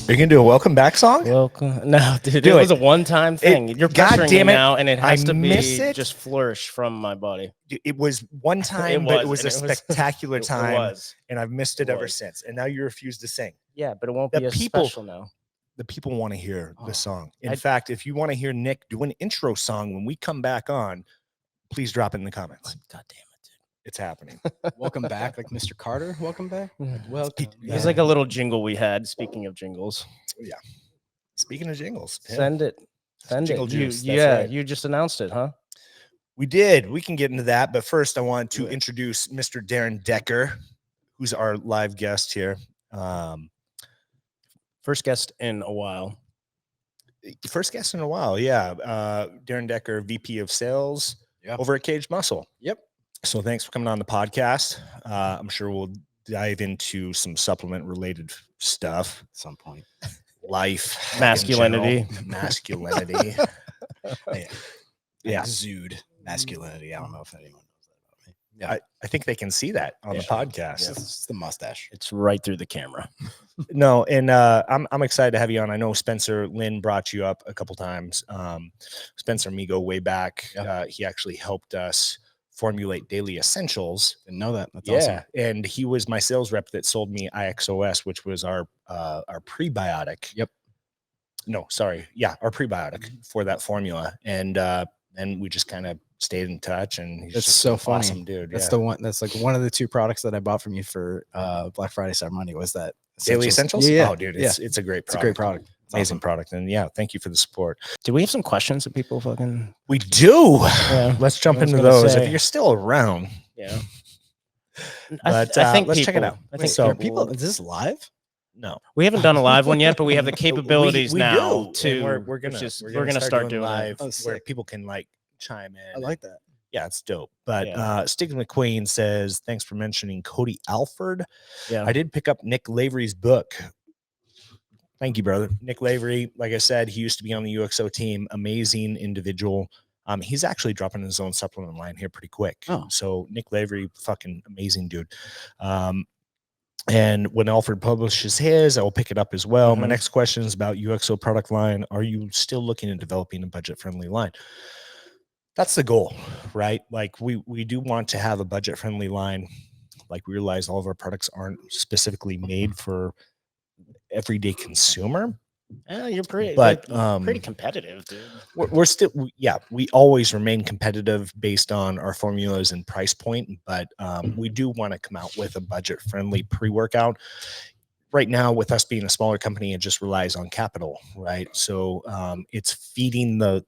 Are you gonna do a welcome back song? Welcome. No, dude, Do it was it. a one-time thing. You're God pressuring damn me it. now, and it has I to miss be it. just flourish from my body. It was one time, but it was a spectacular time, It was. and I've missed it It ever was. since. And now you refuse to sing. Yeah, but it won't The be as people- special now. The people want to hear the song. In I- fact, if you want to hear Nick do an intro song when we come back on, please drop it in the comments. God damn it, dude. It's happening. Welcome back, like Mr. Carter. Welcome back. Welcome. It was like a little jingle we had. Speaking of jingles, Yeah. Speaking of jingles, yeah. send it. Send Jingle it. juice, You, that's yeah, right. you just announced it, huh? We did. We can get into that, but first I want to Do it. introduce Mr. Darin Decker, who's our live guest here. First guest in a while. First guest in a while, yeah. Darin Decker, VP of Sales over at Kaged Muscle. Yep. So thanks for coming on the podcast. I'm sure we'll dive into some supplement-related stuff. At some point. Life. in Masculinity. general, masculinity. Yeah. Exude masculinity. I don't know if anyone knows that about me. Yeah. I think they can see that on the podcast. It's the mustache. It's right through the camera. No, and I'm excited to have you on. I know Spencer Lynn brought you up a couple times. Spencer and me go way back. He actually helped us formulate Daily Essentials. Didn't know that. That's awesome. And he was my sales rep that sold me IXOS, which was our prebiotic. Yep. No, sorry. Yeah, our prebiotic for that formula. And we just kind of stayed in touch, and he's That's just so an funny. awesome dude. That's the one. That's like one of the two products that I bought from you for Black Friday, Cyber Monday. Was that Daily Essentials? Yeah. Oh, dude, it's a great product. It's a great product. It's Amazing awesome. product. And yeah, thank you for the support. Do we have some questions that people fucking? We do. Yeah. Let's jump I was into gonna those say. if you're still around. Yeah. But, I think let's people, check it out. I think So- People, is this live? No, we haven't done a live one yet, but we have the capabilities we now do. to. And we're gonna start doing live Oh, where sick. people can like chime in. I like that. Yeah, it's dope. But Yeah. Stiggs McQueen says, thanks for mentioning Cody Alford. Yeah. I did pick up Nick Lavery's book. Thank you, brother. Nick Lavery, like I said, he used to be on the UXO team. Amazing individual. He's actually dropping his own supplement line here pretty quick. Oh. So Nick Lavery, fucking amazing dude. And when Alfred publishes his, I will pick it up as well. My Mhm. next question is about UXO product line. Are you still looking at developing a budget-friendly line? That's the goal, right? Like we do want to have a budget-friendly line. Like we realize all of our products aren't specifically made for everyday consumer. You're pretty, But, pretty competitive, dude. We're still, we always remain competitive based on our formulas and price point, but we do want to come out with a budget-friendly pre-workout. Right now, with us being a smaller company, it just relies on capital, right? So it's feeding the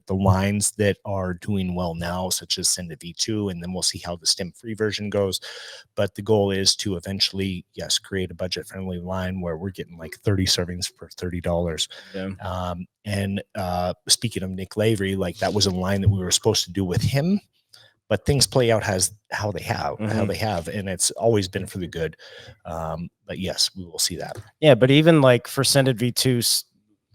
lines that are doing well now, such as Send V2, and then we'll see how the stem-free version goes. But the goal is to eventually, yes, create a budget-friendly line where we're getting like 30 servings for $30. Yeah. And speaking of Nick Lavery, like that was a line that we were supposed to do with him, but things play out how they have, and it's always been for the good. But yes, we will see that. Yeah, but even like for Sended V2,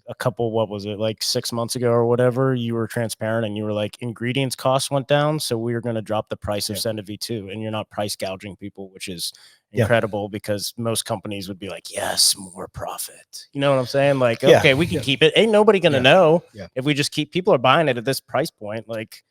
a couple, what was it, like 6 months ago or whatever, you were transparent and you were like, ingredients costs went down, so we are going to drop the price of Sended V2, and you're not price gouging people, which is incredible because most companies would be like, yes, more profit. You know what I'm saying? Like, okay, we can keep it. Ain't nobody going to know if we just keep, people are buying it at this price point. Like,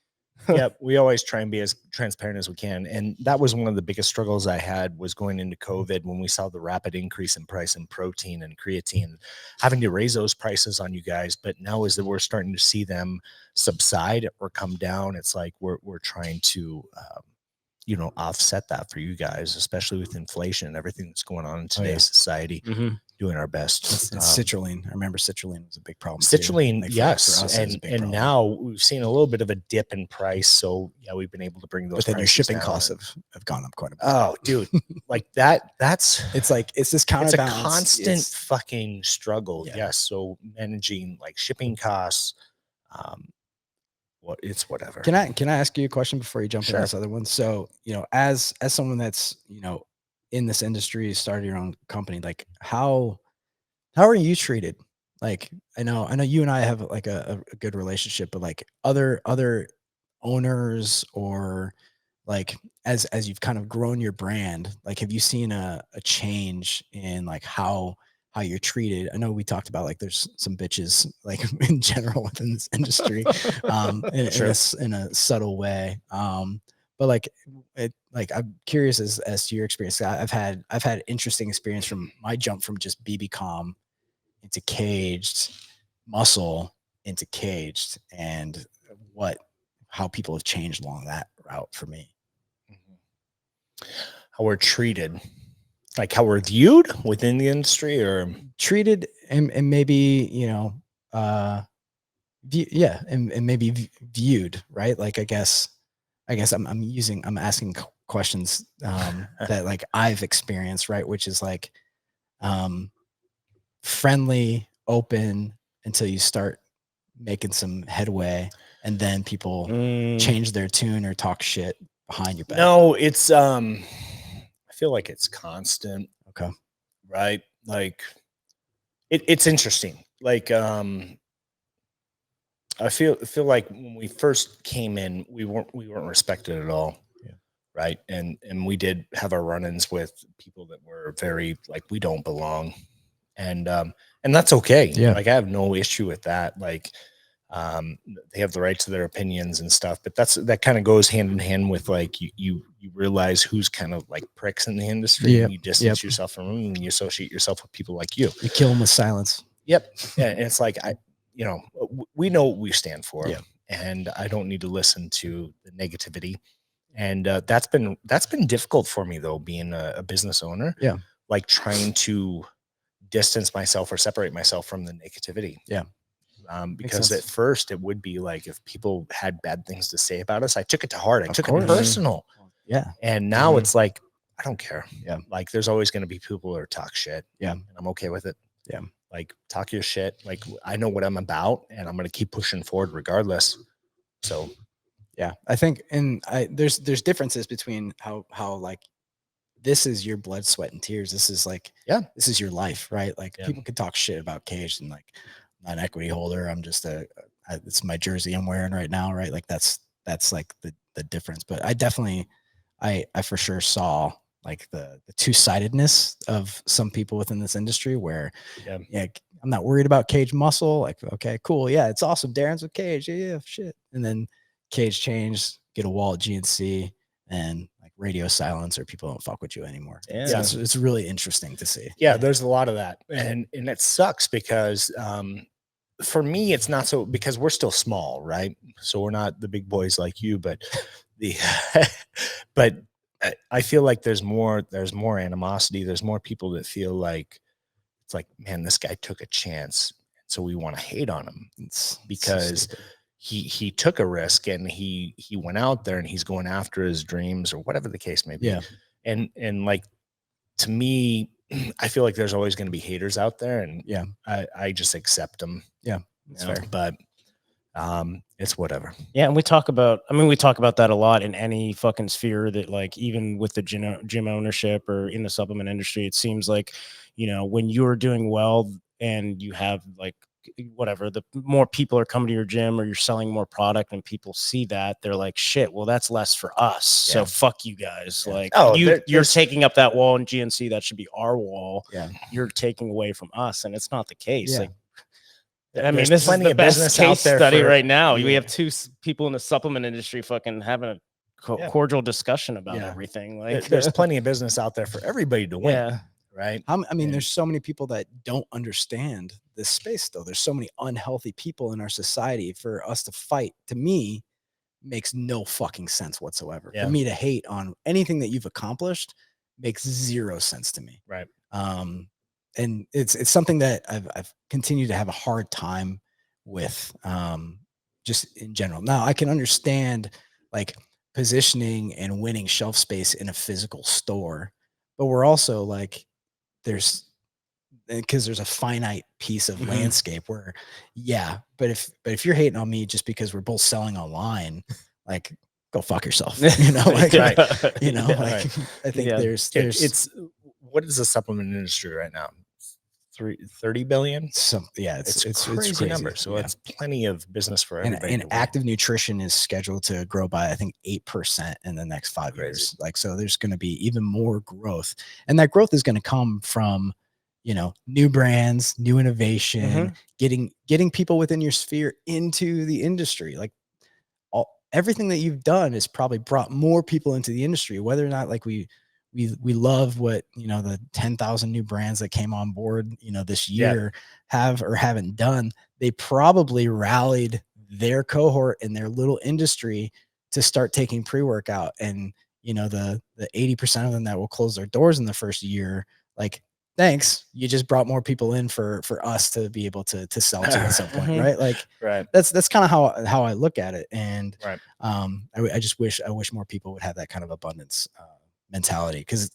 Yeah, we always try and be as transparent as we can. And that was one of the biggest struggles I had, was going into COVID when we saw the rapid increase in price in protein and creatine, having to raise those prices on you guys. But now as that we're starting to see them subside or come down, it's like we're trying to offset that for you guys, especially with inflation and everything that's going on in today's society. Doing our best. Citrulline. I remember citrulline was a big problem. Citrulline, Like yes, and problem. now we've seen a little bit of a dip in price. So yeah, we've been able to bring those. But then your prices shipping down. costs have gone up quite a bit. Oh, dude, like that's It's like it's this it's a counterbalance. constant fucking struggle. Yeah. Yes, so managing like shipping costs, whatever. Can I ask you a question before you jump Sure. into this other one? So, as someone that's, in this industry, started your own company, like how are you treated? Like, I know you and I have like a good relationship, but like other owners, or like as you've kind of grown your brand, like have you seen a change in like how how you're treated. I know we talked about like there's some bitches like in general within this industry, in a subtle way. But like I'm curious as to your experience. I've had interesting experience from my jump from just BB-com into Kaged, muscle into Kaged, and how people have changed along that route for me. How we're treated, like how we're viewed within the industry, or treated and maybe, you know, and maybe viewed, right? Like, I guess I'm asking questions that like I've experienced, right? Which is like friendly, open until you start making some headway, and then people change their tune or talk shit behind your back. No, it's I feel like it's constant. Okay. Right? Like it's interesting. Like I feel like when we first came in, we weren't respected at all. Yeah. Right. And we did have our run-ins with people that were very like, we don't belong. And that's okay. Yeah. Like I have no issue with that. Like they have the right to their opinions and stuff, but that kind of goes hand in hand with like you realize who's kind of like pricks in the industry. Yep. And you distance yourself from them, and you associate yourself with people like you. You kill them with silence. Yep. Yeah. And it's like we know what we stand for. Yeah. And I don't need to listen to the negativity. And that's been difficult for me though, being a business owner. Yeah. Like trying to distance myself or separate myself from the negativity. Yeah. Because at first it would be like if people had bad things to say about us, I took it to heart. I took it course. personal. Yeah. And now it's like, I don't care. Yeah. Like there's always going to be people that talk shit. Yeah. And I'm okay with it. Yeah. Like talk your shit. Like I know what I'm about, and I'm going to keep pushing forward regardless. So yeah, I think, there's differences between how like this is your blood, sweat, and tears. This is like, this is your life, right? Like people could talk shit about Kaged and like, I'm not an equity holder. I'm just it's my jersey I'm wearing right now, right? Like that's like the difference. But I definitely, I for sure saw like the two-sidedness of some people within this industry where I'm not worried about Kaged muscle. Like, okay, cool. Yeah, it's awesome. Darin's with Kaged. Yeah, shit. And then Kaged changed, get a wall at GNC, and like radio silence, or people don't fuck with you anymore. Yeah. So it's really interesting to see. yeah, there's a lot of that. And it sucks because for me, it's not so, because we're still small, right? So we're not the big boys like you, but but I feel like there's more animosity. There's more people that feel like it's like, man, this guy took a chance, so we want to hate on him. It's because he took a risk, and he went out there and he's going after his dreams, or whatever the case may be. Yeah. And like, to me, I feel like there's always going to be haters out there, and I just accept them. Yeah, that's fair. But it's whatever. Yeah, and we talk about that a lot in any fucking sphere, that like even with the gym ownership or in the supplement industry, it seems like, when you're doing well and you have like whatever, the more people are coming to your gym, or you're selling more product, and people see that, they're like, shit, well, that's less for us. So fuck you guys. Like, you're taking up that wall in GNC. That should be our wall. Yeah. You're taking away from us. And it's not the case. Yeah. Like, I mean, this is the best case study right now. We have two people in the supplement industry fucking having a cordial discussion about everything. Like, there's plenty of business out there for everybody to win. Yeah. Right. I mean, there's so many people that don't understand this space, though. There's so many unhealthy people in our society. For us to fight, to me, makes no fucking sense whatsoever. For me to hate on anything that you've accomplished makes zero sense to me. Right. And it's something that I've continued to have a hard time with, just in general. Now I can understand like positioning and winning shelf space in a physical store, but we're also like, because there's a finite piece of landscape where, but if you're hating on me just because we're both selling online, like, go fuck yourself. I think there's it's, what is the supplement industry right now? 30 billion. It's crazy number. So it's plenty of business for everybody. And active nutrition is scheduled to grow by, I think, 8% in the next 5 years. Like, so there's going to be even more growth, and that growth is going to come from new brands, new innovation, getting people within your sphere into the industry. Like everything that you've done has probably brought more people into the industry, whether or not like we love what, the 10,000 new brands that came on board, this year have or haven't done. They probably rallied their cohort in their little industry to start taking pre-workout. And, the 80% of them that will close their doors in the first year, like, thanks, you just brought more people in for us to be able to sell to at some point. Right. Like, that's kind of how I look at it. And, I just wish more people would have that kind of abundance, mentality. Cause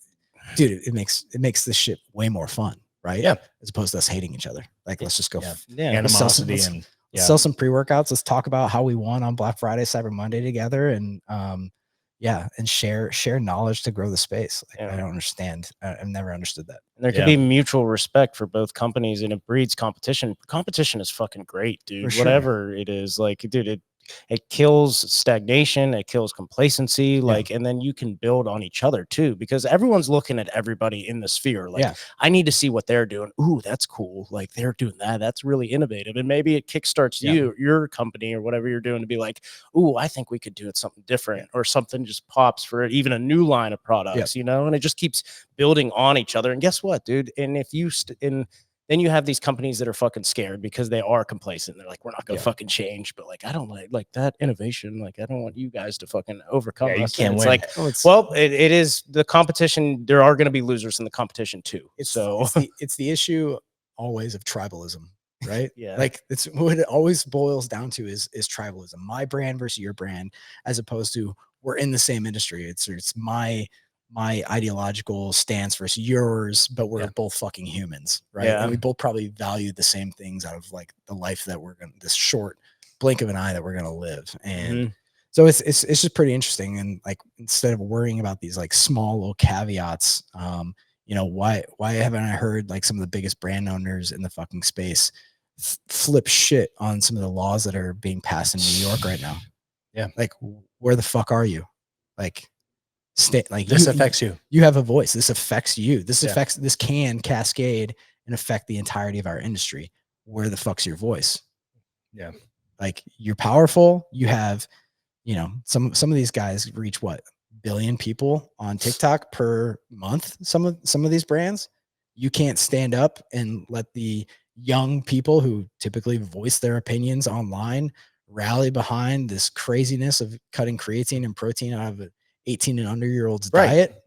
dude, it makes this shit way more fun. Right. Yeah. As opposed to us hating each other. Like, let's just go. Animosity let's sell some pre-workouts. Let's talk about how we won on Black Friday, Cyber Monday together. And, and share knowledge to grow the space. Like, I don't understand. I've never understood that. And there could be mutual respect for both companies, and it breeds competition. Competition is fucking great, dude. For sure. Whatever it is, like, dude, it kills stagnation, it kills complacency, like, and then you can build on each other too, because everyone's looking at everybody in the sphere. Like, I need to see what they're doing. Ooh, that's cool. Like, they're doing that. That's really innovative. And maybe it kickstarts your company or whatever you're doing to be like, ooh, I think we could do it something different, or something just pops for even a new line of products, and it just keeps building on each other. And guess what, dude? And if you then you have these companies that are fucking scared because they are complacent. They're like, we're not going to fucking change. But like, I don't like that innovation. Like, I don't want you guys to fucking overcome us. You can't it's win. Like, it is the competition. There are going to be losers in the competition too. It's the issue always of tribalism, right? Yeah. Like, it's what it always boils down to is tribalism. My brand versus your brand, as opposed to we're in the same industry. It's my ideological stance versus yours, but we're both fucking humans, right? And we both probably value the same things out of like the life that we're this short blink of an eye that we're gonna live. And so it's just pretty interesting. And like, instead of worrying about these like small little caveats, why haven't I heard like some of the biggest brand owners in the fucking space flip shit on some of the laws that are being passed in New York right now? Yeah. Like, where the fuck are you? Like, this affects you. You have a voice. This affects you. This can cascade and affect the entirety of our industry. Where the fuck's your voice? Yeah. Like, you're powerful. You have, some of these guys reach what, billion people on TikTok per month. Some of these brands, you can't stand up and let the young people who typically voice their opinions online rally behind this craziness of cutting creatine and protein out of 18 and under year olds diet.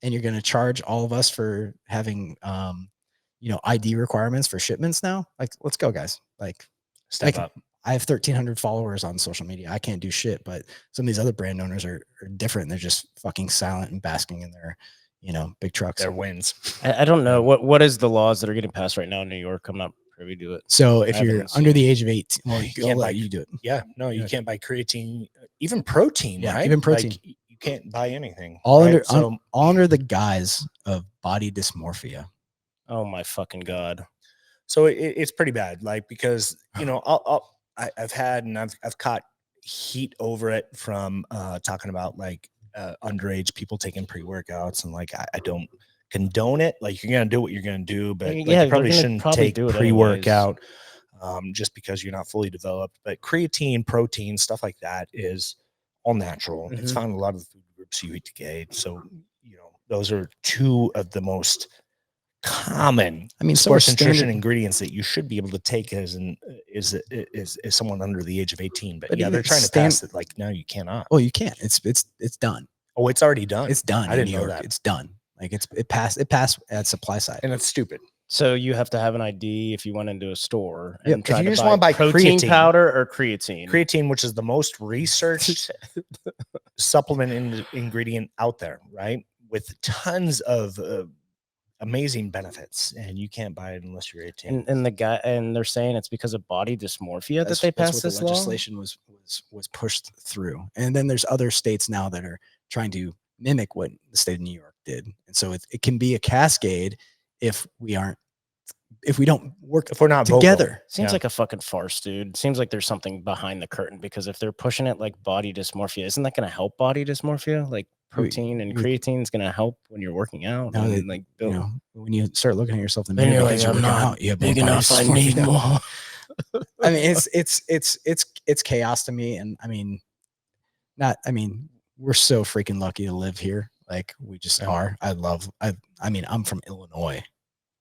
And you're going to charge all of us for having, ID requirements for shipments now. Like, let's go, guys. Like, step up. I have 1,300 followers on social media. I can't do shit, but some of these other brand owners are different. They're just fucking silent and basking in their, big trucks. Their wins. I don't know what is the laws that are getting passed right now in New York. I'm not privy to it. So if you're under the age of 18, well, you do it. Yeah, no, you can't buy creatine, even protein. Yeah, right? even protein. Like, you can't buy anything. All under the guise of body dysmorphia. Oh my fucking God. So it's pretty bad. Like, because, I've had, and I've caught heat over it from talking about like underage people taking pre-workouts, and like, I don't condone it. Like, you're going to do what you're going to do, but you probably shouldn't take pre-workout just because you're not fully developed. But creatine, protein, stuff like that is all natural. It's found in a lot of the food groups you eat to Kaged. So, those are two of the most common sports nutrition ingredients that you should be able to take as someone under the age of 18. But they're trying to pass it like, no, you cannot. Well, you can't. It's done. Oh, it's already done. It's done. I didn't know that. It's done. Like, it passed at supply side. And it's stupid. So you have to have an ID if you went into a store and if you just want to buy protein creatine powder or creatine. Creatine, which is the most researched supplement ingredient out there, right? With tons of amazing benefits, and you can't buy it unless you're 18. And they're saying it's because of body dysmorphia that they passed this law. Legislation was pushed through, and then there's other states now that are trying to mimic what the state of New York did, and so it can be a cascade if we don't work, if we're not together. Vocal. Seems like a fucking farce, dude. Seems like there's something behind the curtain, because if they're pushing it like body dysmorphia, isn't that going to help body dysmorphia? Like, protein and creatine is going to help when you're working out. No, And like, you know, when you start looking at yourself in the then mirror you're because like, you're I'm working not out, you have big more body enough. I dysmorphia. need more. I mean, it's chaos to me, and I mean, we're so freaking lucky to live here. Like we just are. I mean, I'm from Illinois,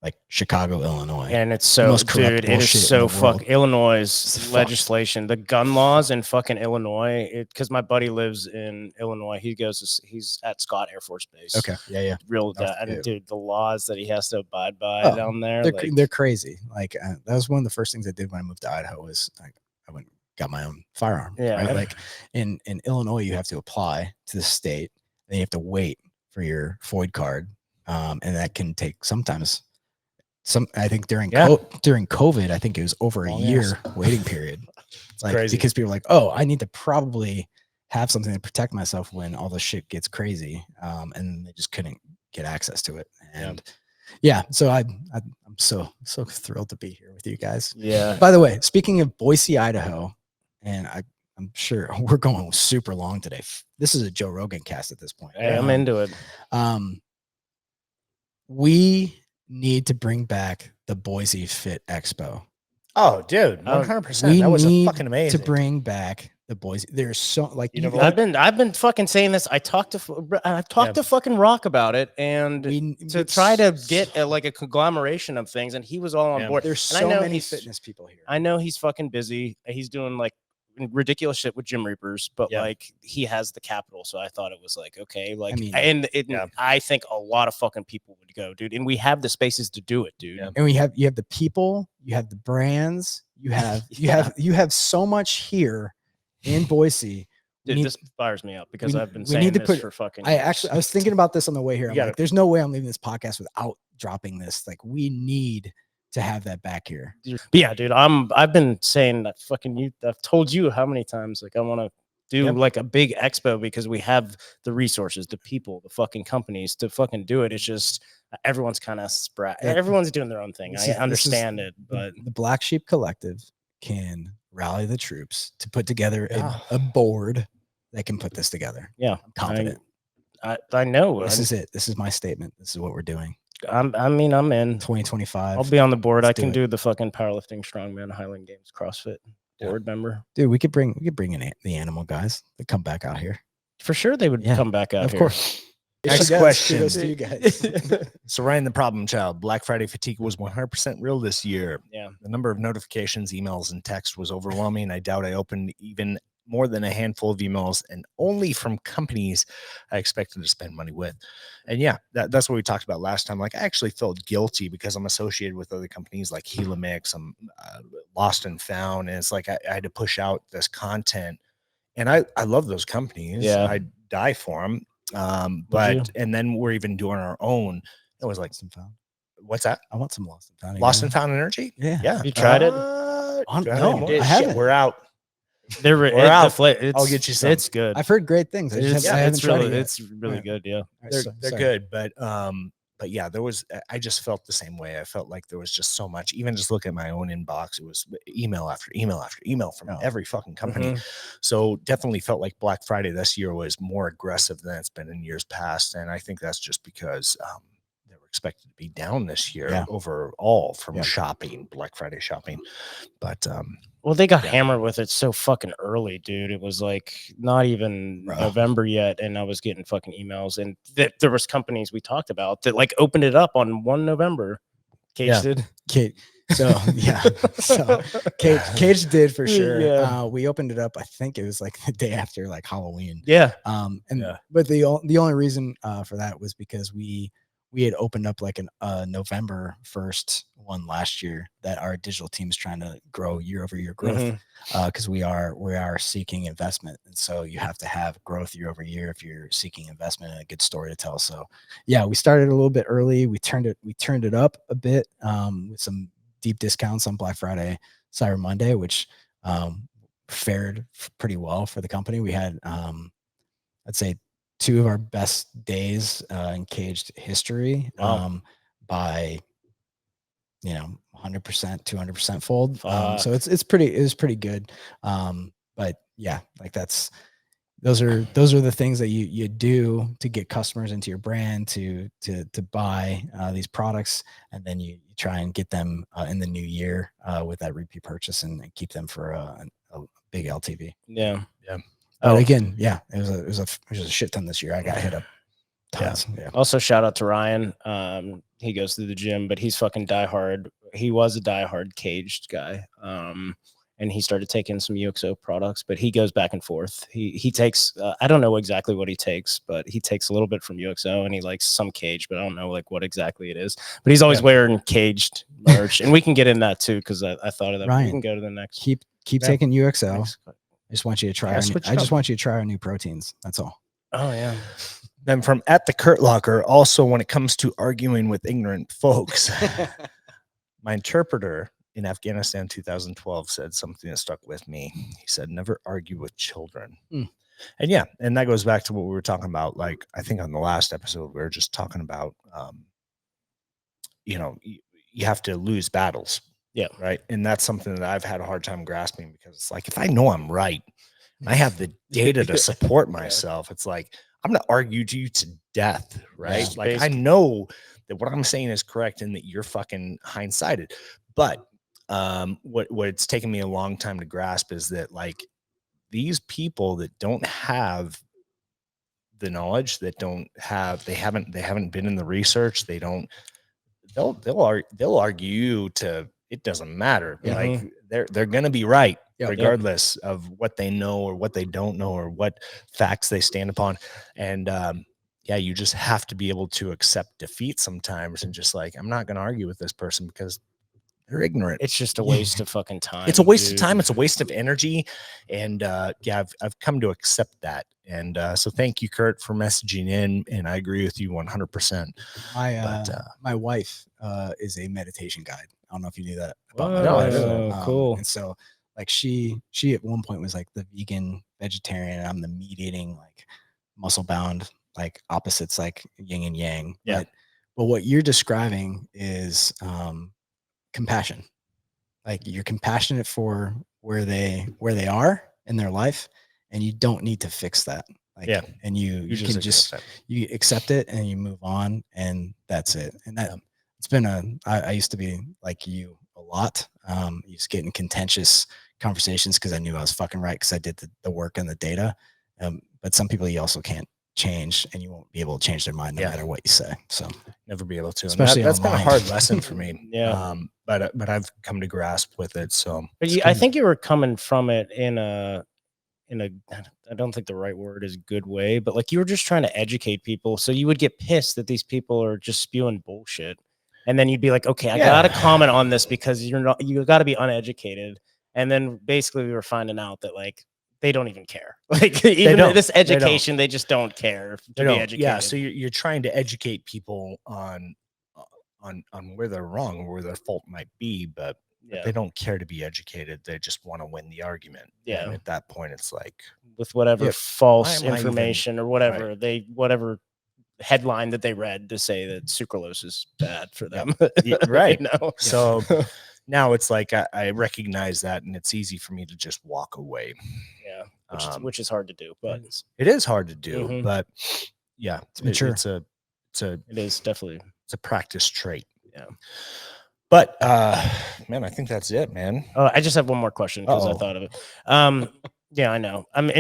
like Chicago, Illinois. And it's The so, most corrupt dude, it is bullshit in so the world. Illinois' fucked. legislation, the gun laws in fucking Illinois. Because my buddy lives in Illinois. He's at Scott Air Force Base. Okay, yeah. Real, North and Dakota. dude, the laws that he has to abide by down there, They're crazy. Like that was one of the first things I did when I moved to Idaho. Was I went and got my own firearm. Yeah. Right? Like in Illinois, you have to apply to the state, and you have to wait for your FOID card, and that can take sometimes. I think during COVID, I think it was over a year waiting period. Like crazy. because people are like, oh, I need to probably have something to protect myself when all the shit gets crazy, and they just couldn't get access to it. And so I'm so thrilled to be here with you guys. Yeah. By the way, speaking of Boise, Idaho, and I'm sure we're going super long today. This is a Joe Rogan cast at this point. Hey, I'm into it. We need to bring back the Boise Fit Expo. Oh, dude, 100%. That was fucking amazing. To bring back the Boise. There's so like I've been fucking saying this. I've talked to fucking Rock about it, and to try to get like a conglomeration of things, and he was all on board. There's so many fitness people here. I know he's fucking busy. He's doing like ridiculous shit with Gym Reapers, but like he has the capital, so I thought it was like okay, like I think a lot of fucking people would go, dude, and we have the spaces to do it, dude. And you have the people, you have the brands, you have you have so much here in Boise. Dude, this fires me up because I've been saying this for fucking years. I was thinking about this on the way here. I'm like, there's no way I'm leaving this podcast without dropping this. Like, we need to have that back here. But yeah, dude, I've been saying that fucking I've told you how many times, like I want to do like a big expo because we have the resources, the people, the fucking companies to fucking do it. It's just everyone's kind of everyone's doing their own thing. I understand it, but the Black Sheep Collective can rally the troops to put together a board that can put this together. Yeah, I'm confident. I know. This is it. This is my statement. This is what we're doing. I'm in 2025. I'll be on the board. I can do the fucking powerlifting, strongman, Highland Games, CrossFit board member. Dude, we could bring in the animal guys to come back out here. For sure, they would come back out. Of course. Next question. To you guys. So Ryan, the problem child, Black Friday fatigue was 100% real this year. Yeah. The number of notifications, emails, and text was overwhelming. I doubt I opened even more than a handful of emails, and only from companies I expected to spend money with. And yeah, that's what we talked about last time. Like, I actually felt guilty because I'm associated with other companies like Gila Mix, I'm Lost and Found, and it's like I had to push out this content, and I love those companies. I die for them. And then we're even doing our own. It was like some found. What's that? I want some Lost and Found. Lost and Found energy. Yeah. Have you tried it? No, I haven't. We're out. We're out. I'll get you some. It's good. I've heard great things. It's really good. Yeah, they're good, but yeah, I just felt the same way. I felt like there was just so much. Even just look at my own inbox, it was email after email after email from every fucking company. So definitely felt like Black Friday this year was more aggressive than it's been in years past, and I think that's just because they were expected to be down this year overall from shopping, Black Friday shopping, but well, they got hammered with it so fucking early, dude. It was like not even November yet, and I was getting fucking emails. And there was companies we talked about that like opened it up on 1 November. Kaged did. Kaged did for sure. Yeah. We opened it up. I think it was like the day after like Halloween. Yeah. But the only reason for that was because we had opened up like a November 1st one last year that our digital team is trying to grow year-over-year growth because we are seeking investment, and so you have to have growth year-over-year if you're seeking investment and a good story to tell. So yeah, we started a little bit early. We turned it up a bit with some deep discounts on Black Friday, Cyber Monday, which fared pretty well for the company. We had I'd say 2 of our best days in Kaged history by 100%, 200% fold. So it was pretty good. But yeah, like that's those are the things that you do to get customers into your brand to buy these products, and then you try and get them in the new year with that repeat purchase and keep them for a big LTV. Yeah. But again, it was a shit ton this year. I got hit up tons. Yeah. Also, shout out to Ryan. He goes to the gym, but he's fucking diehard. He was a diehard Kaged guy. And he started taking some UXO products, but he goes back and forth. He takes, I don't know exactly what he takes, but he takes a little bit from UXO and he likes some Kaged, but I don't know like what exactly it is. But he's always wearing Kaged merch, and we can get in that too because I thought of that. Ryan, we can go to the next. Keep taking UXO. I just want you to try. I just want you to try our new proteins. That's all. Oh yeah. Then from at the Kurt Locker, also when it comes to arguing with ignorant folks, my interpreter in Afghanistan 2012 said something that stuck with me. He said, never argue with children. And yeah, and that goes back to what we were talking about. Like, I think on the last episode, we were just talking about, you know, you have to lose battles. Yeah. Right. And that's something that I've had a hard time grasping, because it's like, if I know I'm right, and I have the data to support myself, it's like, I'm going to argue you to death. Right. Yeah, like, I know that what I'm saying is correct and that you're fucking hindsighted. But what it's taken me a long time to grasp is that, like, these people that don't have the knowledge, that they haven't been in the research, they'll argue you to, it doesn't matter. Like, they're gonna be right regardless of what they know or what they don't know or what facts they stand upon. And you just have to be able to accept defeat sometimes and just like, I'm not gonna argue with this person because they're ignorant. It's just a waste of fucking time. It's a waste of time. It's a waste of energy. And I've come to accept that. And so thank you, Kurt, for messaging in. And I agree with you 100%. My wife is a meditation guide. I don't know if you knew that about my wife. wife. Cool. And so like she at one point was like the vegan vegetarian, and I'm the meat eating, like muscle bound, like opposites, like yin and yang. Yeah. But what you're describing is compassion. Like, you're compassionate for where they are in their life, and you don't need to fix that. Like, and you can just you accept it and you move on, and that's it. And that it's been I used to be like you a lot. Used to get in contentious conversations because I knew I was fucking right because I did the work and the data. But some people you also can't change, and you won't be able to change their mind no matter what you say. So never be able to. Especially that's been a online. hard lesson for me. Yeah. But I've come to grasp with it. So But I think you were coming from it in a I don't think the right word is good way, but like you were just trying to educate people. So you would get pissed that these people are just spewing bullshit. And then you'd be like, okay, I got to comment on this because you got to be uneducated. And then basically we were finding out that like, they don't even care. Like, even this education, they just don't care to be educated. Yeah. So you're trying to educate people on where they're wrong or where their fault might be, but they don't care to be educated. They just want to win the argument. Yeah. And at that point, it's like, with whatever false why am I information or whatever whatever headline that they read to say that sucralose is bad for them. Right. No. So now it's like I recognize that, and it's easy for me to just walk away. Yeah. Which is hard to do, but it is hard to do. But yeah, it's mature. It is definitely. It's a practice trait. Yeah. But man, I think that's it, man. Oh, I just have one more question because I thought of it. Yeah, I know. I'm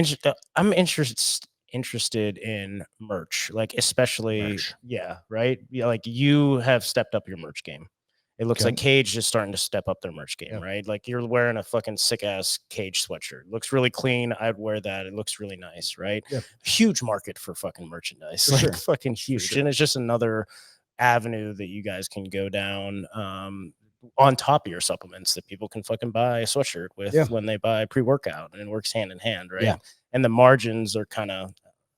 interested in merch, like especially right? Yeah, like you have stepped up your merch game. It looks like Kaged is starting to step up their merch game, right? Like you're wearing a fucking sick ass Kaged sweatshirt. It looks really clean. I'd wear that. It looks really nice, right? Yeah. Huge market for fucking merchandise. For sure. Fucking huge. And it's just another avenue that you guys can go down on top of your supplements that people can fucking buy a sweatshirt with when they buy pre-workout, and it works hand in hand, right? And the margins are kind of,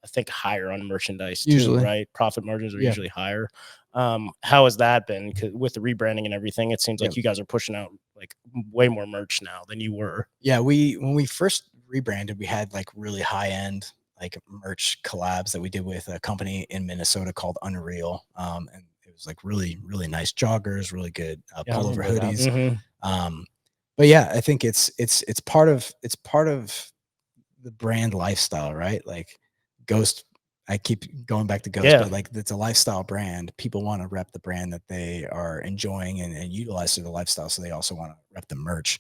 I think, higher on merchandise too, right? Profit margins are usually higher. How has that been? 'Cause with the rebranding and everything, it seems like you guys are pushing out like way more merch now than you were. Yeah, when we first rebranded, we had like really high end like merch collabs that we did with a company in Minnesota called Unreal, and it was like really, really nice joggers, really good pullover hoodies. But yeah, I think it's part of brand lifestyle, right? Like Ghost, I keep going back to Ghost, Yeah. but like it's a lifestyle brand. People want to rep the brand that they are enjoying and utilize through the lifestyle. So they also want to rep the merch.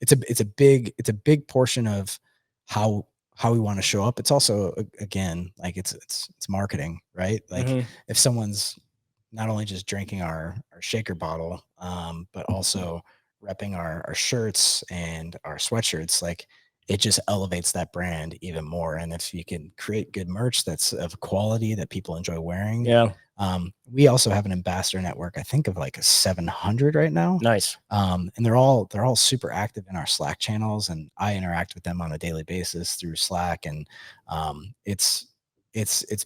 It's a big portion of how we want to show up. It's also, again, like it's marketing, right? Like if someone's not only just drinking our shaker bottle, but also repping our shirts and our sweatshirts, like it just elevates that brand even more. And if you can create good merch that's of quality that people enjoy wearing, Yeah. we also have an ambassador network, I think of like 700 right now. Nice. And they're all super active in our Slack channels, and I interact with them on a daily basis through Slack. And it's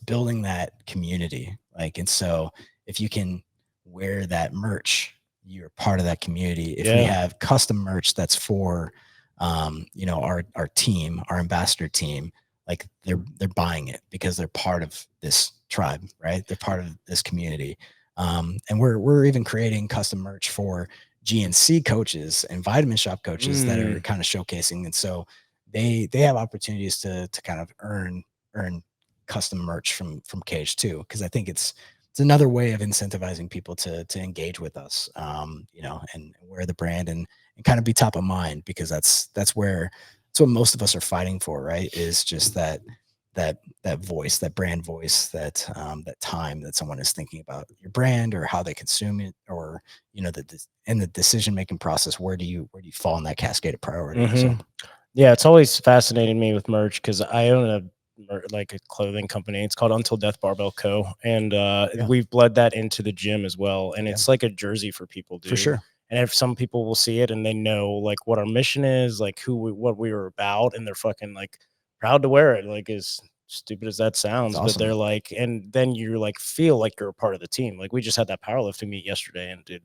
building that community. Like, and so if you can wear that merch, you're part of that community. If we have custom merch that's for our team, our ambassador team, like they're buying it because they're part of this tribe, right? They're part of this community. And we're even creating custom merch for GNC coaches and vitamin shop coaches that are kind of showcasing. And so they have opportunities to kind of earn custom merch from Kaged too. Cause I think it's another way of incentivizing people to engage with us, and wear the brand and kind of be top of mind, because that's what most of us are fighting for, right? Is just that voice, that brand voice, that time that someone is thinking about your brand or how they consume it, or in the decision making process, where do you fall in that cascade of priority? So yeah, it's always fascinated me with merch because I own a clothing company. It's called Until Death Barbell Co. And we've bled that into the gym as well. And it's like a jersey for people, dude. For sure. And if some people will see it and they know like what our mission is, like what we were about, and they're fucking like proud to wear it, like as stupid as that sounds, awesome. but they're like, and then you like feel like you're a part of the team. Like we just had that powerlifting meet yesterday, and dude,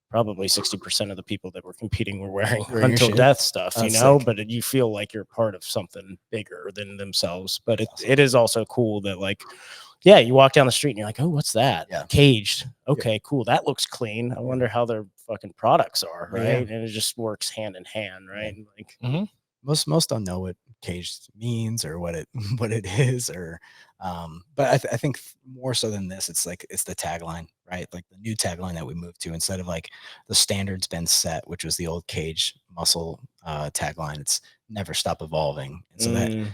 probably 60% of the people that were competing were wearing Until Death stuff, sick. but you feel like you're part of something bigger than themselves. But it is also cool that like, yeah, you walk down the street and you're like, oh, what's that? Yeah. Kaged. Okay, cool. That looks clean. I wonder how their fucking products are, right? And it just works hand in hand, right? Like most don't know what Kaged means or what it is, or but I think more so than this, it's the tagline, right? Like the new tagline that we moved to, instead of like the standard's been set, which was the old Kaged muscle tagline. It's never stop evolving. And so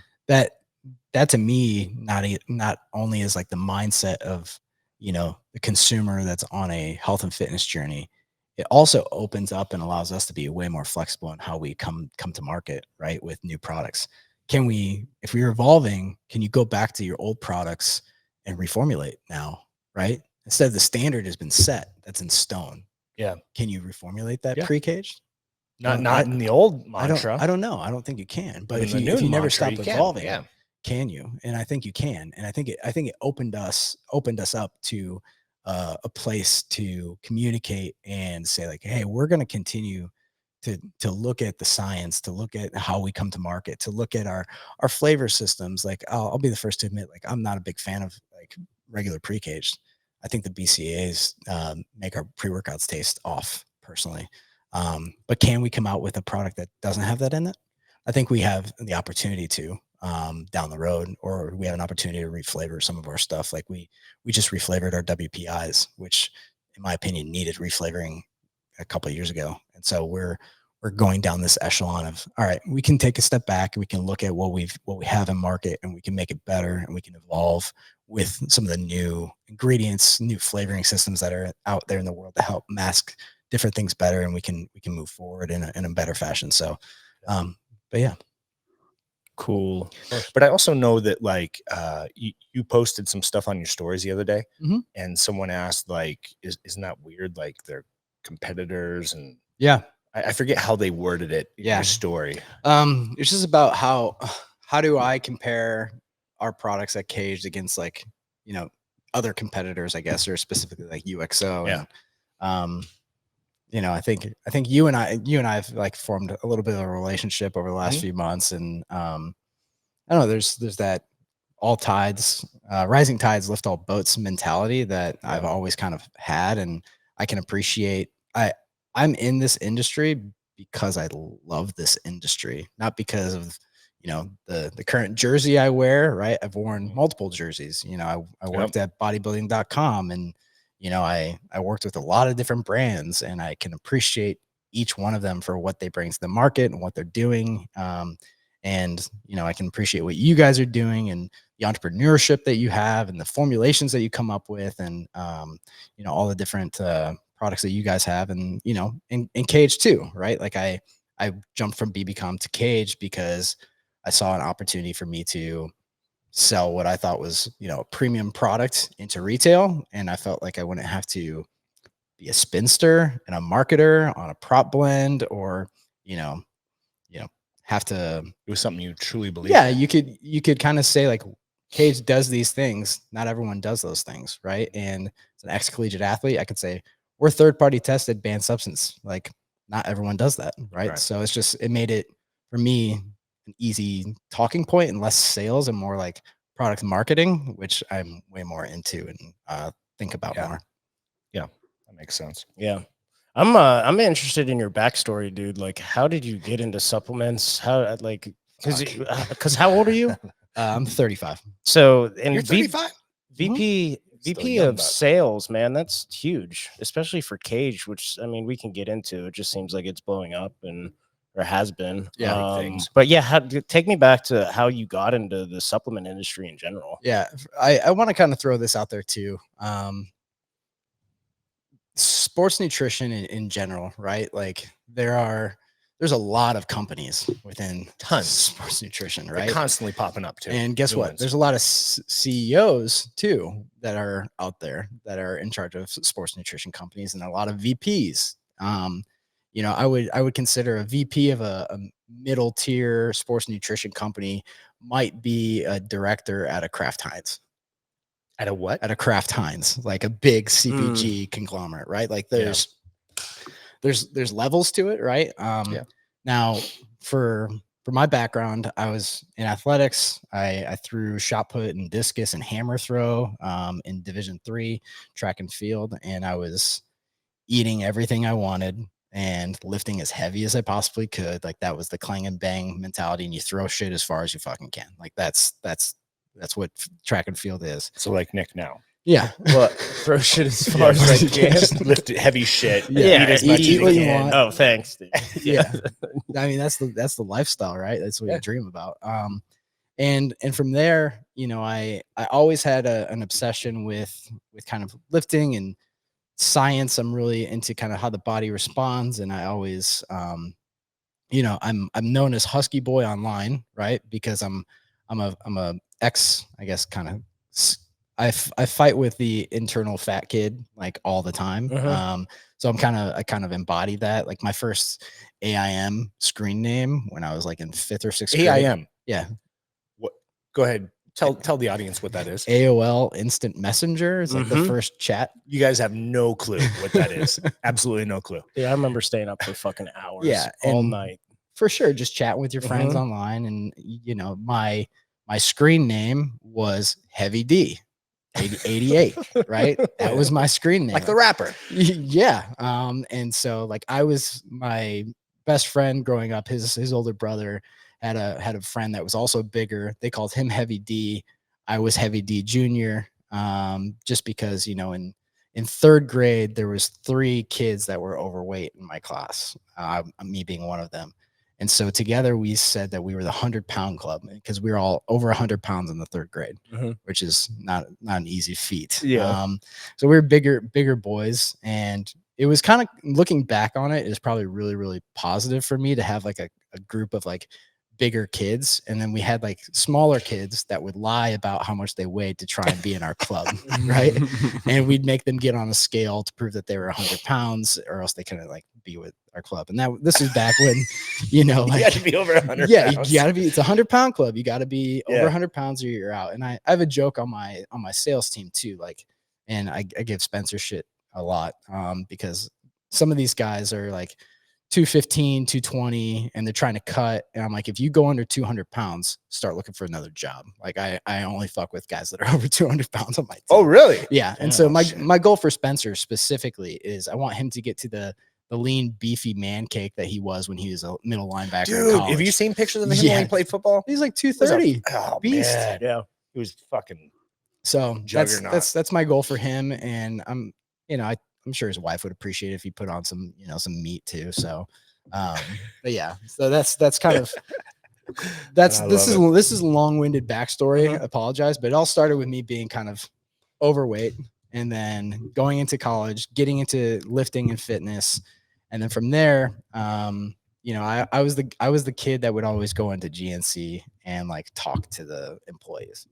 that to me not only is like the mindset of the consumer that's on a health and fitness journey, it also opens up and allows us to be way more flexible in how we come to market, right? With new products. If we're evolving, can you go back to your old products and reformulate now, right? Instead of the standard has been set, that's in stone. Yeah. Can you reformulate that pre-Kaged? Not in the old mantra. I don't know. I don't think you can. But if in you never stop evolving, yeah. Can you? And I think you can. And I think it opened us up to a place to communicate and say like, hey, we're going to continue to look at the science, to look at how we come to market, to look at our flavor systems. Like I'll be the first to admit, like I'm not a big fan of like regular pre-Kaged. I think the BCAAs make our pre-workouts taste off personally. But can we come out with a product that doesn't have that in it? I think we have the opportunity to down the road, or we have an opportunity to reflavor some of our stuff. Like we just reflavored our WPIs, which in my opinion needed reflavoring a couple of years ago. And so we're going down this echelon of, all right, we can take a step back and we can look at what we have in market, and we can make it better, and we can evolve with some of the new ingredients, new flavoring systems that are out there in the world to help mask different things better, and we can move forward in a better fashion. So but yeah. Cool. But I also know that like you posted some stuff on your stories the other day, and someone asked like, isn't that weird? Like they're competitors, and I forget how they worded it in your story. It's just about how do I compare our products at Kaged against like other competitors, I guess, or specifically like UXO. And I think you and I have like formed a little bit of a relationship over the last few months, and I don't know, there's that rising tides lift all boats mentality that I've always kind of had, and I can appreciate. I'm in this industry because I love this industry, not because of the current jersey I wear, right? I've worn multiple jerseys. I worked at bodybuilding.com, and I worked with a lot of different brands, and I can appreciate each one of them for what they bring to the market and what they're doing. And I can appreciate what you guys are doing and the entrepreneurship that you have and the formulations that you come up with, and all the different products that you guys have, and in Kaged too, right? Like I jumped from BBcom to Kaged because I saw an opportunity for me to sell what I thought was a premium product into retail, and I felt like I wouldn't have to be a spinster and a marketer on a prop blend, or have to. It was something you truly believe. Yeah, you could kind of say like, Kaged does these things. Not everyone does those things, right? And as an ex-collegiate athlete, I could say we're third-party tested banned substance. Like, not everyone does that, right? So it made it for me an easy talking point and less sales and more like product marketing, which I'm way more into and think about more. Yeah, that makes sense. Yeah. I'm interested in your backstory, dude. Like, how did you get into supplements? Because how old are you? I'm 35. So, and You're 35? VP Still VP young, of bud. sales, man, that's huge, especially for Kaged, which I mean we can get into. It just seems like it's blowing up or has been. Things. But yeah, take me back to how you got into the supplement industry in general. Yeah, I want to kind of throw this out there too. Sports nutrition in general, right? Like there's a lot of companies within Tons. sports nutrition, They're right? constantly popping up too. And guess New what? ones. There's a lot of CEOs too that are out there that are in charge of sports nutrition companies, and a lot of VPs. I would consider a VP of a middle tier sports nutrition company might be a director at a Kraft Heinz. At a what? At a Kraft Heinz, like a big CPG conglomerate, right? Like there's levels to it, right? Now for my background, I was in athletics. I threw shot put and discus and hammer throw in Division III track and field, and I was eating everything I wanted and lifting as heavy as I possibly could. Like that was the clang and bang mentality, and you throw shit as far as you fucking can. Like that's what track and field is. So like Nick now. Yeah. What? Throw shit as far as I can. Just lift heavy shit. Yeah, Eat as much eat as what you you can. want. Oh, thanks, dude. Yeah. I mean, that's the lifestyle, right? That's what you dream about. And from there, I always had an obsession with kind of lifting and science. I'm really into kind of how the body responds, and I always I'm known as Husky Boy online, right? Because I'm a ex, I guess, kind of. I fight with the internal fat kid like all the time. So I kind of embody that. Like my first AIM screen name when I was like in 5th or 6th grade. AIM. Yeah. What? Go ahead. Tell the audience what that is. AOL Instant Messenger is like the first chat. You guys have no clue what that is. Absolutely no clue. Yeah, I remember staying up for fucking hours. Yeah, all night. For sure, just chatting with your friends online, and my screen name was Heavy D. 88, right? That was my screen name. Like the rapper. Yeah. And so like I was my best friend growing up, his older brother had a friend that was also bigger. They called him Heavy D. I was Heavy D Jr. Just because, in 3rd grade, there was 3 kids that were overweight in my class, me being one of them. And so together we said that we were the 100-pound club because we were all over 100 pounds in the 3rd grade, which is not an easy feat. Yeah. So we were bigger boys, and it was kind of, looking back on it, is probably really, really positive for me to have like a group of like bigger kids, and then we had like smaller kids that would lie about how much they weighed to try and be in our club, right? And we'd make them get on a scale to prove that they were 100 pounds, or else they couldn't like be with our club. And this is back when, like, you got to be over 100. Yeah, pounds. you got to be. It's a 100-pound club. You got to be over 100 pounds or you're out. And I have a joke on my sales team too, like, and I give Spencer shit a lot because some of these guys are like 215, 220, and they're trying to cut. And I'm like, if you go under 200 pounds, start looking for another job. Like I only fuck with guys that are over 200 pounds on my team. Oh, really? Yeah. And so my goal for Spencer specifically is I want him to get to the lean, beefy man cake that he was when he was a middle linebacker in Dude, college. have you seen pictures of him when Yeah. he played football? He's like He was a- 230. Oh Beast. man, Yeah. he was fucking. So Juggernaut. that's my goal for him. And I'm sure his wife would appreciate it if he put on some, some meat too. So, but yeah, so that's kind of, this is a long-winded backstory. Mhm. I apologize, but it all started with me being kind of overweight and then going into college, getting into lifting and fitness. And then from there, I was the kid that would always go into GNC and like talk to the employees.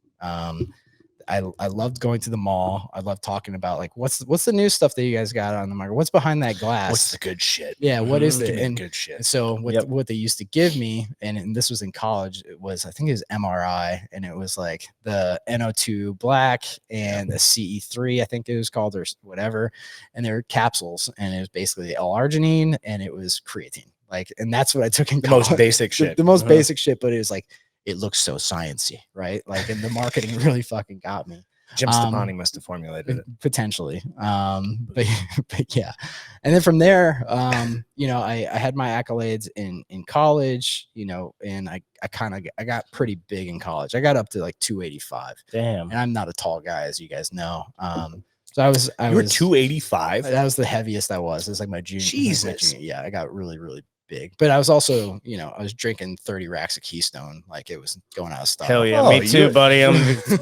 I loved going to the mall. I loved talking about like what's the new stuff that you guys got on the market? What's behind that glass? What's the good shit? Yeah, what is Give it? me the And good shit. and so what they used to give me, and this was in college, I think it was MRI, and it was like the NO2 black and the CE3, I think it was called, or whatever, and they were capsules, and it was basically L-arginine and it was creatine. Like, and that's what I took in The college. most basic shit. The most basic shit, but it was like, it looks so sciencey, right? Like, and the marketing really fucking got me. Jim Stepani must have formulated it. Potentially. But yeah. And then from there, I had my accolades in college, and I got pretty big in college. I got up to like 285. Damn. And I'm not a tall guy, as you guys know. So I was 285. That was the heaviest I was. It was like my junior. Jesus. Yeah, I got really, really big. But I was also, I was drinking 30 racks of Keystone, like it was going out of style. Hell yeah, Oh, me too, you- buddy. I'm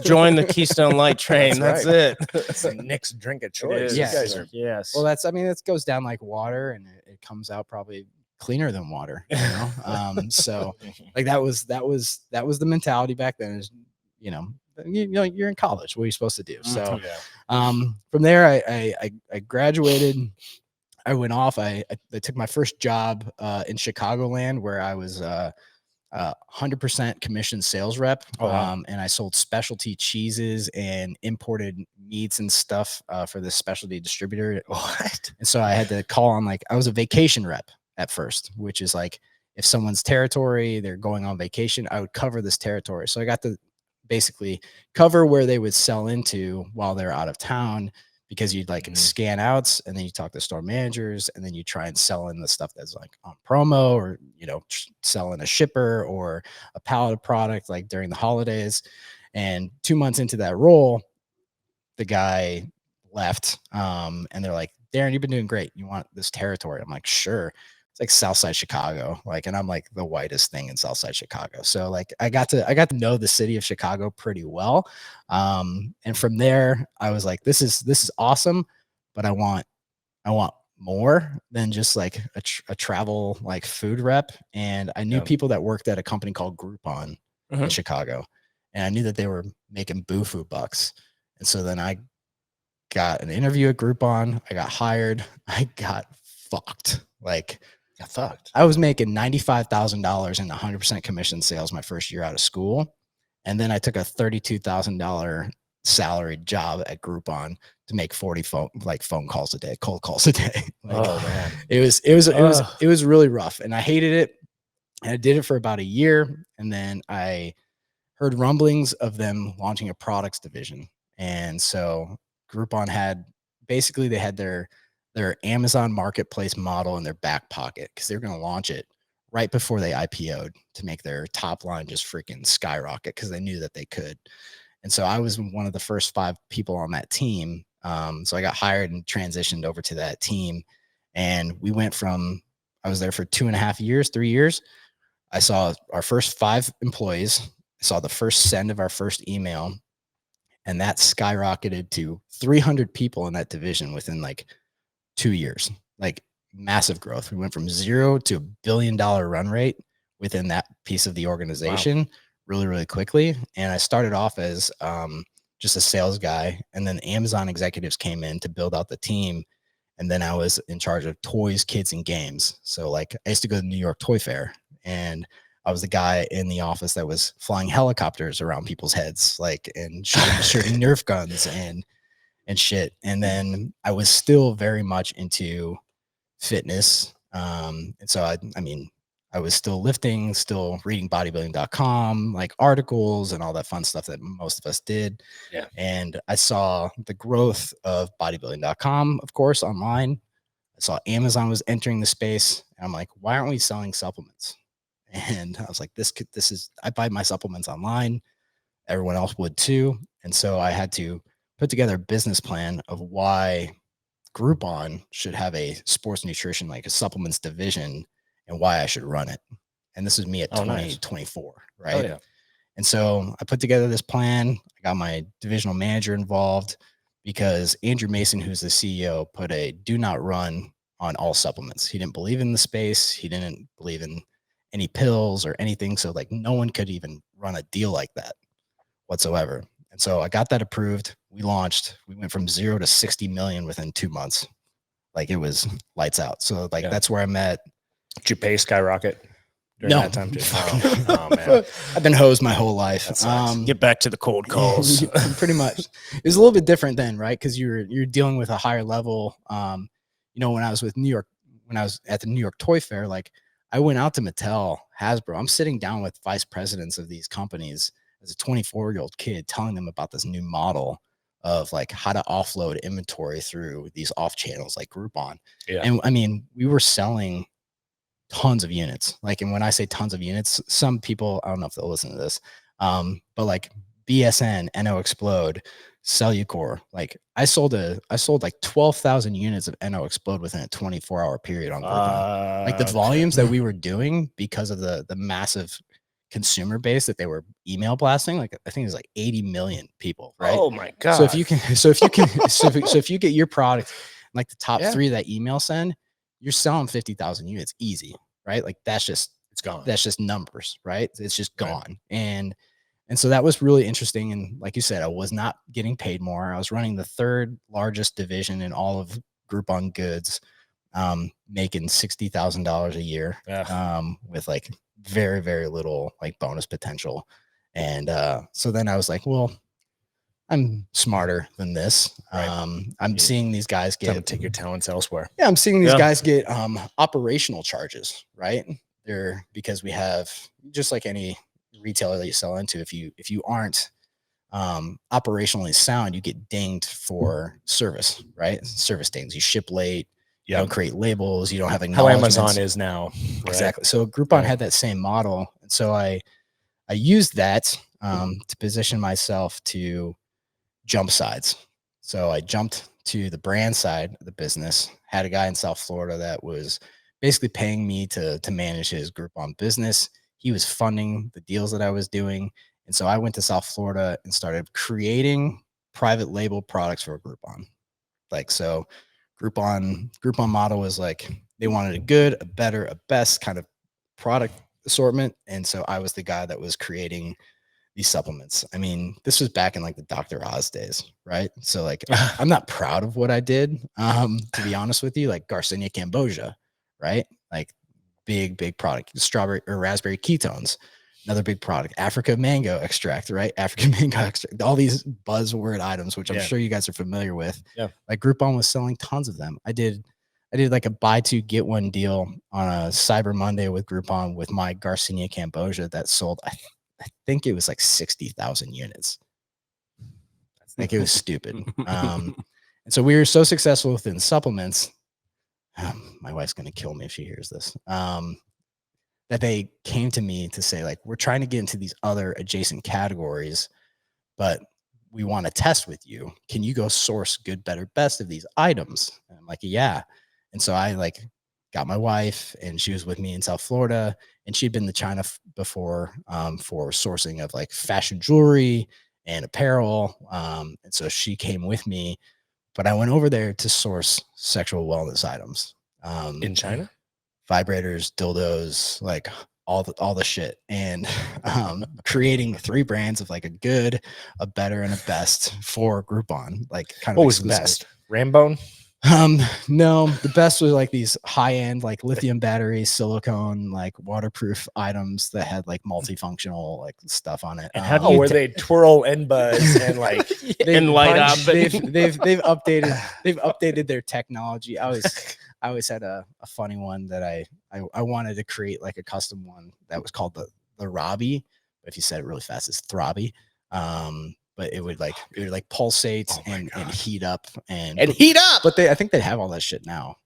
join the Keystone Light train. That's That's right. it. That's Nick's drink of It choice. is. You guys are. Yes. Well, it goes down like water, and it comes out probably cleaner than water, So like that was the mentality back then. Is you're in college. What are you supposed to do? So from there, I graduated. I went off. I took my first job in Chicagoland, where I was 100% commission sales rep. Oh, wow. And I sold specialty cheeses and imported meats and stuff for this specialty distributor. What? And so I had to call on, like, I was a vacation rep at first, which is like, if someone's territory, they're going on vacation, I would cover this territory. So I got to basically cover where they would sell into while they're out of town, because you'd like scan outs, and then you talk to store managers, and then you try and sell in the stuff that's like on promo, or, sell in a shipper or a pallet of product like during the holidays. And 2 months into that role, the guy left. And they're like, Darin, you've been doing great. You want this territory? I'm like, sure. It's like Southside Chicago. Like, and I'm like the whitest thing in Southside Chicago. So like I got to know the city of Chicago pretty well. And from there I was like, this is awesome, but I want more than just like a travel like food rep. And I knew people that worked at a company called Groupon in Chicago, and I knew that they were making bufu bucks. And so then I got an interview at Groupon. I got hired. I got fucked. Like, I was making $95,000 in 100% commission sales my first year out of school. And then I took a $32,000 salaried job at Groupon to make 40 phone calls a day, cold calls a day. Like, Oh man. it was really rough, and I hated it. And I did it for about a year. And then I heard rumblings of them launching a products division. And so Groupon had their Amazon marketplace model in their back pocket, because they're going to launch it right before they IPO'd to make their top line just freaking skyrocket, because they knew that they could. And so I was one of the first 5 people on that team. So I got hired and transitioned over to that team. And we went I was there for 2.5 years, 3 years. I saw our first 5 employees. I saw the first send of our first email. And that skyrocketed to 300 people in that division within like 2 years, like massive growth. We went from 0 to $1 billion run rate within that piece of the organization really, really quickly. And I started off as just a sales guy. And then Amazon executives came in to build out the team. And then I was in charge of toys, kids, and games. So like I used to go to the New York Toy Fair, and I was the guy in the office that was flying helicopters around people's heads, like, and shooting Nerf guns and shit. And then I was still very much into fitness. And so I was still lifting, still reading bodybuilding.com, like articles and all that fun stuff that most of us did. Yeah. And I saw the growth of bodybuilding.com, of course, online. I saw Amazon was entering the space. And I'm like, why aren't we selling supplements? And I was like, I buy my supplements online. Everyone else would too. And so I had to put together a business plan of why Groupon should have a sports nutrition, like a supplements division, and why I should run it. And this is me at 2024, right? Oh, yeah. And so I put together this plan. I got my divisional manager involved because Andrew Mason, who's the CEO, put a do not run on all supplements. He didn't believe in the space. He didn't believe in any pills or anything. So like no one could even run a deal like that whatsoever. And so I got that approved. We launched. We went from 0 to 60 million within 2 months. Like it was lights out. So like that's where I'm at. Did you pay skyrocket during that time too? Oh man, I've been hosed my whole life. Get back to the cold calls. Pretty much. It was a little bit different then, right? Because you're dealing with a higher level. You know, when I was at the New York Toy Fair, like I went out to Mattel, Hasbro. I'm sitting down with vice presidents of these companies as a 24-year-old kid, telling them about this new model of like how to offload inventory through these off channels like Groupon. Yeah. And I mean, we were selling tons of units. Like, and when I say tons of units, some people, I don't know if they'll listen to this, but like BSN, NO Explode, Cellucor, like I sold like 12,000 units of NO Explode within a 24-hour period on Groupon. Like the volumes that we were doing because of the massive consumer base that they were email blasting, like I think it was like 80 million people, right? Oh my god. So if you get your product like the top 3 that email send, you're selling 50,000 units easy, right? Like that's just, it's gone. That's just numbers, right? It's just gone. Right. And so that was really interesting. And like you said, I was not getting paid more. I was running the 3rd largest division in all of Groupon Goods, making $60,000 a year, with like very, very little like bonus potential. And so then I was like, well, I'm smarter than this. Right. I'm seeing these guys take your talents elsewhere. Yeah, I'm seeing these guys get operational charges, right? They're because we have, just like any retailer that you sell into, if you aren't operationally sound, you get dinged for service, right? Service dings. You ship late. You don't create labels. You don't have how Amazon is now. Right? Exactly. So Groupon had that same model, and so I used that to position myself to jump sides. So I jumped to the brand side of the business, had a guy in South Florida that was basically paying me to manage his Groupon business. He was funding the deals that I was doing. And so I went to South Florida and started creating private label products for Groupon. Like, so Groupon model was like, they wanted a good, a better, a best kind of product assortment. And so I was the guy that was creating these supplements. I mean, this was back in like the Dr. Oz days, right? So like, I'm not proud of what I did, to be honest with you. Like Garcinia cambogia, right? Like big product. Strawberry or raspberry ketones, another big product. Africa mango extract, right? African mango extract. All these buzzword items, which I'm sure you guys are familiar with. Yeah. Like Groupon was selling tons of them. I did like a buy 2 get 1 deal on a Cyber Monday with Groupon with my Garcinia cambogia that sold, I think it was like 60,000 units. Like it was stupid. And so we were so successful within supplements. My wife's going to kill me if she hears this. That they came to me to say, like, we're trying to get into these other adjacent categories, but we want to test with you. Can you go source good, better, best of these items? And I'm like, yeah. And so I like got my wife, and she was with me in South Florida, and she'd been to China before for sourcing of like fashion jewelry and apparel. And so she came with me, but I went over there to source sexual wellness items. In China? Vibrators, dildos, like all the shit, and creating 3 brands of like a good, a better, and a best for Groupon. Like kind of what was best? Rambone? No, the best was like these high-end like lithium batteries, silicone, like waterproof items that had like multifunctional like stuff on it. And how where they twirl end buds and like and light up? They've updated their technology. I always had a funny one that I wanted to create like a custom one that was called the Robbie. But if you said it really fast, it's Throbby. But it would like pulsate and heat up and heat up. But I think they have all that shit now.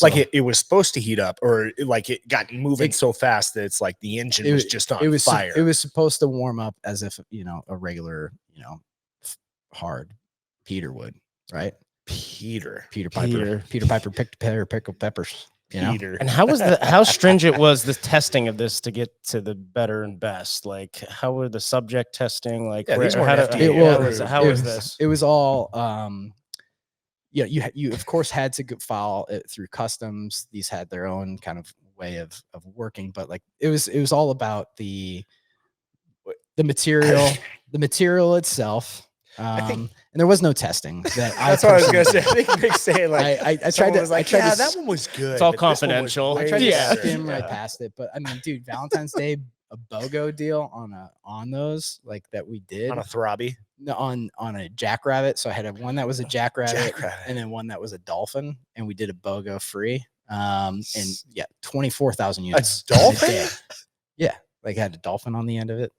Like it was supposed to heat up, or like it got moving so fast that it's like the engine was just on fire. It was supposed to warm up as if, a regular, hard Peter would, right? Peter Piper picked pickled peppers. Peter. And how stringent was the testing of this to get to the better and best? Like, how were the subject testing? Like, Yeah, these weren't how FDA how was this? It was all, you of course had to file it through customs. These had their own kind of way of working, but like it was all about the material itself. And there was no testing. That's what I was gonna say. I think Nick's saying like I tried to. that one was good. It's all but this one was confidential. way I tried to better." skim right past it, but I mean, dude, Valentine's Day, a BOGO deal on those like that we did on a throbby. No, on a jackrabbit. So I had one that was a jackrabbit, Jackrabbit. and then one that was a dolphin, and we did a BOGO free. And yeah, 24,000 units. A dolphin? Yeah, like had a dolphin on the end of it.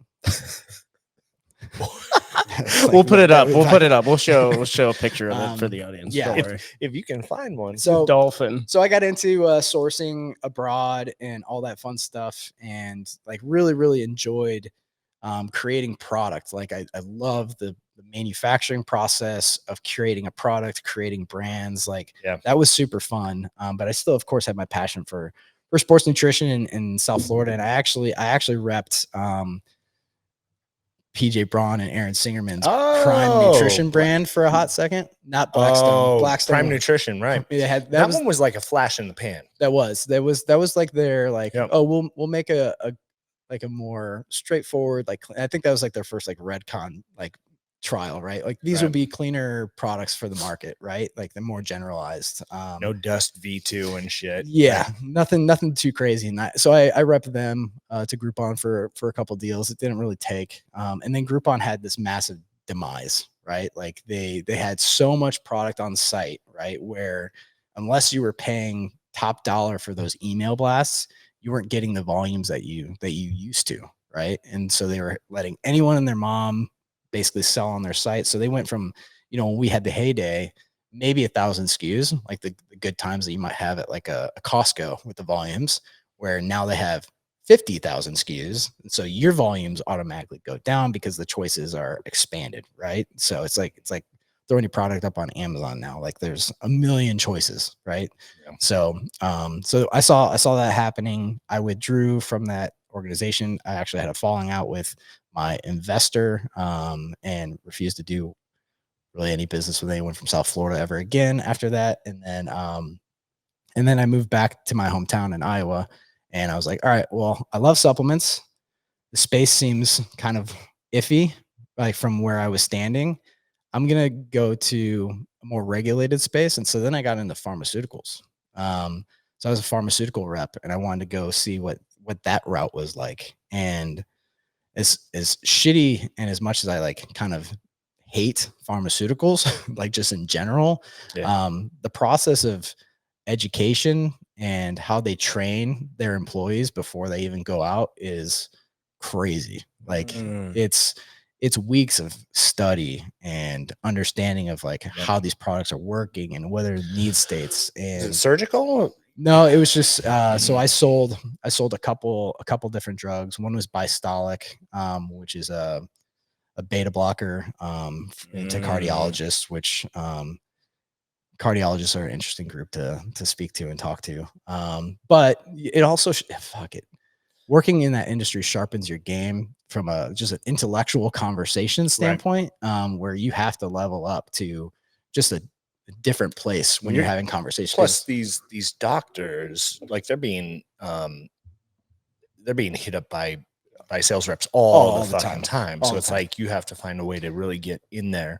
We'll put it up. We'll put it up. We'll show a picture of it for the audience. Yeah. Don't worry. If you can find one. So Dolphin. So I got into sourcing abroad and all that fun stuff, and like really enjoyed creating product. Like I love the manufacturing process of creating a product, creating brands. Like that was super fun. But I still, of course, had my passion for sports nutrition in South Florida, and I actually repped PJ Braun and Aaron Singerman's Prime Nutrition brand for a hot second. Not Blackstone. Blackstone Prime Nutrition, right? It had, that one was like a flash in the pan. That was like their like, oh, we'll make a more straightforward, like I think that was like their first like Redcon like trial, right? Like these would be cleaner products for the market, right? Like they're more generalized. No dust V2 and shit. Yeah, nothing too crazy in that. So I repped them to Groupon for a couple deals. It didn't really take. And then Groupon had this massive demise, right? Like they had so much product on site, right? Where unless you were paying top dollar for those email blasts, you weren't getting the volumes that you used to, right? And so they were letting anyone and their mom basically sell on their site. So they went from, when we had the heyday, maybe 1,000 SKUs, like the good times that you might have at like a Costco with the volumes, where now they have 50,000 SKUs. And so your volumes automatically go down because the choices are expanded, right? So it's like throwing your product up on Amazon now. Like there's a million choices, right? Yeah. So I saw that happening. I withdrew from that organization. I actually had a falling out with my investor and refused to do really any business with anyone from South Florida ever again after that. And then I moved back to my hometown in Iowa, and I was like, all right, well, I love supplements. The space seems kind of iffy, like from where I was standing. I'm going to go to a more regulated space. And so then I got into pharmaceuticals. So I was a pharmaceutical rep, and I wanted to go see what that route was like. And as shitty and as much as I like kind of hate pharmaceuticals, like just in general, the process of education and how they train their employees before they even go out is crazy. Like it's weeks of study and understanding of like how these products are working and whether need states. And is it surgical? No, it was just so I sold a couple different drugs. One was Bistolic, which is a beta blocker to cardiologists, which cardiologists are an interesting group to speak to and talk to. But it also working in that industry sharpens your game from just an intellectual conversation standpoint, where you have to level up to just a different place when you're having conversations. Plus these doctors, like they're being hit up by sales reps all the fucking time. So it's like you have to find a way to really get in there,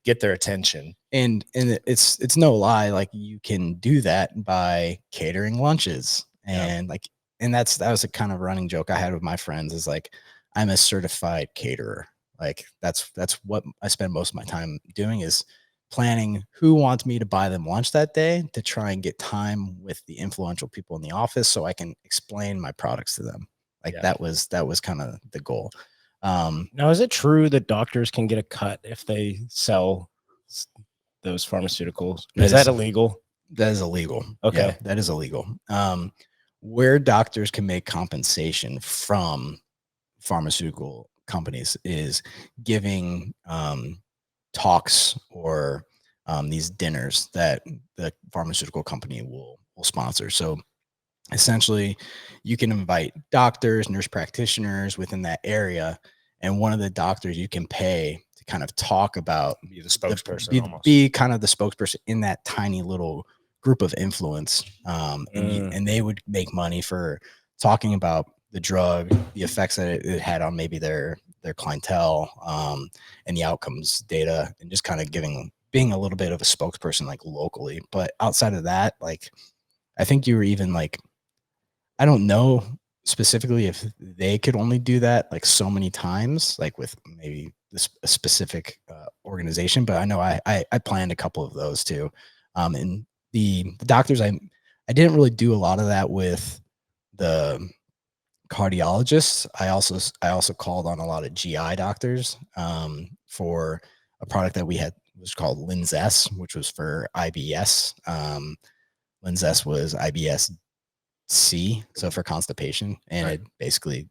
get their attention. And it's no lie, like you can do that by catering lunches and that was a kind of running joke I had with my friends, is like, I'm a certified caterer. Like that's what I spend most of my time doing, is planning who wants me to buy them lunch that day, to try and get time with the influential people in the office so I can explain my products to them. Like that was kind of the goal. Now, is it true that doctors can get a cut if they sell those pharmaceuticals? Is that illegal? That is illegal. Okay. Yeah, that is illegal. Where doctors can make compensation from pharmaceutical companies is giving talks or these dinners that the pharmaceutical company will sponsor. So essentially, you can invite doctors, nurse practitioners within that area, and one of the doctors you can pay to kind of talk about Be the spokesperson be, almost. be kind of the spokesperson in that tiny little group of influence, Mm. and they would make money for talking about the drug, the effects that it had on maybe their clientele, and the outcomes data, and just kind of being a little bit of a spokesperson like locally. But outside of that, like I think you were even like, I don't know specifically if they could only do that like so many times, like with maybe a specific organization, but I know I planned a couple of those too. And the doctors, I didn't really do a lot of that with the cardiologists. I also called on a lot of GI doctors for a product that we had was called Linzess, which was for IBS. Linzess was IBS C, so for constipation, and Right. it basically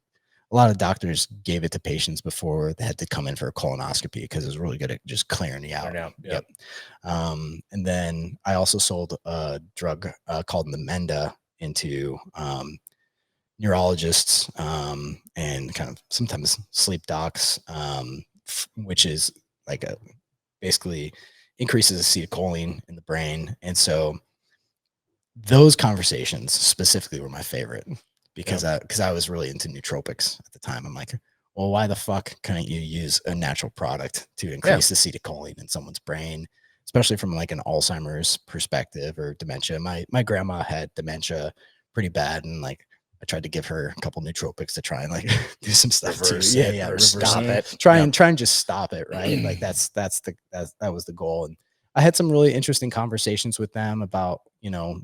a lot of doctors gave it to patients before they had to come in for a colonoscopy because it was really good at just clearing you out. Yep. And then I also sold a drug called Namenda into neurologists and kind of sometimes sleep docs, which is like a basically increases acetylcholine in the brain, and so those conversations specifically were my favorite because I was really into nootropics at the time. I'm like, well, why the fuck couldn't you use a natural product to increase the acetylcholine in someone's brain, especially from like an Alzheimer's perspective or dementia? My grandma had dementia pretty bad, and like I tried to give her a couple nootropics to try and like do some stuff Reverse too. it, or stop it. Try and just stop it, right? Like that was the goal. And I had some really interesting conversations with them about, you know,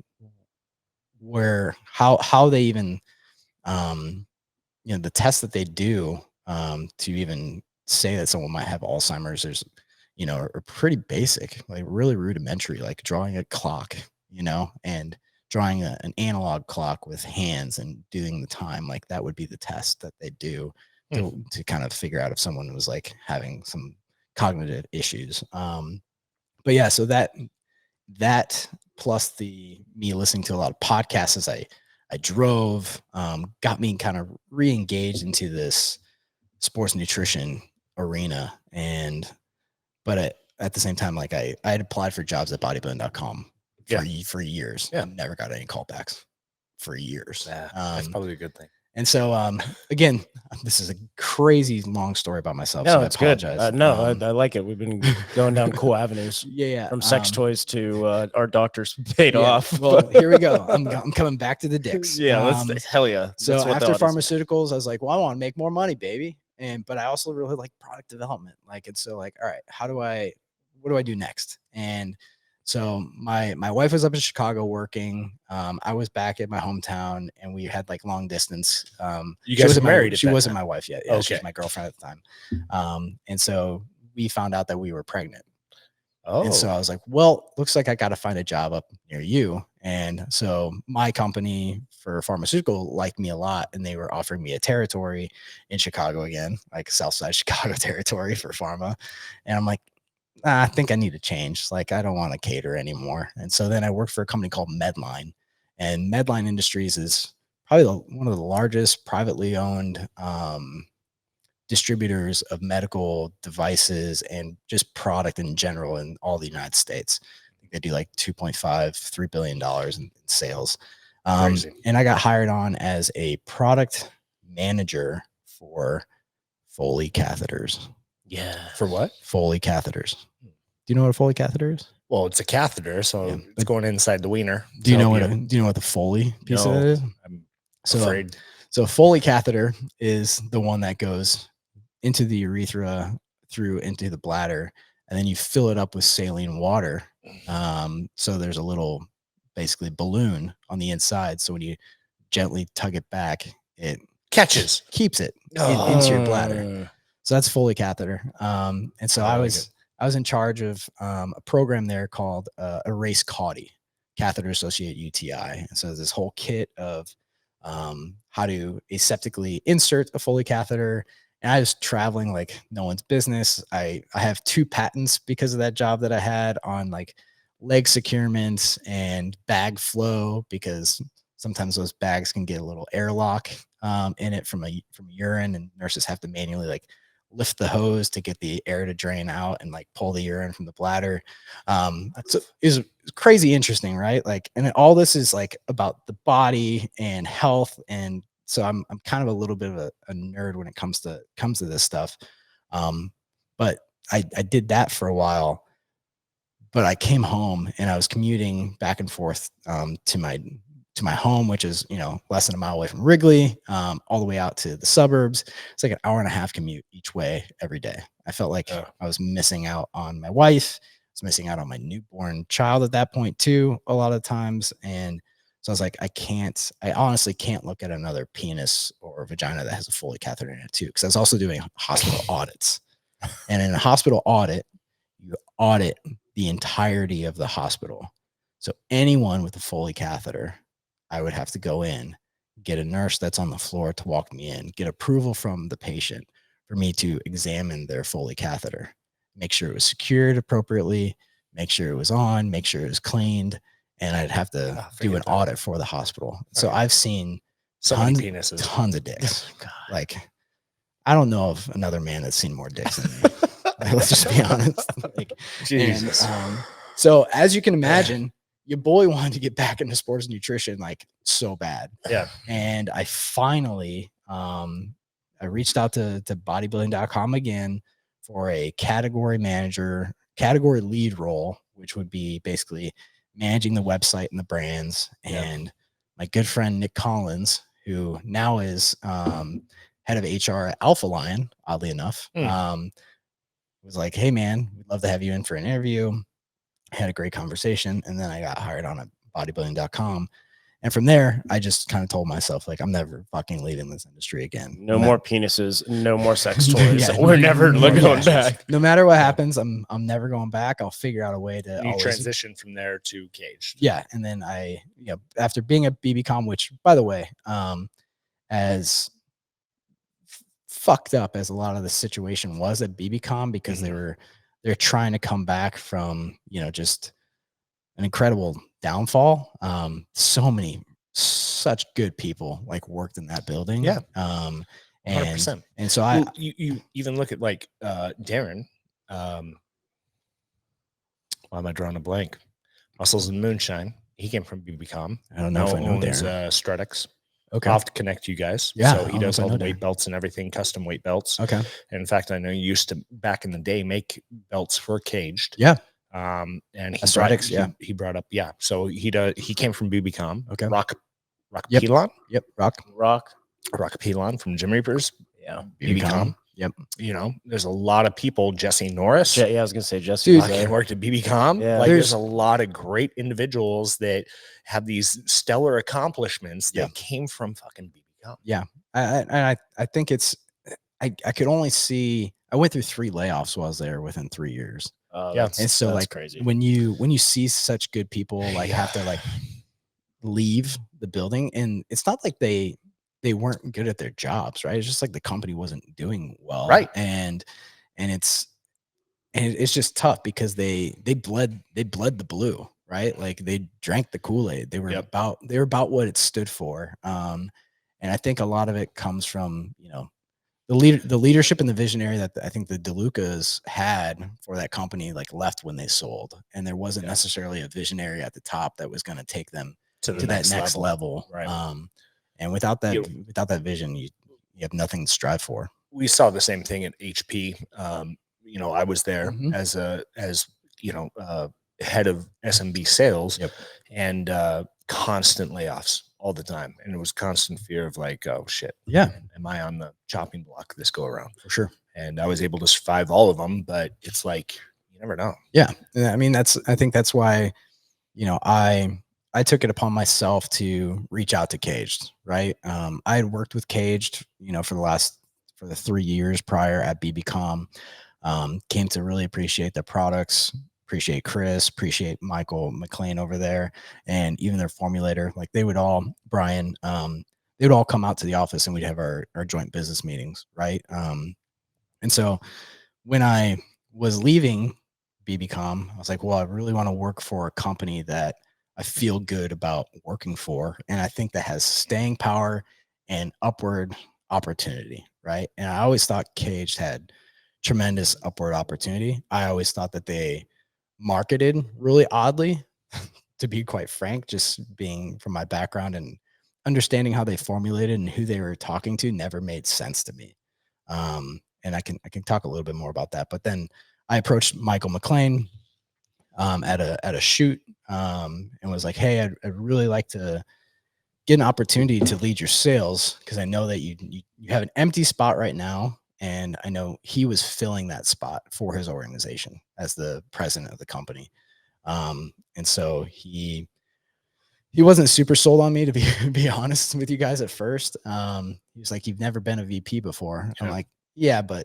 where how they even the tests that they do to even say that someone might have Alzheimer's is, are pretty basic, like really rudimentary, like drawing a clock, and drawing an analog clock with hands and doing the time. Like that would be the test that they do to kind of figure out if someone was like having some cognitive issues. But yeah, so that plus me listening to a lot of podcasts as I drove, got me kind of re-engaged into this sports nutrition arena. But at the same time, like I had applied for jobs at bodybuilding.com for years. Yeah. And never got any callbacks for years. That's probably a good thing. And so, again, this is a crazy long story about myself. No, so it's I apologize. good. I like it. We've been going down cool avenues. Yeah. From sex toys to our doctors paid off. Well, here we go. I'm coming back to the dicks. Hell yeah. So That's what after the audience- pharmaceuticals, I was like, well, I want to make more money, baby. But I also really like product development. Like, and so like, all right, what do I do next? And so my wife was up in Chicago working. I was back at my hometown, and we had like long distance. You guys were married? She wasn't my wife yet. Yeah, she Okay. was my girlfriend at the time. And so we found out that we were pregnant. Oh, And so I was like, well, looks like I got to find a job up near you. And so my company for pharmaceutical liked me a lot, and they were offering me a territory in Chicago again, like Southside Chicago territory for pharma. And I'm like, I think I need to change. Like, I don't want to cater anymore. And so then I worked for a company called Medline, and Medline Industries is probably one of the largest privately owned distributors of medical devices and just product in general in all the United States. I think they do like $2.5-3 billion in sales. And I got hired on as a product manager for Foley catheters. Yeah. for what? Foley catheters. Do you know what a Foley catheter is? Well, it's a catheter, so it's going inside the wiener. Do you know what the Foley piece of it is? I'm So, afraid. So a Foley catheter is the one that goes into the urethra through into the bladder, and then you fill it up with saline water. So there's a little basically balloon on the inside. So when you gently tug it back, it keeps it into your bladder. So that's Foley catheter. And so I was in charge of a program there called Erase Caudy. catheter associated UTI. And so this whole kit of how to aseptically insert a Foley catheter. And I was traveling like no one's business. I have 2 patents because of that job that I had on like leg securements and bag flow, because sometimes those bags can get a little airlock in it from urine, and nurses have to manually like lift the hose to get the air to drain out and like pull the urine from the bladder. So is crazy interesting, right? Like, and all this is like about the body and health. And so I'm kind of a little bit of a nerd when it comes to this stuff. But I did that for a while, but I came home and I was commuting back and forth to my home, which is, you know, less than a mile away from Wrigley, all the way out to the suburbs. It's like an hour and a half commute each way every day. I felt like I was missing out on my wife. I was missing out on my newborn child at that point too, a lot of times. And so I was like, I honestly can't look at another penis or vagina that has a Foley catheter in it too. Cause I was also doing hospital audits. And in a hospital audit, you audit the entirety of the hospital. So anyone with a Foley catheter, I would have to go in, get a nurse that's on the floor to walk me in, get approval from the patient for me to examine their Foley catheter, make sure it was secured appropriately, make sure it was on, make sure it was cleaned. And I'd have to do an audit for the hospital. So I've seen tons of dicks. Like, I don't know of another man that's seen more dicks than me. Like, let's just be honest. Like, Jesus. And, so as you can imagine, your boy wanted to get back into sports nutrition like so bad. Yeah. And I finally I reached out to bodybuilding.com again for a category lead role, which would be basically managing the website and the brands. And my good friend Nick Collins, who now is head of HR at Alpha Lion, oddly enough, was like, hey man, we'd love to have you in for an interview. Had a great conversation, and then I got hired on at bodybuilding.com. And from there, I just kind of told myself, like, I'm never fucking leaving this industry again. No more penises, no more sex toys. We're never going back. No matter what happens, I'm never going back. I'll figure out a way to always transition from there to Kaged. Yeah. And then after being at BBCom, which by the way, as fucked up as a lot of the situation was at BBCom, because they're trying to come back from, just an incredible downfall. Such good people like worked in that building. Yeah. 100%. And so you even look at like Darin. Why am I drawing a blank? Muscles and Moonshine. He came from BBCom. I don't know if I know Darin. Strutix. Okay. I'll have to connect you guys. Yeah. So he does all the weight belts and everything, custom weight belts. Okay. And in fact, I know you used to back in the day make belts for Kaged. Yeah. And he brought up, So he came from BBCom. Okay. Rock Pelon. Yep. Rock Pelon from Gym Reapers. Yeah. BBCom. Yep. There's a lot of people. Jesse Norris. Yeah, I was gonna say Jesse. Dude, worked at BBCom. Yeah. Like, there's a lot of great individuals that have these stellar accomplishments that came from fucking BBCom. Yeah. I think it's, I could only see, I went through 3 layoffs while I was there within 3 years. And so like crazy. when you see such good people like have to like leave the building, and it's not like they weren't good at their jobs, right? It's just like the company wasn't doing well, right? And it's just tough because they bled the blue, right? Like they drank the Kool-Aid. They were about what it stood for. And I think a lot of it comes from the leadership and the visionary that I think the DeLucas had for that company like left when they sold, and there wasn't necessarily a visionary at the top that was going to take them to that next level. Right. And without that vision, you have nothing to strive for. We saw the same thing at HP. I was there as head of SMB sales, and constant layoffs all the time. And it was constant fear of like, oh shit. Yeah. Am I on the chopping block this go around? For sure. And I was able to survive all of them, but it's like, you never know. Yeah. I mean, I think that's why, I took it upon myself to reach out to Kaged, right? I had worked with Kaged, for the 3 years prior at BBCom, came to really appreciate their products, appreciate Chris, appreciate Michael McLean over there, and even their formulator. Like they would all, Brian, they would all come out to the office and we'd have our joint business meetings, right? And so when I was leaving BBCom, I was like, well, I really want to work for a company that I feel good about working for. And I think that has staying power and upward opportunity, right? And I always thought Kaged had tremendous upward opportunity. I always thought that they marketed really oddly, to be quite frank, just being from my background and understanding how they formulated and who they were talking to never made sense to me. And I can talk a little bit more about that. But then I approached Michael McLean at a shoot and was like, hey, I'd really like to get an opportunity to lead your sales because I know that you have an empty spot right now. And I know he was filling that spot for his organization as the president of the company. And so he wasn't super sold on me, to be honest with you guys at first. He was like, you've never been a VP before. I'm like, yeah, but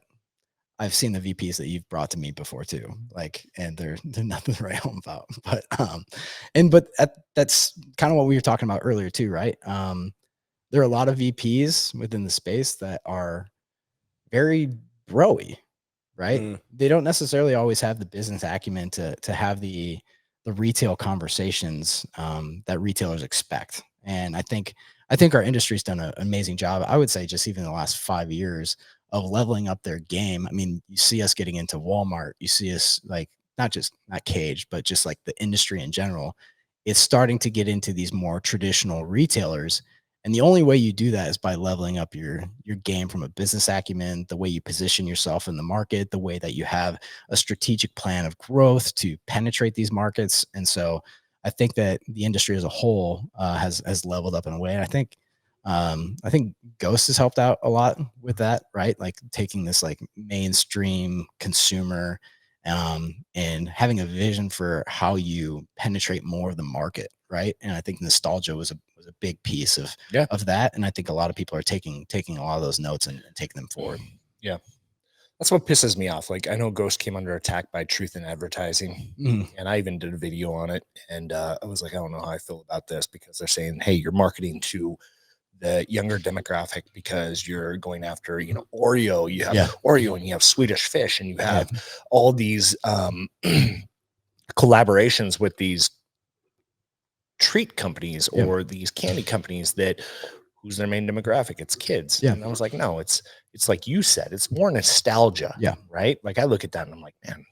I've seen the VPs that you've brought to me before too. Like, and they're nothing to write home about. But that's kind of what we were talking about earlier too, right? There are a lot of VPs within the space that are very bro-y, right? They don't necessarily always have the business acumen to have the retail conversations that retailers expect. And I think our industry's done an amazing job. I would say just even in the last 5 years of leveling up their game. I mean, you see us getting into Walmart, you see us like not Kaged, but just like the industry in general. It's starting to get into these more traditional retailers. And the only way you do that is by leveling up your game from a business acumen, the way you position yourself in the market, the way that you have a strategic plan of growth to penetrate these markets. And so I think that the industry as a whole has leveled up in a way. And I think Ghost has helped out a lot with that, right? Like taking this like mainstream consumer and having a vision for how you penetrate more of the market, right? And I think nostalgia was a big piece of that. And I think a lot of people are taking a lot of those notes and taking them forward. Yeah. That's what pisses me off. Like I know Ghost came under attack by Truth in Advertising, and I even did a video on it. And I was like, I don't know how I feel about this because they're saying, hey, you're marketing to the younger demographic because you're going after, Oreo, you have Oreo and you have Swedish Fish and you have all these collaborations with these treat companies or these candy companies that who's their main demographic? It's kids. And I was like, no, it's like you said, it's more nostalgia. Right. Like I look at that and I'm like, man,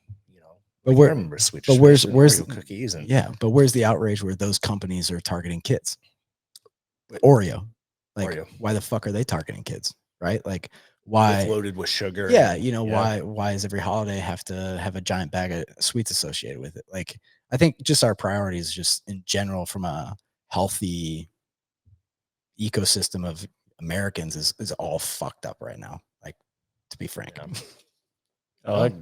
but I remember Swedish Fish where's Oreo cookies and but where's the outrage where those companies are targeting kids? Oreo. Like, why the fuck are they targeting kids? Right? Like, why? It's loaded with sugar. Why does every holiday have to have a giant bag of sweets associated with it? Like, I think just our priorities, just in general, from a healthy ecosystem of Americans, is all fucked up right now. Like, to be frank. That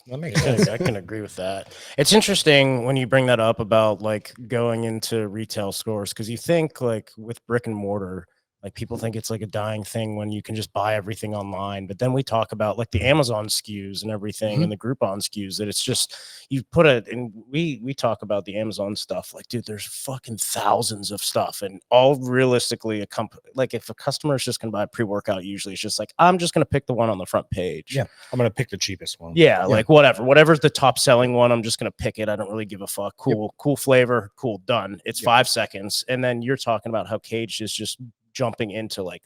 makes sense. I can agree with that. It's interesting when you bring that up about like going into retail stores because you think like with brick and mortar, like people think it's like a dying thing when you can just buy everything online. But then we talk about like the Amazon SKUs and everything and the Groupon SKUs that it's just you put it and we talk about the Amazon stuff. Like, dude, there's fucking thousands of stuff and all realistically like if a customer is just gonna buy a pre-workout, usually it's just like I'm just gonna pick the one on the front page. Yeah, I'm gonna pick the cheapest one. Like whatever's the top selling one, I'm just gonna pick it. I don't really give a fuck. Cool flavor, cool, done. It's 5 seconds. And then you're talking about how Kaged is just jumping into like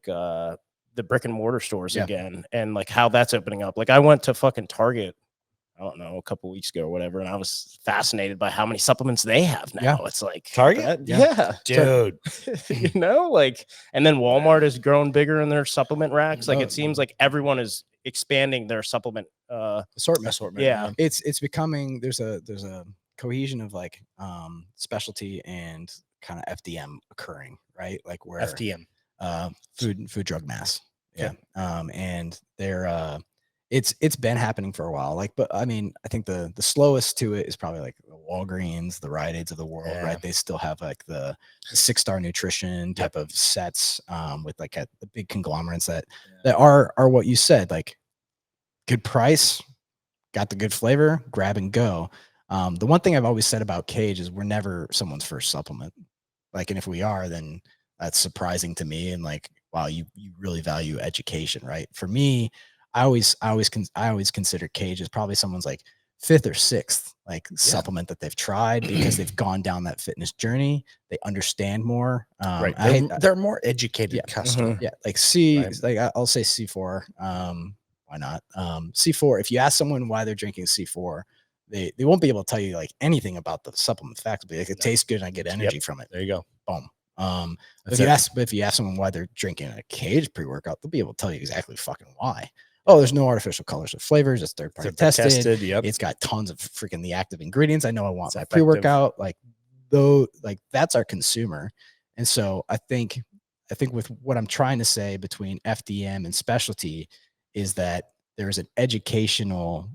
the brick and mortar stores again and like how that's opening up. Like I went to fucking Target, I don't know, a couple weeks ago or whatever, and I was fascinated by how many supplements they have now. It's like Target, dude. Like, and then Walmart has grown bigger in their supplement racks. Like it seems like everyone is expanding their supplement assortment. It's becoming there's a cohesion of like specialty and kind of FDM occurring, right? Like where FDM, food drug mass. And they're it's been happening for a while. Like, but I mean, I think the slowest to it is probably like the Walgreens, the Rite Aids of the world, right? They still have like the 6-star nutrition type of sets with like the big conglomerates that are what you said, like good price, got the good flavor, grab and go. The one thing I've always said about Kaged is we're never someone's first supplement. Like, and if we are, then that's surprising to me. And like, wow, you really value education, right? For me, I always consider Kaged as probably someone's like fifth or sixth like supplement that they've tried because they've gone down that fitness journey. They understand more. Right. They're more educated customer. Yeah. Like I'll say C4. Why not? C4. If you ask someone why they're drinking C4, they won't be able to tell you like anything about the supplement facts, but like, it tastes good and I get energy from it. There you go. Boom. If you ask someone why they're drinking a Kaged pre-workout, they'll be able to tell you exactly fucking why. Oh, there's no artificial colors or flavors. It's third party tested. Yep. It's got tons of freaking the active ingredients. I know I want my pre-workout. Like though, like that's our consumer. And so I think with what I'm trying to say between FDM and specialty is that there's an educational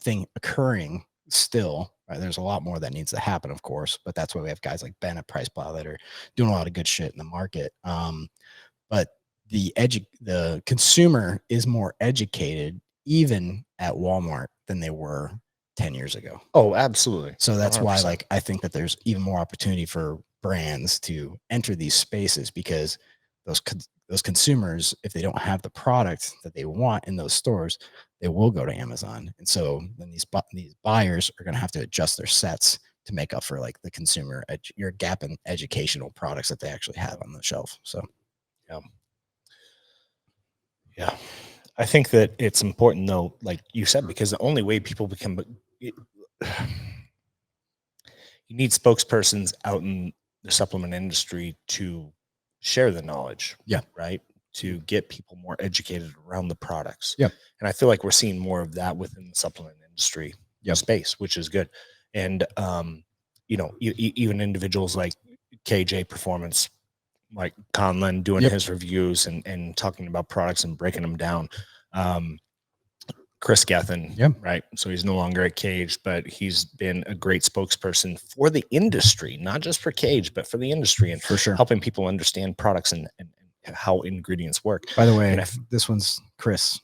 thing occurring still. Right? There's a lot more that needs to happen, of course, but that's why we have guys like Ben at Price Plow that are doing a lot of good shit in the market. But the consumer is more educated even at Walmart than they were 10 years ago. Oh, absolutely. So that's 100%. why like I think that there's even more opportunity for brands to enter these spaces because those consumers, if they don't have the product that they want in those stores, they will go to Amazon. And so then these buyers are going to have to adjust their sets to make up for like the consumer your gap in educational products that they actually have on the shelf. So yeah, I think that it's important though, like you said, because the only way people become, you need spokespersons out in the supplement industry to share the knowledge. Yeah. Right. To get people more educated around the products. Yeah. And I feel like we're seeing more of that within the supplement industry space, which is good. And, you know, even individuals like KJ Performance, like Conlon doing his reviews and talking about products and breaking them down. Chris Gethin, right? So he's no longer at Kaged, but he's been a great spokesperson for the industry, not just for Kaged, but for the industry and for sure helping people understand products and how ingredients work. By the way, this one's Chris.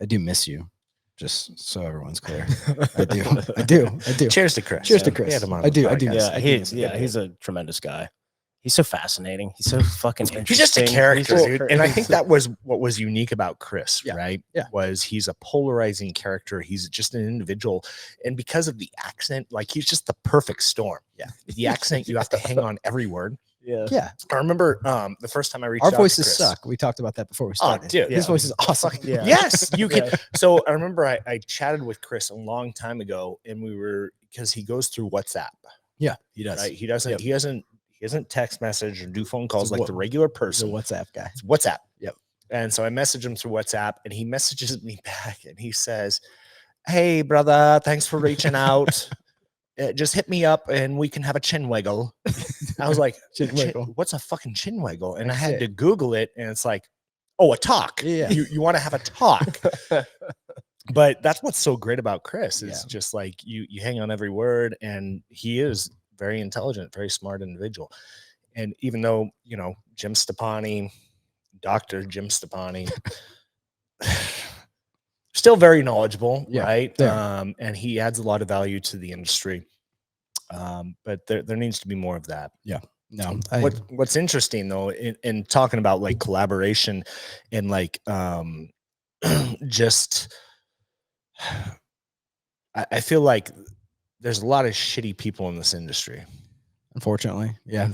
I do miss you. Just so everyone's clear. I do. Cheers to Chris. Cheers to Chris. I do. Yeah, he's a tremendous guy. He's so fascinating. He's so fucking interesting. He's just a character, dude. And I think that was what was unique about Chris, right? Yeah. Was he's a polarizing character. He's just an individual. And because of the accent, like he's just the perfect storm. Yeah. The accent, you have to hang on every word. Yeah. I remember the first time I reached our out voices to Chris, suck. We talked about that before we started. Oh, dude. His voice is awesome. Yeah. Yes, you can. So I remember I chatted with Chris a long time ago, and we were because he goes through WhatsApp. Yeah, he does. Right? He doesn't text message or do phone calls like the regular person. He's a WhatsApp guy. It's WhatsApp. Yep. And so I message him through WhatsApp, and he messages me back, and he says, "Hey, brother, thanks for reaching out. Just hit me up, and we can have a chin wiggle." I was like, "What's a fucking chin wiggle?" And I had to Google it, and it's like, "Oh, a talk. Yeah. You want to have a talk." But that's what's so great about Chris is just like you hang on every word, and he is very intelligent, very smart individual. And even though, you know, Dr. Jim Stepani, still very knowledgeable, right? Yeah. And he adds a lot of value to the industry. But there needs to be more of that. Yeah. No. What's interesting though, in talking about like collaboration and like just I feel like there's a lot of shitty people in this industry. Unfortunately. Yeah.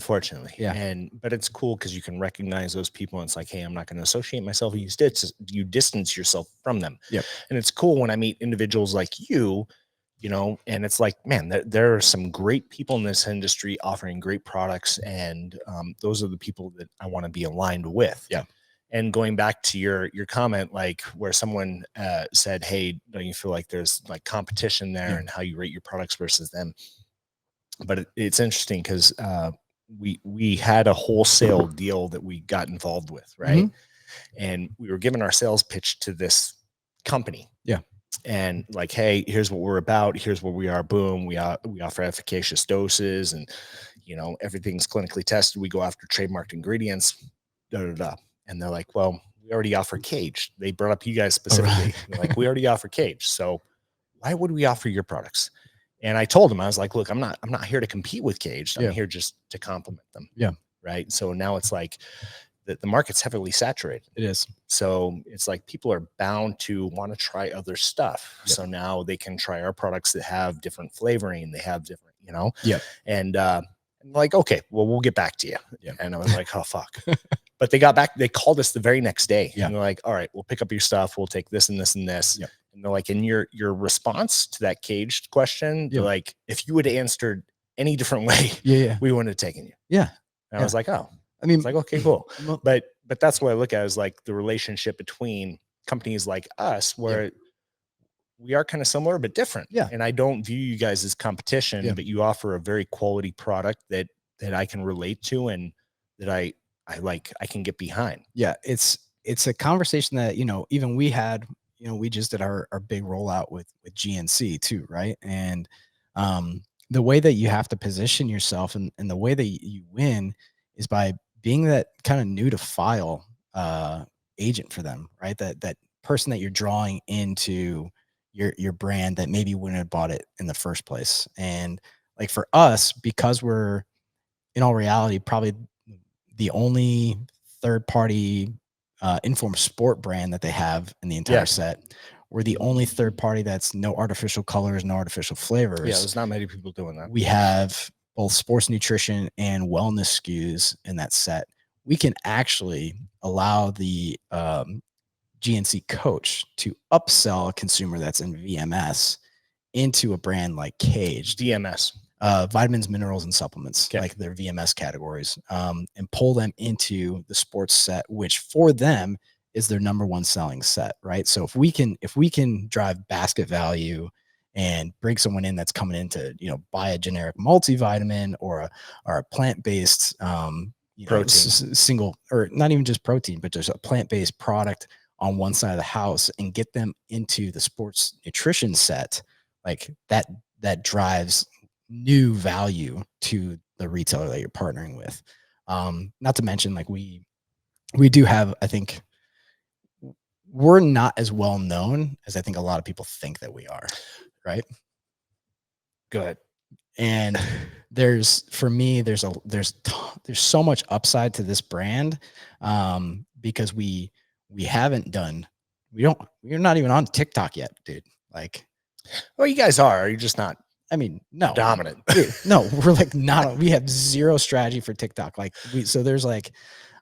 Yeah. But it's cool because you can recognize those people. And it's like, hey, I'm not going to associate myself. You distance yourself from them. Yep. And it's cool when I meet individuals like you know, and it's like, man, there are some great people in this industry offering great products. And those are the people that I want to be aligned with. Yeah. And going back to your comment, like where someone said, hey, don't you feel like there's like competition there and how you rate your products versus them? But it's interesting because we had a wholesale deal that we got involved with, right? Mm-hmm. And we were giving our sales pitch to this company. Yeah. And like, hey, here's what we're about. Here's where we are. Boom. We offer efficacious doses and, you know, everything's clinically tested. We go after trademarked ingredients, And they're like, well, we already offer Kaged. They brought up you guys specifically. Like, we already offer Kaged. So why would we offer your products? And I told him, I was like, look, I'm not here to compete with Kaged. I'm here just to complement them. Yeah. Right. So now it's like the market's heavily saturated. It is. So it's like people are bound to want to try other stuff. Yep. So now they can try our products that have different flavoring. They have different, Yeah. And like, okay, well, we'll get back to you. Yeah. And I was like, oh, fuck. But they got back. They called us the very next day. Yeah. And they're like, all right, we'll pick up your stuff. We'll take this and this and this. Yeah. And they're like, and your response to that Kaged question, Yeah. like, if you would have answered any different way, Yeah. we wouldn't have taken you. Yeah. And I was like, oh, I mean, it's like, okay, cool. But that's what I look at is like the relationship between companies like us, where we are kind of similar but different. Yeah. And I don't view you guys as competition, but you offer a very quality product that I can relate to and that I can get behind. Yeah, it's a conversation that, even we had, we just did our big rollout with GNC too, right? And the way that you have to position yourself and the way that you win is by being that kind of new to file agent for them, right? That person that you're drawing into your brand that maybe wouldn't have bought it in the first place. And like for us, because we're in all reality probably the only third party informed sport brand that they have in the entire set. We're the only third party that's no artificial colors, no artificial flavors. Yeah, there's not many people doing that. We have both sports nutrition and wellness SKUs in that set. We can actually allow the GNC coach to upsell a consumer that's in VMS into a brand like Kaged. DMS. Vitamins, minerals, and supplements, like their VMS categories, and pull them into the sports set, which for them is their number one selling set, right? So if we can drive basket value and bring someone in that's coming in to, buy a generic multivitamin or a plant-based protein, single, or not even just protein, but just a plant-based product on one side of the house and get them into the sports nutrition set, like that drives new value to the retailer that you're partnering with. Not to mention, like we do have, I think we're not as well known as I think a lot of people think that we are, right? Go ahead. And there's so much upside to this brand, because we're not even on TikTok yet, dude. Like, well, you guys are. You're just not. I mean, no, dominant. Dude, no, we're like not. We have zero strategy for TikTok. Like, so there's like,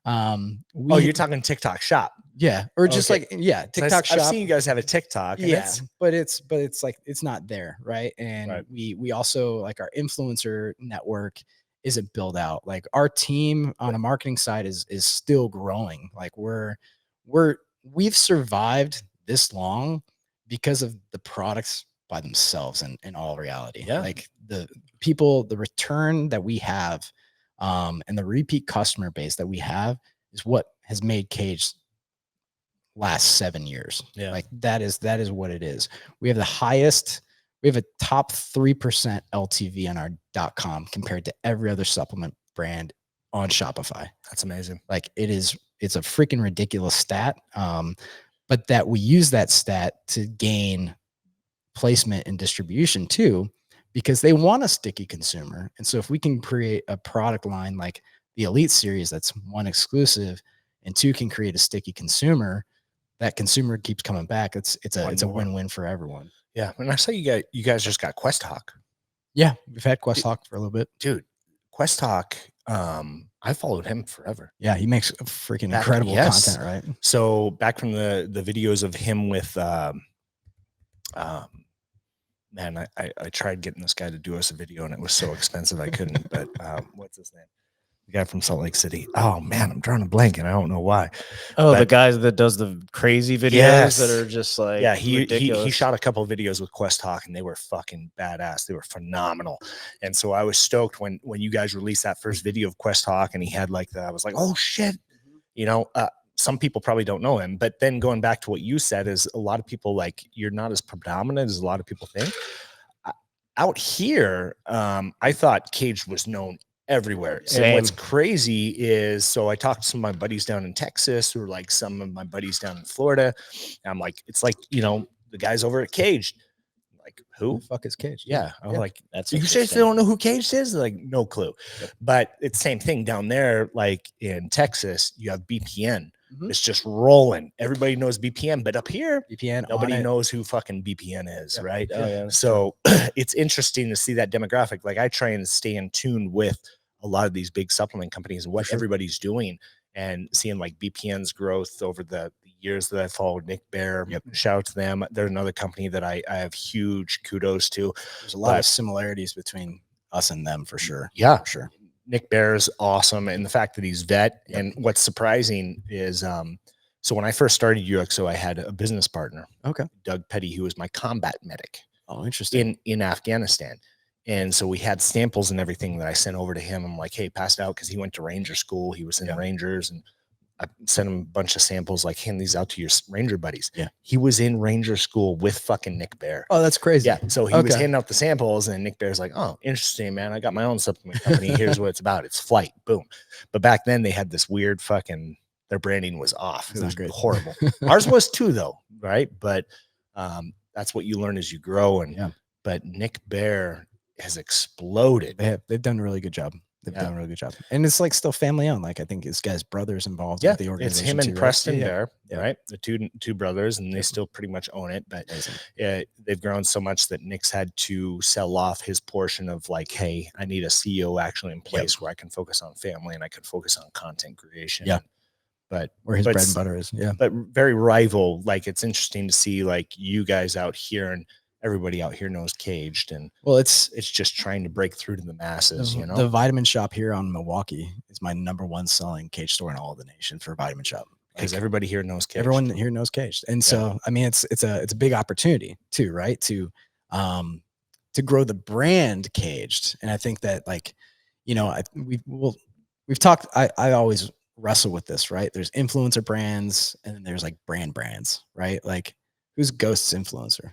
you're talking TikTok shop, yeah, or just TikTok shop. I've seen you guys have a TikTok, and but it's like it's not there, right? And we also, like, our influencer network isn't built out. Like, our team on a marketing side is still growing. Like, we've survived this long because of the products by themselves in all reality. Like the return that we have, and the repeat customer base that we have is what has made Kaged last 7 years. Like that is what it is. We have a top 3% LTV on our .com compared to every other supplement brand on Shopify. That's amazing. Like it's a freaking ridiculous stat. But that we use that stat to gain placement and distribution too, because they want a sticky consumer. And so if we can create a product line like the Elite series, that's one, exclusive, and two, can create a sticky consumer, that consumer keeps coming back. It's a win-win for everyone. Yeah. And I saw you guys just got Quest Hawk. Yeah. We've had Quest Hawk for a little bit. Dude, Quest Hawk, I followed him forever. Yeah, he makes freaking incredible content, right? So back from the videos of him with man, I tried getting this guy to do us a video and it was so expensive I couldn't. But what's his name? The guy from Salt Lake City. Oh man, I'm drawing a blank and I don't know why. Oh, but the guy that does the crazy videos that are just like, he shot a couple of videos with Quest Hawk and they were fucking badass. They were phenomenal. And so I was stoked when you guys released that first video of Quest Hawk and he had like that. I was like, oh shit. Some people probably don't know him, but then going back to what you said is a lot of people, like, you're not as predominant as a lot of people think. Out here, I thought Kaged was known everywhere. And what's crazy is, so I talked to some of my buddies down in Texas, or like some of my buddies down in Florida. And I'm like, it's like, the guys over at Kaged, like, Who who? the fuck is Kaged? Yeah. I was like, That's you seriously interesting. don't know who Kaged is? Like, no clue. Yep. But it's same thing down there. Like in Texas, you have BPN. Mhm. It's just rolling. Everybody knows BPN, but up here, VPN, nobody on it. knows who fucking BPN is, Yep. right? Oh yeah. So it's interesting to see that demographic. Like I try and stay in tune with a lot of these big supplement companies and what sure. everybody's doing, and seeing like BPN's growth over the years that I followed. Nick Bear, Yep. shout out to them. They're another company that I have huge kudos to. There's a lot But- of similarities between us and them for sure. Yeah, For sure. Nick Bear is awesome, and the fact that he's vet. Yep. And what's surprising is, so when I first started UXO, I had a business partner, Okay. Doug Petty, who was my combat medic Oh, interesting. in Afghanistan. And so we had samples and everything that I sent over to him. I'm like, hey, passed out, because he went to Ranger school. He was in Yeah. Rangers, and I sent him a bunch of samples, like, hand these out to your Ranger buddies. Yeah. He was in Ranger school with fucking Nick Bear. Oh, that's crazy. Yeah. So he was Okay. handing out the samples, and Nick Bear's like, oh, interesting, man. I got my own supplement company. Here's what it's about. It's flight. Boom. But back then they had this weird fucking, their branding was off. It's It not was great. horrible. Ours was too, though. Right. But that's what you learn as you grow. And, Yeah. but Nick Bear has exploded. They've done a really good job. They've Yeah. done a really good job. And it's like still family owned. Like I think this guy's brother's involved Yeah. with the It's organization. him and too, right? Preston Yeah. Bear, Yeah. right? The two brothers, and they Yep. still pretty much own it. But Amazing. they've grown so much that Nick's had to sell off his portion of, like, hey, I need a CEO actually in place where I can focus on family and I can focus on content creation. Yeah. But Where his but bread and butter is. Yeah. but very rival. Like, it's interesting to see, like, you guys out here, and everybody out here knows Kaged, and Well, it's it's just trying to break through to the masses, you know. the vitamin shop here on Milwaukee is my #1 selling cage store in all of the nation for Vitamin Shop. Because Like, everybody here knows Kaged. everyone here knows Caged. And so I mean it's a big opportunity too, right? To grow the brand Caged. And I think that, like, you know, we've talked, I always wrestle with this, right? There's influencer brands and then there's like brands, right? Like, who's Ghost's influencer?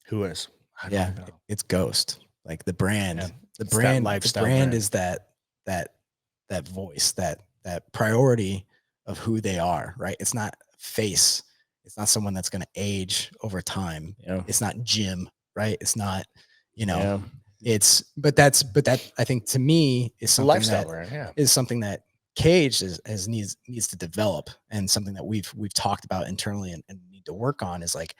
Who is? I don't Yeah, know. it's Ghost. Like the brand, Yeah. the It's that brand, lifestyle the brand brand. is that voice, that priority of who they are, right? It's not face. It's not someone that's going to age over time. Yeah. It's not Jim, right? It's not, you know, Yeah. but that I think to me is It's a something lifestyle that brand. Yeah. is something that Caged needs to develop, and something that we've talked about internally and need to work on is like,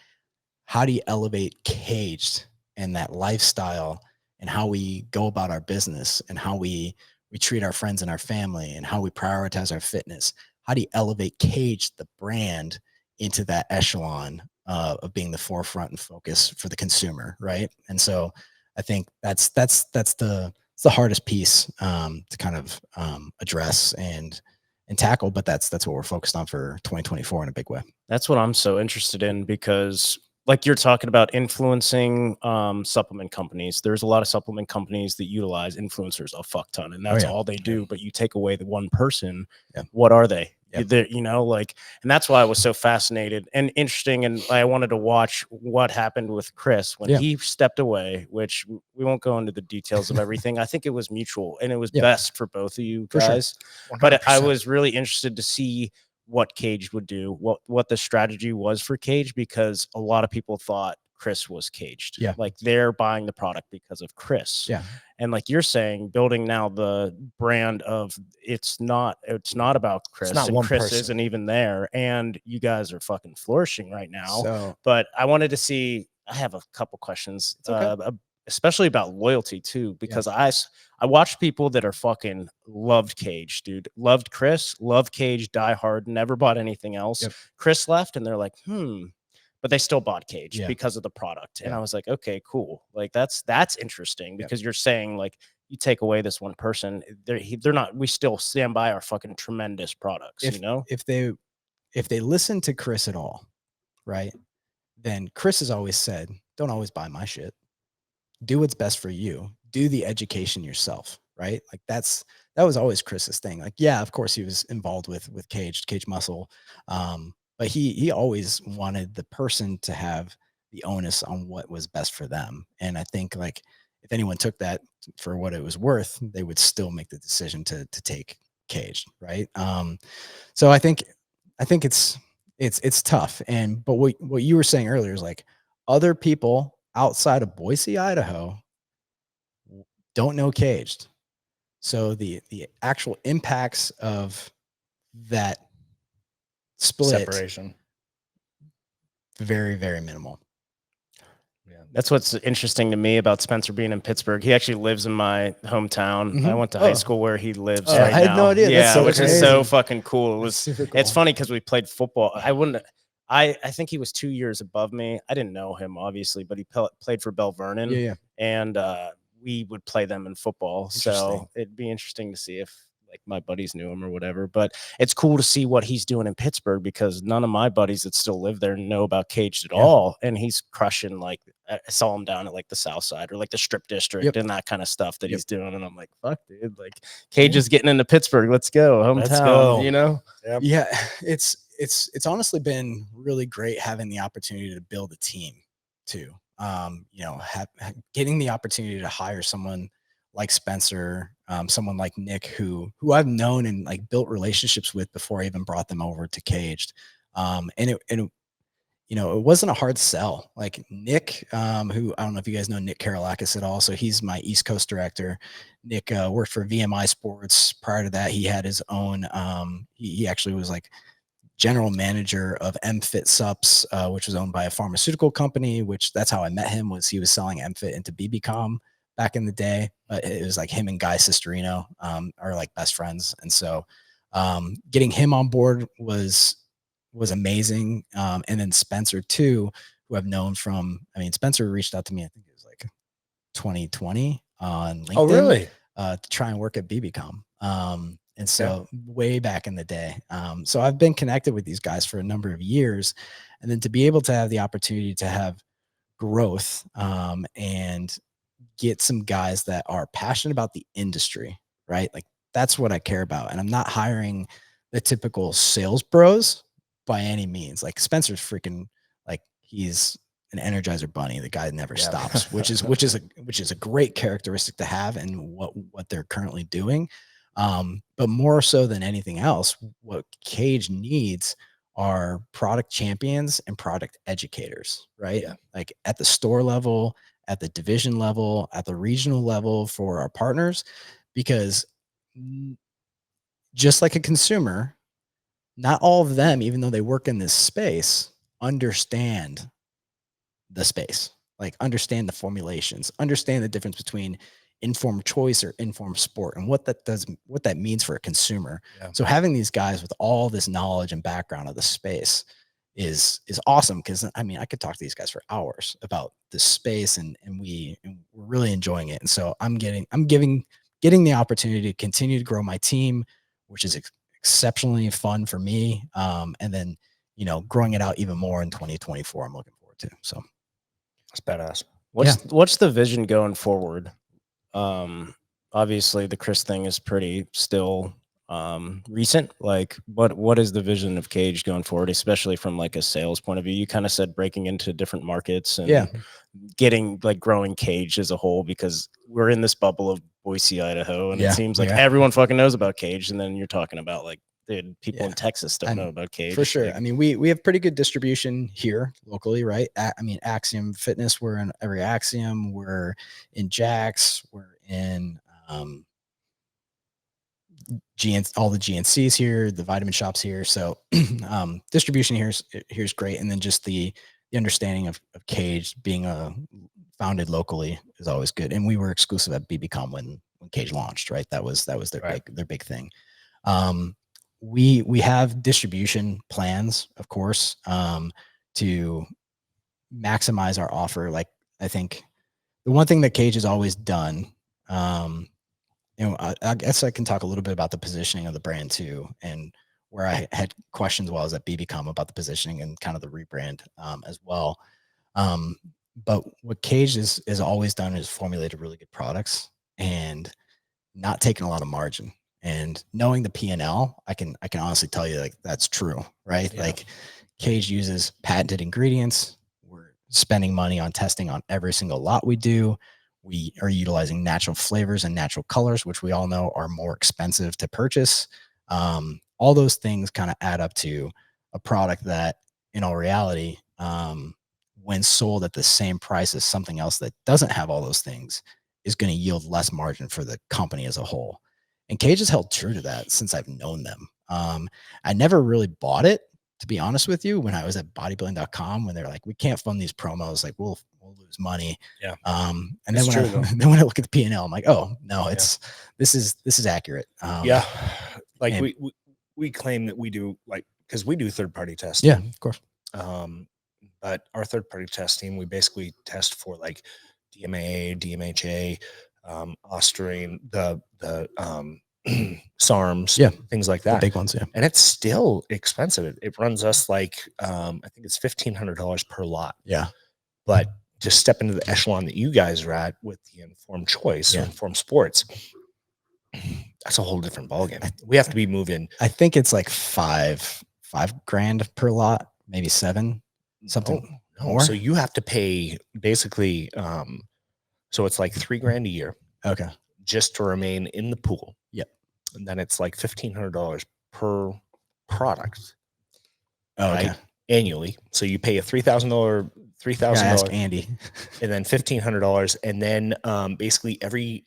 how do you elevate Caged and that lifestyle and how we go about our business and how we treat our friends and our family and how we prioritize our fitness? How do you elevate Caged, the brand, into that echelon of being the forefront and focus for the consumer, right? And so I think that's the hardest piece to kind of address and tackle, but that's what we're focused on for 2024 in a big way. That's what I'm so interested in, because like you're talking about influencing supplement companies. There's a lot of supplement companies that utilize influencers a fuck ton, and that's yeah. all they do. But you take away the one person, Yeah. what are they? Yeah. They're, you know, like, and that's why I was so fascinated and interesting. And I wanted to watch what happened with Chris when Yeah. he stepped away, which we won't go into the details of everything. I think it was mutual and it was Yeah. best for both of you For sure. guys. But I 100%. was really interested to see what Caged would do, what the strategy was for Caged, because a lot of people thought Chris was Caged. Yeah. Like they're buying the product because of Chris. Yeah. And like you're saying, building now the brand of it's not about Chris. not And one Chris person. isn't even there. And you guys are fucking flourishing right now. So But I wanted to see, I have a couple questions, It's okay. especially about loyalty too, because I watched people that are fucking loved Cage, dude, loved Chris, loved Cage, die hard, never bought anything else. Yep. Chris left and they're like, but they still bought Cage Yeah. because of the product. And Yeah. I was like, okay, cool. Like that's interesting, because you're saying like, you take away this one person, they're not, we still stand by our fucking tremendous products, you know? if they listen to Chris at all, right, then Chris has always said, don't always buy my shit. Do what's best for you. Do the education yourself, right? Like that was always Chris's thing. Like, yeah, of course he was involved with Cage Muscle. But he always wanted the person to have the onus on what was best for them. And I think, like, if anyone took that for what it was worth, they would still make the decision to take Cage, right? So I think it's tough. But what you were saying earlier is like, other people outside of Boise, Idaho don't know Kaged. So the actual impacts of that split, Separation. very, very minimal. Yeah. That's what's interesting to me about Spencer being in Pittsburgh. He actually lives in my hometown. I went to high school where he lives Oh, right I had now. no idea. That's Yeah, so which is so crazy. fucking cool. It was. Super cool. It's funny because we played football. I think he was 2 years above me. I didn't know him obviously, but he played for Bell Vernon. Yeah, yeah. And we would play them in football. So Interesting. it'd be interesting to see if like my buddies knew him or whatever. But it's cool to see what he's doing in Pittsburgh because none of my buddies that still live there know about Kaged at all. And he's crushing, like I saw him down at like the South Side or like the Strip District and that kind of stuff that he's doing. And I'm like, fuck, dude, like Kaged is getting into Pittsburgh. Let's go, hometown. Let's go. You know? Yep. Yeah, it's honestly been really great having the opportunity to build a team too. You know, getting the opportunity to hire someone like Spencer, someone like Nick, who I've known and like built relationships with before I even brought them over to Kaged. And it you know, it wasn't a hard sell. Like Nick, who I don't know if you guys know Nick Karolakis at all. So he's my East Coast director. Nick worked for VMI Sports. Prior to that, he had his own. He actually was like general manager of MFit Sups, which was owned by a pharmaceutical company. Which that's how I met him. Was he was selling MFit into BBCom back in the day. It was like him and Guy Cisterino are like best friends, and so getting him on board was amazing. And then Spencer too, who I've known from, I mean, Spencer reached out to me, I think it was like 2020 on LinkedIn. Oh, really? To try and work at BBCom. And so way back in the day. So I've been connected with these guys for a number of years. And then to be able to have the opportunity to have growth and get some guys that are passionate about the industry, right? Like that's what I care about. And I'm not hiring the typical sales bros by any means. Like Spencer's freaking like he's an Energizer bunny. The guy never stops, which is a great characteristic to have and what they're currently doing. But more so than anything else, what Kaged needs are product champions and product educators, right? Yeah. Like at the store level, at the division level, at the regional level for our partners, because just like a consumer, not all of them, even though they work in this space, understand the space, like understand the formulations, understand the difference between informed choice or informed sport and what that means for a consumer. Yeah. So having these guys with all this knowledge and background of the space is awesome. Cause I mean, I could talk to these guys for hours about this space and we're really enjoying it. And so I'm getting the opportunity to continue to grow my team, which is exceptionally fun for me. And then, you know, growing it out even more in 2024, I'm looking forward to. So That's badass. What's the vision going forward? Obviously the Chris thing is pretty still recent. Like what is the vision of Kaged going forward, especially from like a sales point of view? You kind of said breaking into different markets and getting like growing Kaged as a whole, because we're in this bubble of Boise, Idaho, and it seems like everyone fucking knows about Kaged, and then you're talking about like, dude, people in Texas don't know about Kaged. For sure. Like, I mean, we have pretty good distribution here locally, right? I mean, Axiom Fitness, we're in every Axiom, we're in Jax, we're in all the GNCs here, the vitamin shops here. So distribution here's great. And then just the understanding of Kaged being founded locally is always good. And we were exclusive at BBCom when Kaged launched, right? That was their big thing. We have distribution plans, of course, to maximize our offer. Like I think the one thing that Kaged has always done, you know, I guess I can talk a little bit about the positioning of the brand too, and where I had questions while I was at BBCom about the positioning and kind of the rebrand as well. But what Kaged has always done is formulated really good products and not taking a lot of margin. And knowing the P&L, I can honestly tell you like that's true, right? Yeah. Like Kaged uses patented ingredients. We're spending money on testing on every single lot we do. We are utilizing natural flavors and natural colors, which we all know are more expensive to purchase. All those things kind of add up to a product that in all reality when sold at the same price as something else that doesn't have all those things, is going to yield less margin for the company as a whole. And Kaged has held true to that since I've known them. I never really bought it, to be honest with you, when I was at bodybuilding.com, when they're like, we can't fund these promos, like we'll lose money. Yeah. And It's then when I look at the P&L, I'm like, oh no, this is accurate. Yeah. Like and- we claim that we do, like, because we do third party testing. Yeah, of course. But our third party testing, we basically test for like DMA, DMHA, Osterine, the SARMs, Yeah, things like The that. big ones, yeah. And it's still expensive. It runs us like I think it's $1,500 per lot. Yeah. But to step into the echelon that you guys are at with the informed choice or informed sports, that's a whole different ballgame. We have to be moving. I think it's like $5,000 per lot, maybe 7, something. No. More? So you have to pay basically so it's like $3,000 a year. Okay. Just to remain in the pool. Yep. And then it's like $1,500 per product. Oh, okay. Right? Annually. So you pay a $3,000, Ask Andy. and then $1,500, and then basically every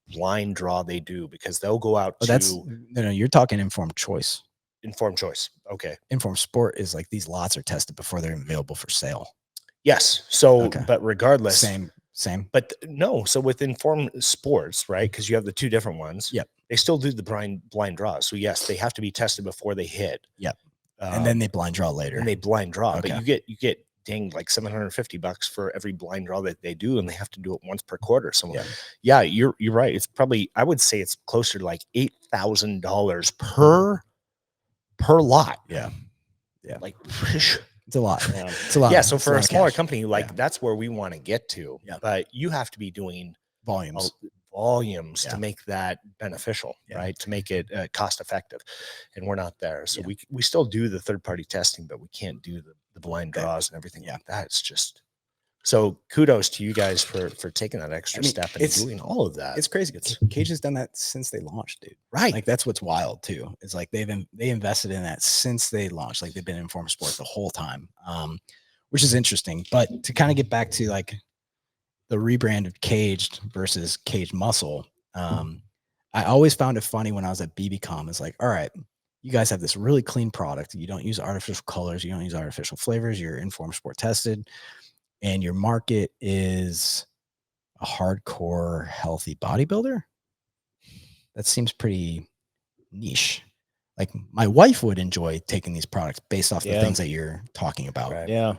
blind draw they do, because they'll go out to no, you're talking informed choice. informed choice. Okay. Informed sport is like these lots are tested before they're available for sale. Yes. So, Okay. but regardless, Same. But no. So with informed sports, right? Because you have the two different ones. Yep. They still do the blind draws. So yes, they have to be tested before they hit. Yep. And then they blind draw later. And they blind draw. Okay. But you get dinged like $750 for every blind draw that they do, and they have to do it once per quarter. So yeah, you're right. It's probably, I would say it's closer to like $8,000 per lot. Yeah. Like it's a lot. It's a lot. Yeah. So for a smaller cash. company, like that's where we want to get to. Yeah. But you have to be doing volumes to make that beneficial, right? To make it cost effective. And we're not there. So we still do the third party testing, but we can't do the blind draws and everything like that. It's just, so kudos to you guys for taking that extra step and doing all of that. It's crazy. Kaged has done that since they launched, dude. Right. Like that's what's wild too. It's like they invested in that since they launched. Like they've been in informed sport the whole time, which is interesting. But to kind of get back to like the rebrand of Kaged versus Kaged Muscle, I always found it funny when I was at BBCom. It's like, all right, you guys have this really clean product. You don't use artificial colors. You don't use artificial flavors. You're informed sport tested. And your market is a hardcore healthy bodybuilder. That seems pretty niche. Like my wife would enjoy taking these products based off the things that you're talking about. Right. Yeah.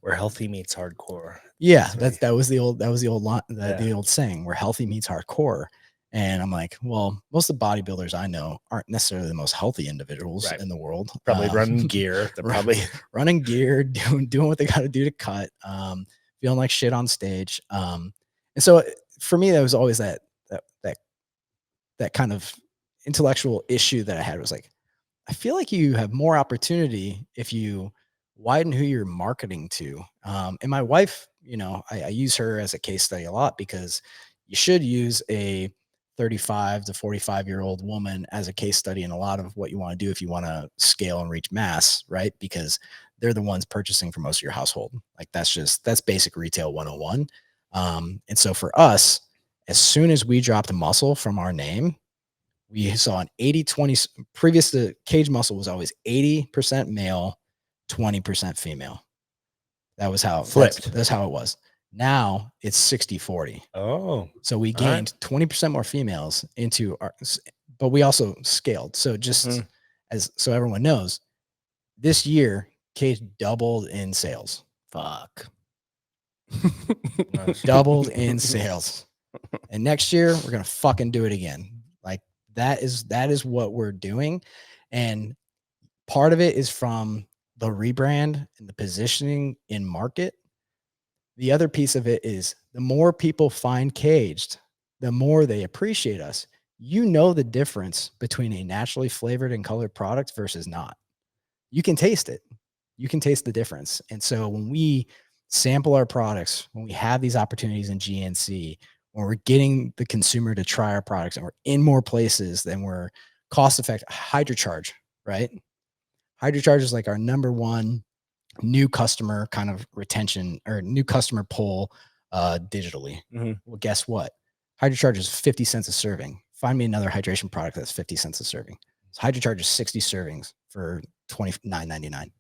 Where healthy meets hardcore. Yeah, that was the old the old saying, where healthy meets hardcore. And I'm like, well, most of the bodybuilders I know aren't necessarily the most healthy individuals in the world. Probably running gear. They're probably running gear, doing what they got to do to cut, feeling like shit on stage. And so for me, that was always that kind of intellectual issue that I had, was like, I feel like you have more opportunity if you widen who you're marketing to. And my wife, I use her as a case study a lot, because you should use a 35 to 45-year-old woman as a case study in a lot of what you want to do if you want to scale and reach mass, right? Because they're the ones purchasing for most of your household. Like that's basic retail 101. And so for us, as soon as we dropped muscle from our name, we saw an 80-20. Previous to Kaged Muscle was always 80% male, 20% female. That was how it flipped. That's how it was. Now it's 60-40. Oh, so we gained 20% more females into our, but we also scaled. So just so everyone knows, this year Kaged doubled in sales. Fuck. Doubled in sales. And next year we're gonna fucking do it again. Like that is what we're doing. And part of it is from the rebrand and the positioning in market. The other piece of it is the more people find Kaged, the more they appreciate us. You know the difference between a naturally flavored and colored product versus not. You can taste it. You can taste the difference. And so when we sample our products, when we have these opportunities in GNC, when we're getting the consumer to try our products, and we're in more places than we're cost effective, HydroCharge, right? HydroCharge is like our number one new customer kind of retention or new customer pull digitally. Well, guess what? Hydrocharge is 50 cents a serving. Find me another hydration product that's 50 cents a serving. So Hydrocharge is 60 servings for $29.99.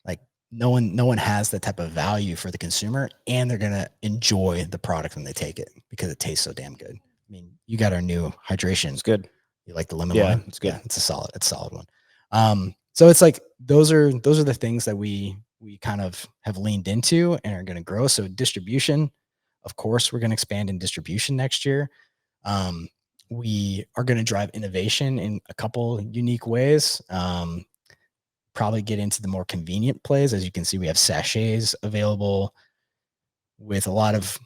Like no one has that type of value for the consumer, and they're gonna enjoy the product when they take it because it tastes so damn good. I mean, you got our new hydration. It's good. You like the lemon Yeah, lime? it's good. Yeah, it's a solid one. So it's like those are the things that we kind of have leaned into and are going to grow. So distribution, of course, we're going to expand in distribution next year. We are going to drive innovation in a couple unique ways. Probably get into the more convenient plays. As you can see, we have sachets available with a lot of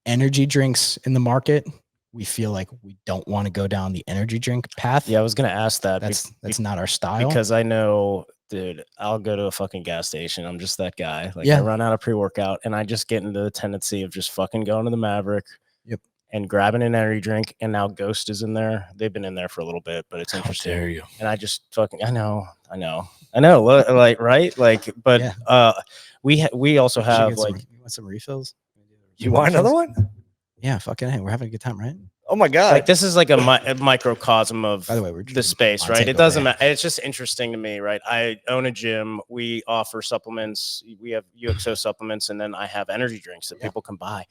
energy drinks in the market. We feel like we don't want to go down the energy drink path. Yeah, I was gonna ask that. That's not our style. Because I know, dude, I'll go to a fucking gas station. I'm just that guy. Like Yeah. I run out of pre-workout and I just get into the tendency of just fucking going to the Maverick. Yep. And grabbing an energy drink. And now Ghost is in there. They've been in there for a little bit, but it's interesting. How dare you? And I just fucking I know. Like right? Like, but Yeah. we also have like you want some refills? You want another one? Yeah, fucking hey, we're having a good time, right? Oh my god! like this is like a microcosm of By the way, we're the space, on right? tape It over doesn't there. matter. It's just interesting to me, right? I own a gym. We offer supplements. We have UXO supplements, and then I have energy drinks that people can buy.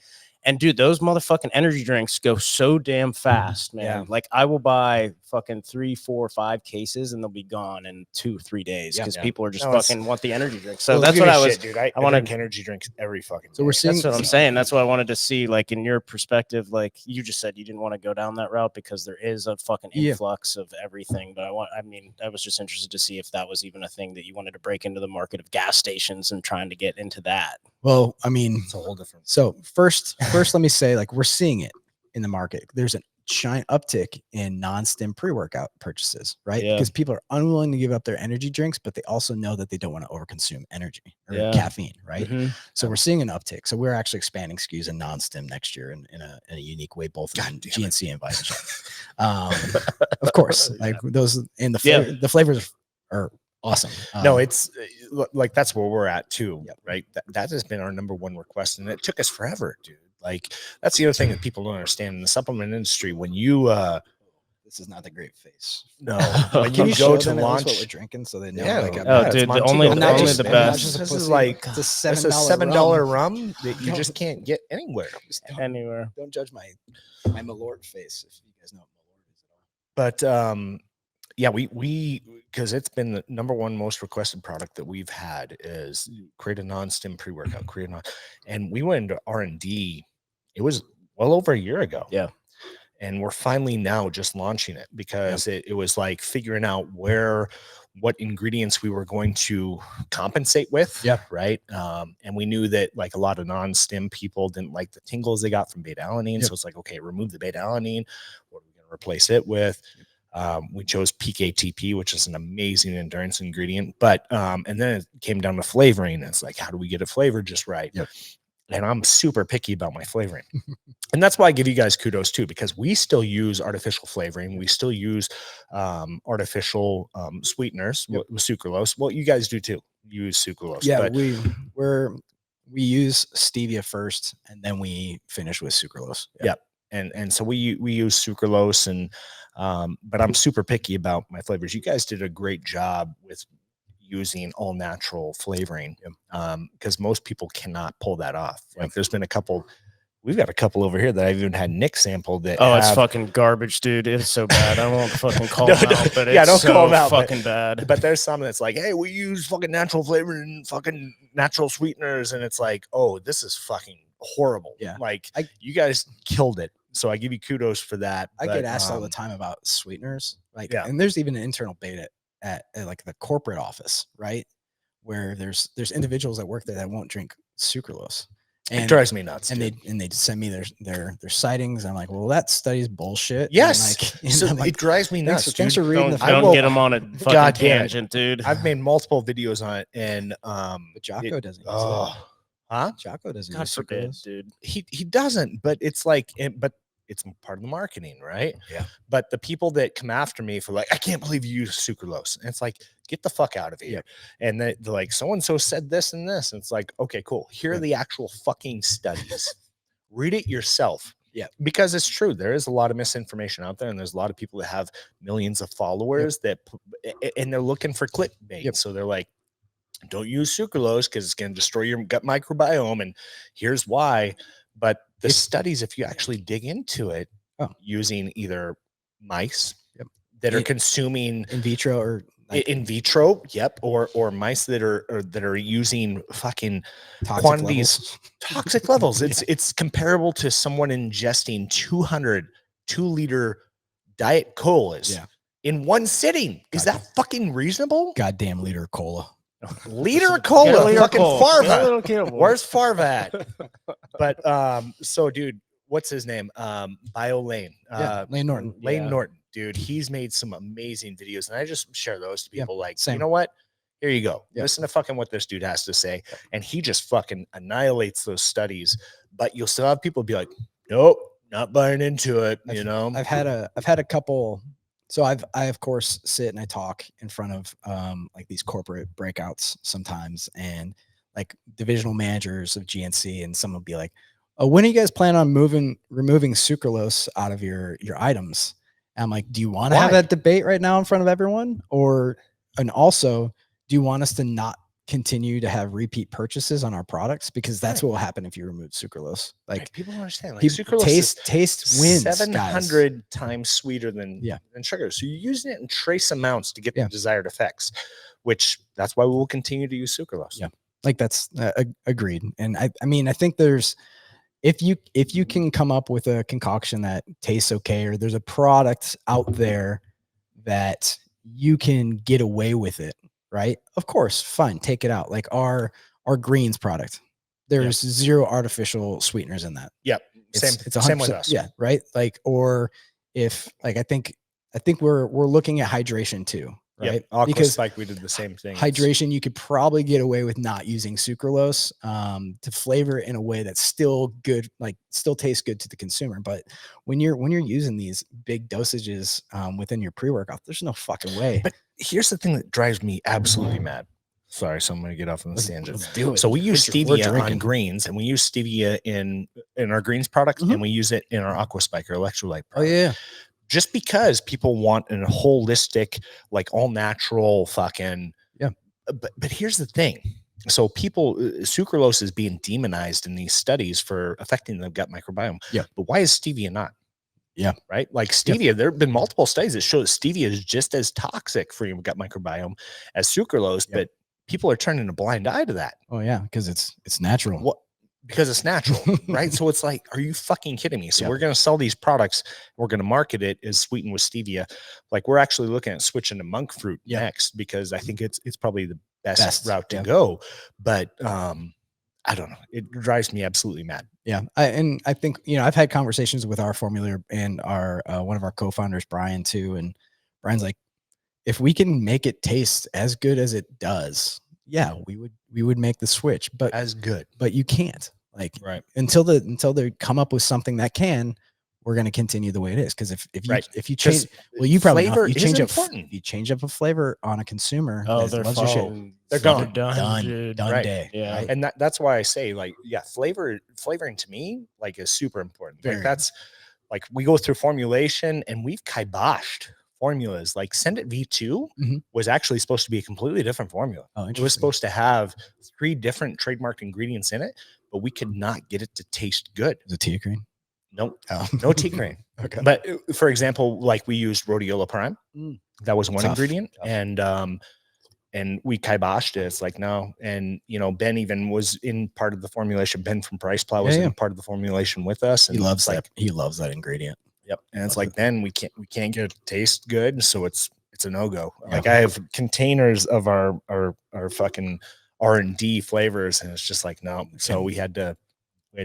And dude, those motherfucking energy drinks go so damn fast, man. Yeah. Like I will buy fucking 3, 4, 5 cases, and they'll be gone in 2-3 days because people are just fucking want the energy drink. So Well, that's give what me I was. shit, dude. I wanted- drink energy drinks every fucking. So we're day. seeing That's what I'm saying. That's what I wanted to see. Like in your perspective, like you just said, you didn't want to go down that route because there is a fucking influx of everything. But I was just interested to see if that was even a thing that you wanted to break into the market of gas stations and trying to get into that. Well, I mean, It's a whole different. so first, let me say, like, we're seeing it in the market. There's a giant uptick in non-stim pre-workout purchases, right? Yeah. Because people are unwilling to give up their energy drinks, but they also know that they don't want to overconsume energy or caffeine, right? So we're seeing an uptick. So we're actually expanding SKUs in non-stim next year in a unique way, both in GNC and Vitagen. Of course, like those and the flavors are awesome. No, it's like that's where we're at too, right? That has been our number one request, and it took us forever, dude. Like that's the other thing that people don't understand in the supplement industry. When you this is not the great face. no, when Can you you go show to them at least launch, what we're drinking so they know? yeah, like, Oh, dude, the only the best. This is like it's a $7 rum that you just can't get anywhere. Anywhere. Don't judge my Malort face if you guys know what Malort is at all. But yeah, we because it's been the number one most requested product that we've had is create a non-stim pre-workout, and we went into R&D. It was well over a year ago. Yeah. And we're finally now just launching it because it was like figuring out what ingredients we were going to compensate with. Yeah. Right. And we knew that like a lot of non-stim people didn't like the tingles they got from beta-alanine. Yep. So it's like, okay, remove the beta-alanine. What are we going to replace it with? We chose PKTP, which is an amazing endurance ingredient, but and then it came down to flavoring. It's like, how do we get it flavored just right? Yep. And I'm super picky about my flavoring. And that's why I give you guys kudos too, because we still use artificial flavoring. We still use artificial sweeteners with sucralose. Well, you guys do too. You use sucralose. Yeah, but we use stevia first, and then we finish with sucralose. Yeah. And so we use sucralose, and but I'm super picky about my flavors. You guys did a great job with using all natural flavoring, because most people cannot pull that off. Like there's been we've got a couple over here that I've even had Nick sample that. Oh, it's fucking garbage, dude. It's so bad. I won't fucking call them out, but it's don't so call them out, fucking bad. But there's some that's like, hey, we use fucking natural flavoring and fucking natural sweeteners, and it's like, oh, this is fucking horrible. Yeah. Like you guys killed it. So I give you kudos for that. I get asked all the time about sweeteners, like, Yeah. and there's even an internal beta at like the corporate office, right? Where there's individuals that work there that won't drink sucralose. It drives me nuts. And dude. they send me their sightings. I'm like, well, that study's bullshit. Yes. And So I'm like, it drives me nuts. thanks for dude. reading Don't get them on a fucking God damn it. tangent, dude. I've made multiple videos on it, and but Jocko doesn't use huh? Jocko doesn't God use forbid, sucralose. dude. He doesn't, but it's like, but it's part of the marketing, right? Yeah. But the people that come after me for like, I can't believe you use sucralose. And it's like, get the fuck out of here. Yep. And they're like, so-and-so said this and this. And it's like, okay, cool. Here are the actual fucking studies. Read it yourself. Yeah. Because it's true. There is a lot of misinformation out there. And there's a lot of people that have millions of followers and they're looking for clickbait. Yep. So they're like, don't use sucralose because it's going to destroy your gut microbiome. And here's why. But the studies, if you actually dig into it, using either mice that are consuming in vitro or in vitro, or mice that are using fucking toxic toxic levels. It's comparable to someone ingesting 2-liter Diet Colas in one sitting. Is that fucking reasonable? Goddamn liter of cola. Liter of cola, fucking Farva. Where's Farva at? But so dude, what's his name? Lane Norton. Lane Norton, dude. He's made some amazing videos, and I just share those to people. Like, same. You know what? Here you go. Listen to fucking what this dude has to say, and he just fucking annihilates those studies. But you'll still have people be like, nope, not buying into it. I've had a couple. So I of course sit and I talk in front of like these corporate breakouts sometimes, and like divisional managers of GNC, and some will be like, oh, when are you guys plan on removing sucralose out of your items? And I'm like, do you want to have that debate right now in front of everyone? And also, do you want us to not continue to have repeat purchases on our products? Because that's what will happen if you remove sucralose. Like, people don't understand. Like, sucralose taste wins 700 times sweeter than sugar. So you're using it in trace amounts to get the desired effects, which that's why we will continue to use sucralose. Yeah, like that's agreed. And I mean, I think there's, if you can come up with a concoction that tastes okay, or there's a product out there that you can get away with it, right? Of course, fine, take it out. Like our greens product, there's zero artificial sweeteners in that. Yep, it's 100%, same with us. Yeah, right. Like, or if like I think we're looking at hydration too, right? Because like we did the same thing. Hydration, you could probably get away with not using sucralose to flavor it in a way that's still good, like still tastes good to the consumer. But when you're using these big dosages within your pre-workout, there's no fucking way. But here's the thing that drives me absolutely mad. Sorry, so I'm going to get off on this tangent. Let's do it. So we use stevia on greens, and we use stevia in our greens product, and we use it in our Aqua Spike or electrolyte product. Oh yeah. Just because people want a holistic, like all natural fucking But here's the thing. So sucralose is being demonized in these studies for affecting the gut microbiome. Yeah. But why is stevia not? Yeah. Right. Like stevia, there have been multiple studies that show that stevia is just as toxic for your gut microbiome as sucralose, but people are turning a blind eye to that. Oh yeah. Because it's natural. What? Because it's natural, right? So it's like, are you fucking kidding me? So we're going to sell these products. We're going to market it as sweetened with stevia. Like, we're actually looking at switching to monk fruit next, because I think it's probably the best route to go. But I don't know. It drives me absolutely mad. Yeah. I think, I've had conversations with our formulator and our one of our co-founders, Brian, too. And Brian's like, if we can make it taste as good as it does, we would make the switch, but you can't, like, until they come up with something that can, we're going to continue the way it is. Cause if you change, well, you probably know, you change up a flavor on a consumer. Oh, they're gone. Done Day. Yeah. Right? And that's why I say, like, flavoring to me, like, is super important. Like, that's like, we go through formulation and we've kiboshed formulas. Like, Send It V2 was actually supposed to be a completely different formula. Oh, it was supposed to have 3 different trademarked ingredients in it, but we could not get it to taste good. Is it tea cream? Nope. No tea cream. Okay. But for example, like, we used rhodiola prime. That was one ingredient. And we kiboshed it. It's like, no. And, Ben even was in part of the formulation. Ben from Price Plow was in part of the formulation with us. And he loves that ingredient. Yep. And it's like, then we can't get it to taste good. So it's a no-go. Like, I have containers of our fucking R&D flavors, and it's just like, no. So we had to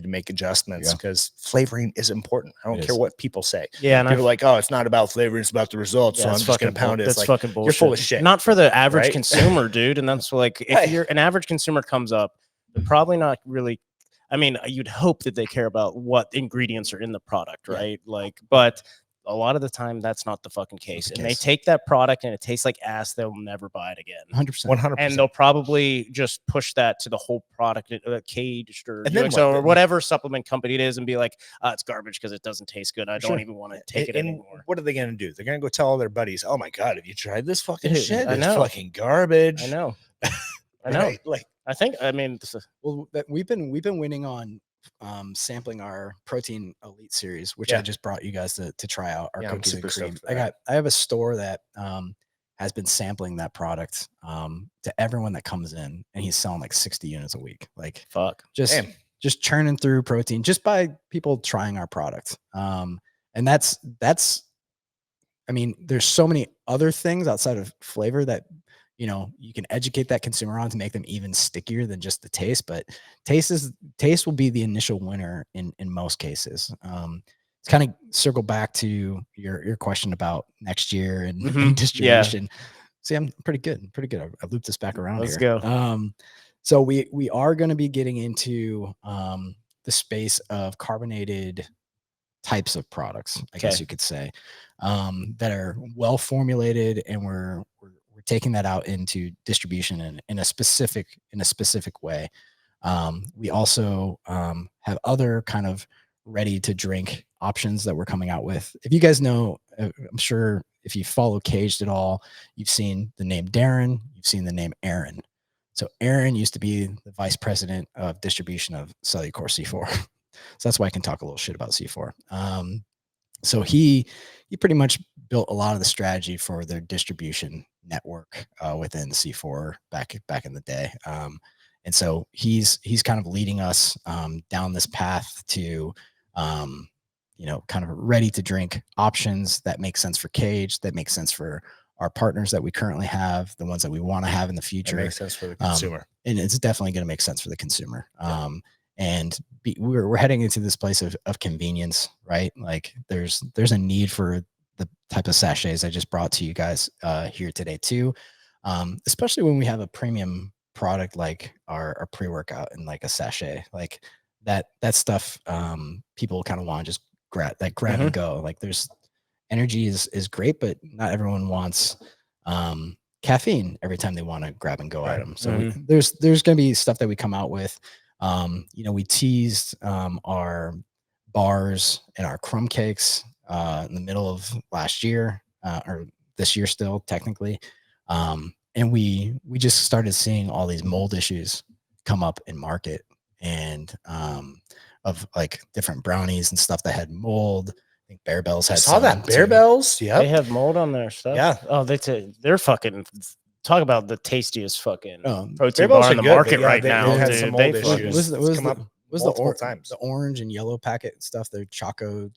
make adjustments, because flavoring is important. I don't care what people say. Yeah. And people are like, oh, it's not about flavoring, it's about the results. So I'm just going to pound it. That's like, fucking bullshit. You're full of shit. Not for the average consumer, dude. And that's like, if you're an average consumer comes up, they're probably not really, I mean, you'd hope that they care about what ingredients are in the product, Yeah. right? Like, but a lot of the time that's not the fucking case. And they take that product and it tastes like ass, they'll never buy it again. 100%. 100%. And they'll probably just push that to the whole product, Kaged or And then UXO what? or whatever supplement company it is, and be like, it's garbage because it doesn't taste good. I Sure. don't even want to take it And anymore. what are they going to do? They're going to go tell all their buddies, "Oh my god, have you tried this fucking Dude, shit? I It's know. fucking garbage." I know. I know. Right? Like, I mean, Well, we've been winning on sampling our protein elite series, which I just brought you guys to try out our Yeah, I'm cookies and super cream. stoked for that. I have a store that has been sampling that product to everyone that comes in, and he's selling like 60 units a week. Like, fuck. just churning through protein just by people trying our product. And that's I mean, there's so many other things outside of flavor that you can educate that consumer on to make them even stickier than just the taste. But taste will be the initial winner in most cases. It's kind of circle back to your question about next year and distribution. See, I'm pretty good. I looped this back around. Let's here. go. So we are going to be getting into the space of carbonated types of products, I guess you could say, that are well formulated, and we're taking that out into distribution in a specific way. We also have other kind of ready to drink options that we're coming out with. If you guys know, I'm sure if you follow Kaged at all, you've seen the name Darin, you've seen the name Aaron. So Aaron used to be the vice president of distribution of Cellucor C4. So that's why I can talk a little shit about C4. So he pretty much built a lot of the strategy for their distribution network within C4 back in the day. And so he's kind of leading us down this path to kind of ready to drink options that make sense for Kaged, that make sense for our partners that we currently have, the ones that we want to have in the future. It makes sense for the consumer. And it's definitely going to make sense for the consumer. And we're heading into this place of convenience, right? Like there's a need for the type of sachets I just brought to you guys here today too. Especially when we have a premium product like our pre-workout and like a sachet, like that stuff. People kind of want to just grab and go. Like there's energy is great, but not everyone wants caffeine every time they want to grab and go item. So there's going to be stuff that we come out with. We teased our bars and our crumb cakes in the middle of last year, or this year still technically. And we just started seeing all these mold issues come up in market, and of like different brownies and stuff that had mold. I think Bear Bells had saw that Bear too. Bells. Yeah, They have mold on their stuff. Yeah. Oh, they're fucking. Talk about the tastiest fucking protein Bear Bells bar are in the good, market but yeah, right they now, had dude. some They mold fucking- issues. Was multiple times. the orange and yellow packet stuff, their choco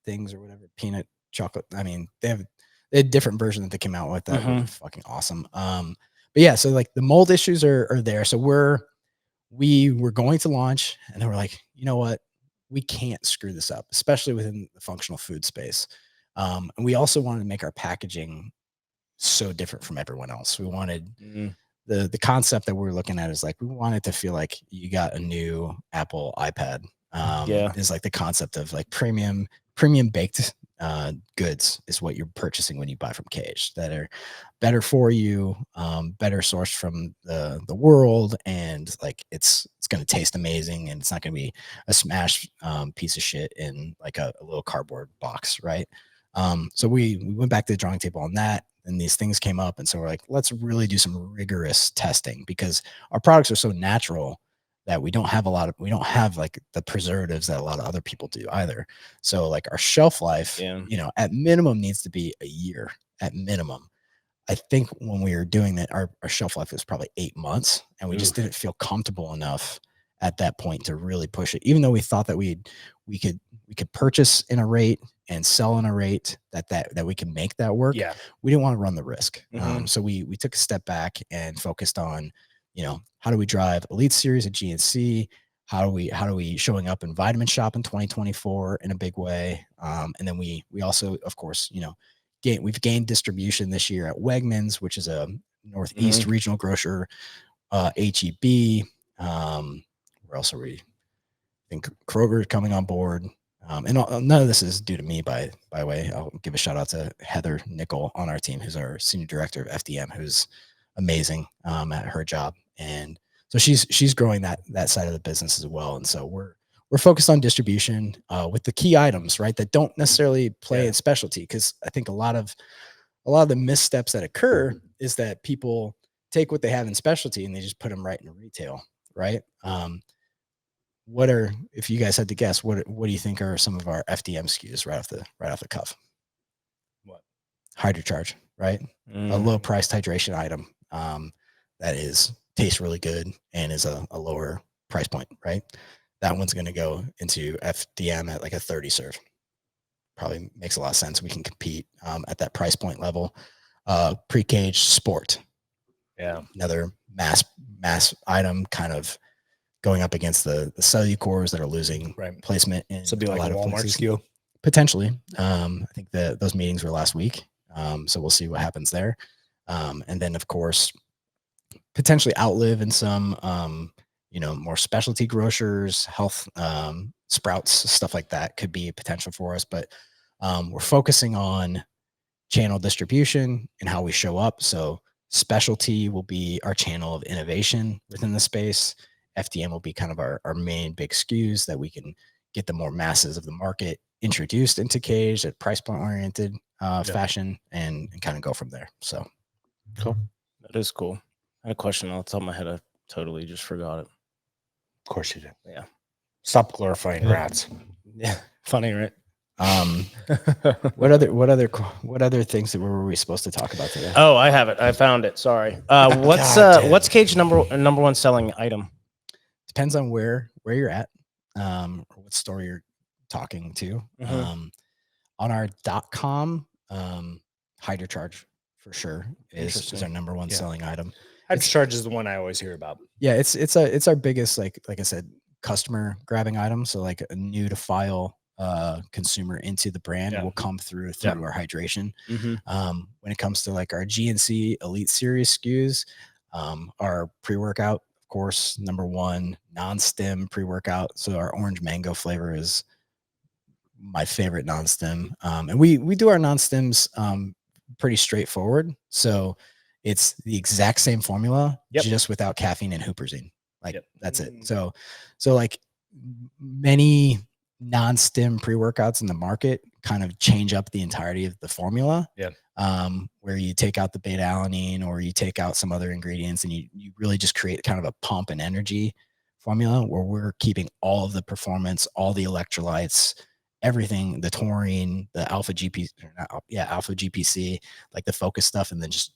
things or whatever, peanut chocolate. I mean, they had a different version that they came out with that was fucking awesome. But yeah, so like the mold issues are there. So we were going to launch, and then we're like, you know what? We can't screw this up, especially within the functional food space. And we also wanted to make our packaging so different from everyone else. We wanted the concept that we're looking at is like, we want it to feel like you got a new Apple iPad. Is like the concept of like premium baked goods is what you're purchasing when you buy from Kaged, that are better for you, better sourced from the world, and like it's going to taste amazing, and it's not going to be a smash piece of shit in like a little cardboard box, right? So we went back to the drawing table on that, and these things came up, and so we're like, let's really do some rigorous testing, because our products are so natural that we don't have like the preservatives that a lot of other people do either. So like our shelf life, at minimum needs to be a year at minimum. I think when we were doing that, our shelf life was probably 8 months, and we just didn't feel comfortable enough at that point to really push it, even though we thought that we could purchase in a rate and sell in a rate that we can make that work. Yeah. We didn't want to run the risk. So we took a step back and focused on, how do we drive Elite Series at GNC? How do we showing up in Vitamin Shop in 2024 in a big way? And then we also, of course, we've gained distribution this year at Wegmans, which is a Northeast regional grocer, HEB. Where else are we? think Kroger coming on board. None of this is due to me, by the way. I'll give a shout out to Heather Nickel on our team, who's our senior director of FDM, who's amazing at her job. And so she's growing that side of the business as well. And so we're focused on distribution with the key items, right, that don't necessarily play in specialty. Because I think a lot of the missteps that occur is that people take what they have in specialty and they just put them right in retail, right? If you guys had to guess, what do you think are some of our FDM SKUs right off the cuff? What? HydroCharge, right? A low priced hydration item that tastes really good and is a lower price point, right? That one's going to go into FDM at like a 30 serve. Probably makes a lot of sense. We can compete at that price point level. Pre-caged sport. Yeah. Another mass item, kind of going up against the cellucores that are losing placement in So be like a Walmart SKU. Potentially. I think those meetings were last week. So we'll see what happens there. And then of course, potentially outlive in some, more specialty grocers, health, Sprouts, stuff like that could be potential for us. But we're focusing on channel distribution and how we show up. So specialty will be our channel of innovation within the space. FDM will be kind of our main big SKUs that we can get the more masses of the market introduced into Kaged at price point oriented fashion and kind of go from there. So cool. That is cool. I had a question on the top of my head. I totally just forgot it. Of course you did. Yeah. Stop glorifying rats. Yeah. Funny, right? What other things that were we supposed to talk about today? Oh, I have it. I found it. Sorry. What's Kaged number one selling item? Depends on where you're at, or what store you're talking to. On our .com, HydroCharge for sure is our number one selling item. HydroCharge is the one I always hear about. Yeah, it's our biggest, like I said, customer grabbing item. So like a new to file consumer into the brand will come through our hydration. When it comes to like our GNC Elite Series SKUs, our pre-workout, of course, number one, non-stim pre-workout. So our orange mango flavor is my favorite non-stim. And we do our non-stims pretty straightforward. So it's the exact same formula, just without caffeine and huperzine. Like that's it. So like many non-stim pre-workouts in the market kind of change up the entirety of the formula. Where you take out the beta alanine or you take out some other ingredients and you really just create kind of a pump and energy formula where we're keeping all of the performance, all the electrolytes, everything, the taurine, the alpha GPC, like the focus stuff, and then just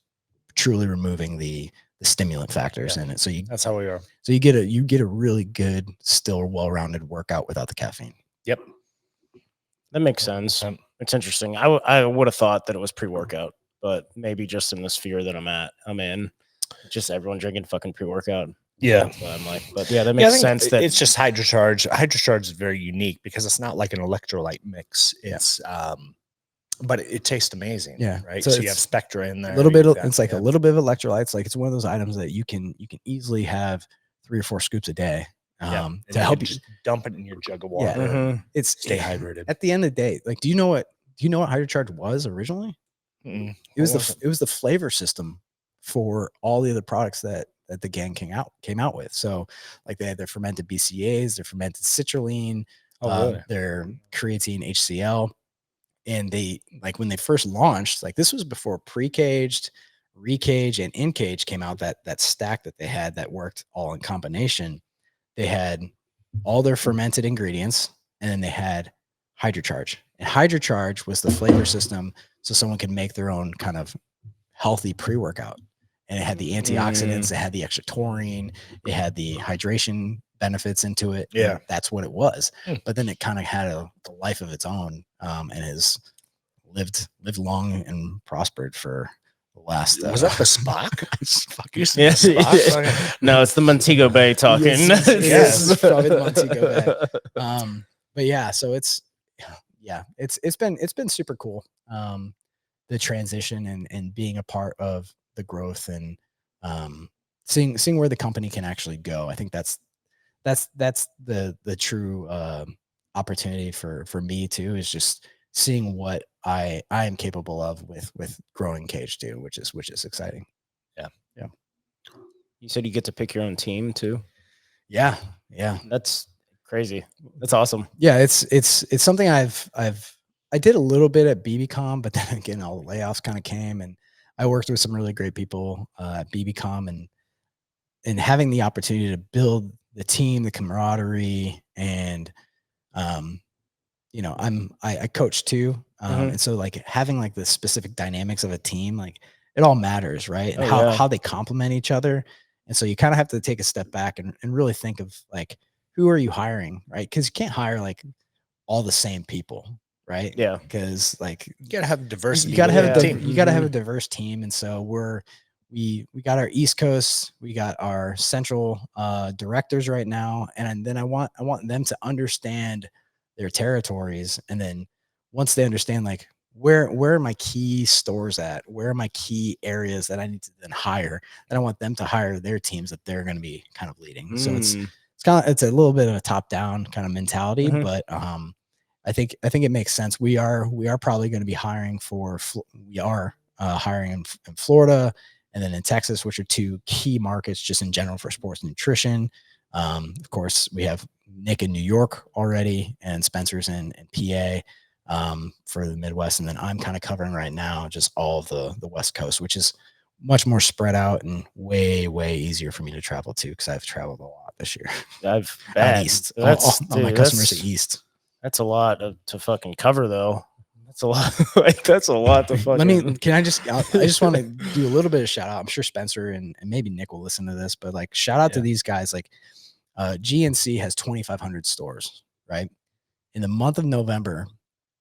truly removing the stimulant factors in it. So that's how we are. So you get a really good, still well-rounded workout without the caffeine. Yep. That makes sense. It's interesting. I would have thought that it was pre-workout, but maybe just in the sphere that I'm in, just everyone drinking fucking pre-workout. Yeah. That's what I'm like, but yeah, that makes sense. That it's just HydroCharge. HydroCharge is very unique because it's not like an electrolyte mix. It's but it tastes amazing. Yeah. Right. So you have Spectra in there. A little bit. It's like a little bit of electrolytes. Like it's one of those items that you can easily have 3 or 4 scoops a day. To help you just dump it in your jug of water. Yeah. It's stay hydrated. At the end of the day, like, do you know what HydroCharge was originally? It was the flavor system for all the other products that the gang came out with. So like they had their fermented BCAAs, their fermented citrulline, their creatine HCl. And they, like, when they first launched, like this was before pre-caged, recaged, and in-cage came out, that stack that they had that worked all in combination. They had all their fermented ingredients, and then they had HydroCharge. And HydroCharge was the flavor system so someone could make their own kind of healthy pre-workout. And it had the antioxidants, it had the extra taurine, it had the hydration benefits into it. Yeah. That's what it was. But then it kind of had a life of its own, and has lived long and prospered for the last. Was that the Spock? Yes. Spock? No, it's the Montego Bay talking. Yes, probably the Montego Bay. But yeah, so it's been super cool. The transition and being a part of the growth and seeing where the company can actually go. I think that's that's the true opportunity for me too, is just seeing what I am capable of with growing Kaged too, which is exciting. You said you get to pick your own team too. Yeah. That's crazy. That's awesome. Yeah, it's something I did a little bit at BBCom, but then again, all the layoffs kind of came, and I worked with some really great people at BBCom, and having the opportunity to build the team, the camaraderie, and you know, I coach too, and so like having like the specific dynamics of a team, like it all matters, right? And how they complement each other, and so you kind of have to take a step back and really think of like, who are you hiring, right? Because you can't hire like all the same people, right? Yeah. Because like You gotta have diversity. you gotta have within the team. you gotta have a diverse team, and so we got our East Coast, we got our central directors right now, and then I want them to understand their territories, and then once they understand like where are my key stores at, where are my key areas that I need to then hire, then I want them to hire their teams that they're going to be kind of leading. So it's it's a little bit of a top down kind of mentality, but I think it makes sense. We are probably going to be hiring hiring in Florida and then in Texas, which are two key markets just in general for sports nutrition. Of course, we have Nick in New York already, and Spencer's in PA for the Midwest, and then I'm kind of covering right now just all of the West Coast, which is much more spread out and way easier for me to travel to, because I've traveled a lot this year. I've Out east. All my customers are east. That's a lot to fucking cover, though. That's a lot. Like, that's a lot to fucking. I just want to do a little bit of shout out. I'm sure Spencer and maybe Nick will listen to this, but like shout out to these guys. Like GNC has 2,500 stores, right? In the month of November,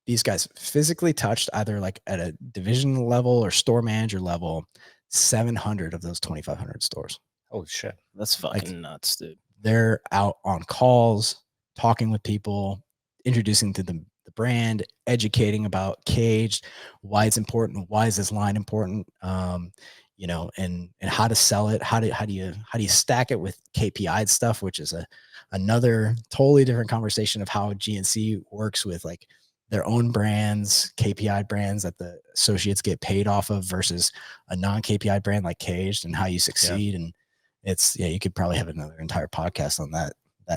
these guys physically touched, either like at a division level or store manager level, 700 of those 2,500 stores. Holy shit. That's fucking nuts, dude. They're out on calls, talking with people, introducing to the brand, educating about Kaged, why it's important, why is this line important, you know, and how to sell it, how do you stack it with KPI stuff, which is another totally different conversation of how GNC works with like their own brands, KPI brands that the associates get paid off of, versus a non-KPI brand like Kaged, and how you succeed. And it's, you could probably have another entire podcast on that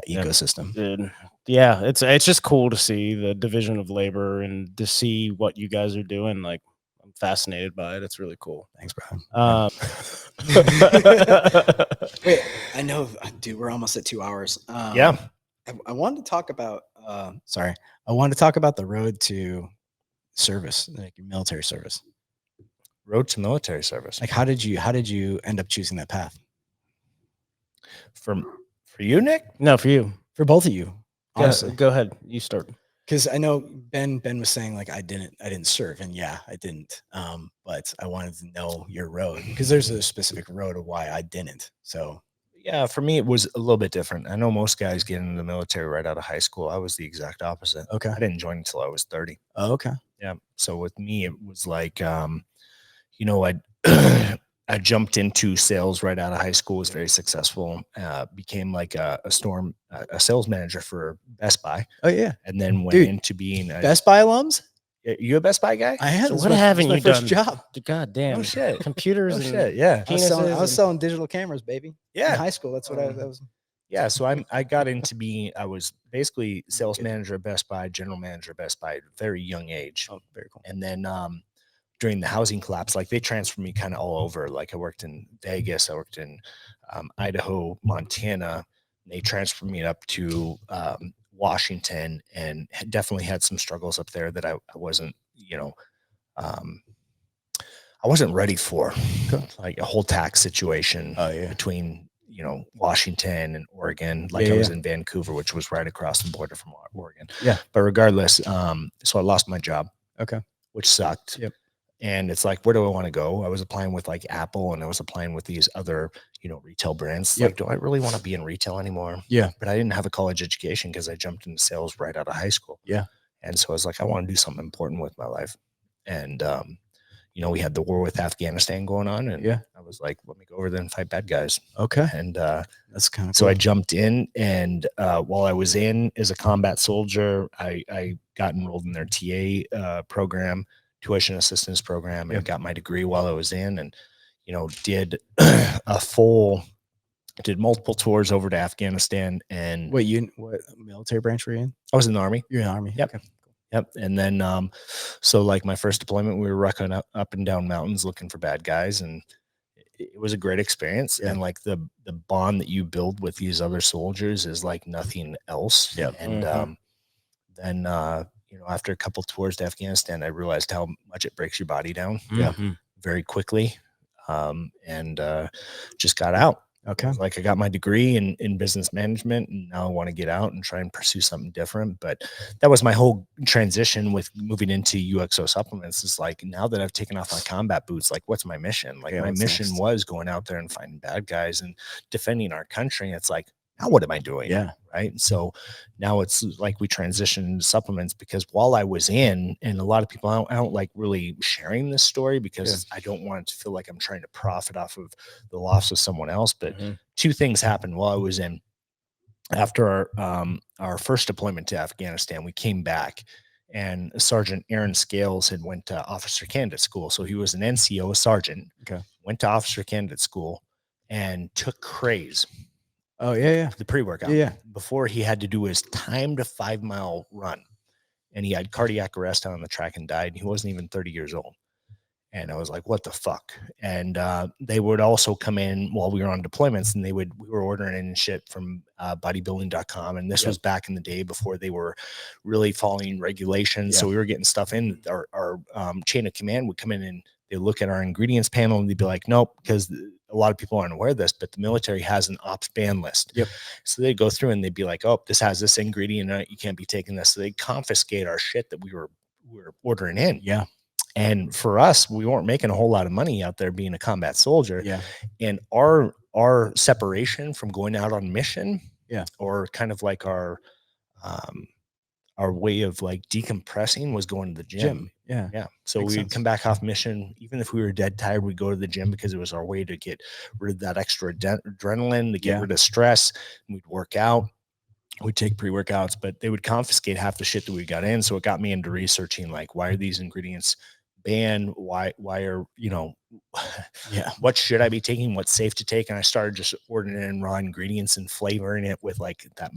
ecosystem. Dude. Yeah, it's just cool to see the division of labor and to see what you guys are doing. Like, I'm fascinated by it. It's really cool. Thanks, bro. Wait, I know, dude, we're almost at 2 hours. I wanted to talk about I wanted to talk about the road to service, like your military service. Road to military service. Like, how did you end up choosing that path? For you, Nick? No, for you. For both of you. Honestly. Go ahead. You start. Because I know Ben was saying like I didn't serve, and yeah, I didn't. But I wanted to know your road, because there's a specific road of why I didn't. So yeah, for me it was a little bit different. I know most guys get into the military right out of high school. I was the exact opposite. Okay. I didn't join until I was 30. Oh, okay. Yeah. So with me, it was like, you know, I jumped into sales right out of high school, was very successful, became like a sales manager for Best Buy. Oh yeah. And then went into being Best Buy alums. You a Best Buy guy? I am. So what haven't you done? Job. God damn. Oh shit. Computers. Oh and shit. Yeah. I was selling digital cameras, baby. Yeah. In high school. That's what that was. Yeah. So I got into I was basically sales manager at Best Buy, general manager at Best Buy at a very young age. Oh, very cool. And then during the housing collapse, like they transferred me kind of all over. Like I worked in Vegas, I worked in Idaho, Montana. They transferred me up to Washington, and definitely had some struggles up there that I wasn't, you know, I wasn't ready for, like a whole tax situation between, you know, Washington and Oregon. Like I was in Vancouver, which was right across the border from Oregon. Yeah. But regardless, so I lost my job. Okay. Which sucked. Yep. And it's like, where do I want to go? I was applying with like Apple, and I was applying with these other, you know, retail brands. Like, do I really want to be in retail anymore? Yeah. But I didn't have a college education because I jumped into sales right out of high school. Yeah. And so I was like, I want to do something important with my life. And, we had the war with Afghanistan going on, and Yeah. I was like, let me go over there and fight bad guys. Okay. And That's kind of so cool. I jumped in, and while I was in as a combat soldier, I got enrolled in their TA program, tuition assistance program, and got my degree while I was in, and did did multiple tours over to Afghanistan. And what military branch were you in? I was in the Army. You're in the Army. Yep. Okay. Yep. And then so like my first deployment, we were rucking up and down mountains looking for bad guys, and it was a great experience. Yeah. And like the bond that you build with these other soldiers is like nothing else. Yeah. And then after a couple tours to Afghanistan, I realized how much it breaks your body down very quickly, and just got out. Okay. Like I got my degree in business management, and now I want to get out and try and pursue something different. But that was my whole transition with moving into UXO supplements. Is like, now that I've taken off my combat boots, like, what's my mission? Like, my mission was going out there and finding bad guys and defending our country. It's like, now what am I doing? Yeah. Right. So now it's like we transitioned into supplements, because while I was in, and a lot of people, I don't like really sharing this story, because I don't want it to feel like I'm trying to profit off of the loss of someone else. But two things happened while I was in. After our first deployment to Afghanistan, we came back, and Sergeant Aaron Scales had went to officer candidate school. So he was an NCO, a sergeant, went to officer candidate school, and took craze. Oh, yeah. The pre-workout. Yeah. Before he had to do his timed 5-mile run, and he had cardiac arrest on the track and died. And he wasn't even 30 years old. And I was like, what the fuck? And they would also come in while we were on deployments, and we were ordering in shit from bodybuilding.com. And this was back in the day before they were really following regulations. So we were getting stuff in. Our chain of command would come in, and they look at our ingredients panel, and they'd be like, nope, because a lot of people aren't aware of this, but the military has an ops ban list. So they'd go through and they'd be like, oh, this has this ingredient in it, you can't be taking this. So they'd confiscate our shit that we were ordering in. Yeah. And for us, we weren't making a whole lot of money out there being a combat soldier. Yeah. And our separation from going out on mission, or kind of like our way of like decompressing, was going to the gym. Yeah. So we'd come back off mission, even if we were dead tired, we'd go to the gym, because it was our way to get rid of that extra adrenaline, to get rid of stress. And we'd work out. We'd take pre-workouts, but they would confiscate half the shit that we got in. So it got me into researching, like, why are these ingredients banned? Why are, what should I be taking? What's safe to take? And I started just ordering in raw ingredients and flavoring it with like that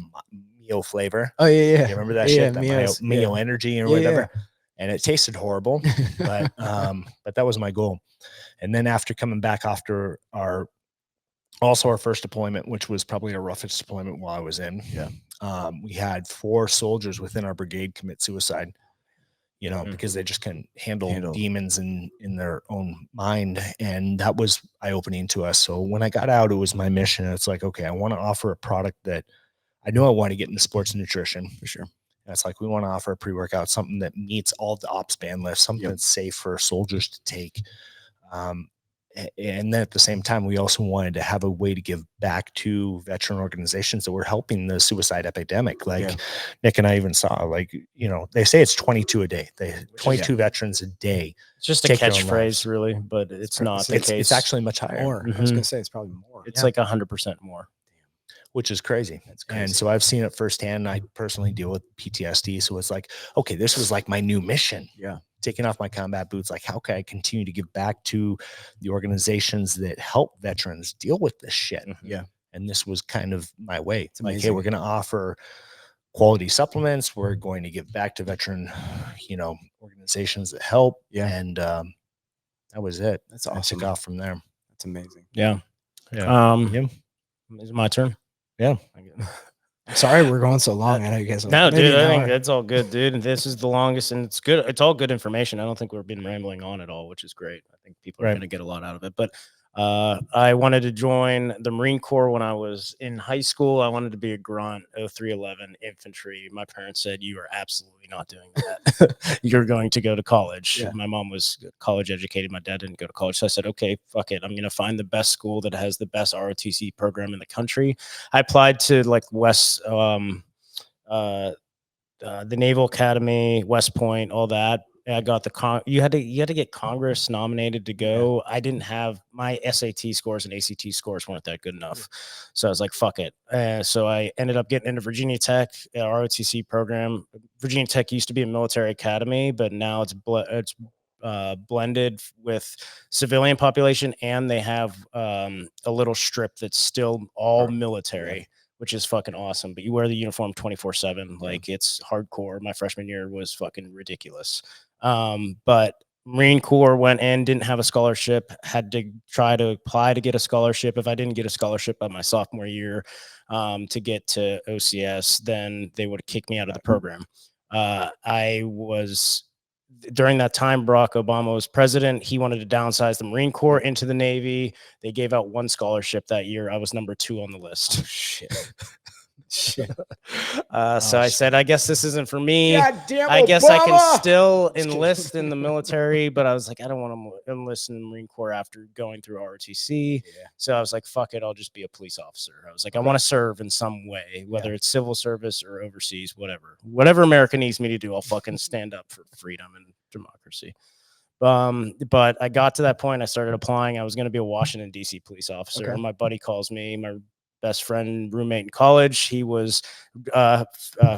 Mio flavor. Oh, yeah. You remember that shit? That Mio energy or whatever. Yeah. And it tasted horrible, but that was my goal. And then after coming back after our first deployment, which was probably our roughest deployment while I was in, we had 4 soldiers within our brigade commit suicide, because they just couldn't handle demons in their own mind. And that was eye-opening to us. So when I got out, it was my mission. It's like, okay, I want to offer a product that I know I want to get into sports nutrition for sure. And it's like, we want to offer a pre-workout, something that meets all the ops ban lists, something that's safe for soldiers to take. And then at the same time, we also wanted to have a way to give back to veteran organizations that were helping the suicide epidemic. Like Nick and I even saw, like, they say it's 22 a day. 22 veterans a day. It's just a catchphrase, really, but it's not the case. It's actually much higher. More. I was going to say it's probably more. It's like 100% more. Which is crazy. That's crazy. And so I've seen it firsthand. I personally deal with PTSD. So it's like, okay, this was like my new mission. Yeah. Taking off my combat boots. Like, how can I continue to give back to the organizations that help veterans deal with this shit? Yeah. And this was kind of my way. It's like, hey, we're going to offer quality supplements. We're going to give back to veteran, organizations that help. Yeah. And that was it. That's awesome. I took off from there. That's amazing. Yeah. Is it my turn? Yeah. Sorry, we're going so long. I know you guys. No, dude, I think that's all good, dude. This is the longest, and it's good. It's all good information. I don't think we've been rambling on at all, which is great. I think people are going to get a lot out of it. But I wanted to join the Marine Corps when I was in high school. I wanted to be a grunt, 0311 infantry. My parents said, you are absolutely not doing that. You're going to go to college. Yeah. My mom was college educated. My dad didn't go to college. So I said, okay, fuck it. I'm going to find the best school that has the best ROTC program in the country. I applied to like the Naval Academy, West Point, all that. I got the you had to get Congress nominated to go. I didn't have my SAT scores and ACT scores weren't that good enough, so I was like, "Fuck it." So I ended up getting into Virginia Tech, ROTC program. Virginia Tech used to be a military academy, but now it's blended with civilian population, and they have a little strip that's still all military, which is fucking awesome. But you wear the uniform 24/7. Like it's hardcore. My freshman year was fucking ridiculous. But Marine Corps went in, didn't have a scholarship, had to try to apply to get a scholarship. If I didn't get a scholarship by my sophomore year to get to OCS, then they would have kicked me out of the program. I was during that time, Barack Obama was president. He wanted to downsize the Marine Corps into the Navy. They gave out one scholarship that year. I was number 2 on the list. Oh, shit. So I said, I guess this isn't for me. Goddamn I guess I Obama! can still enlist in the military, but I was like, I don't want to enlist in the Marine Corps after going through ROTC. So I was like, fuck it, I'll just be a police officer. I was like, I want to serve in some way, whether it's civil service or overseas, whatever America needs me to do, I'll fucking stand up for freedom and democracy. But I got to that point. I started applying. I was going to be a Washington, D.C. police officer. And my buddy calls me, my best friend, roommate in college. He was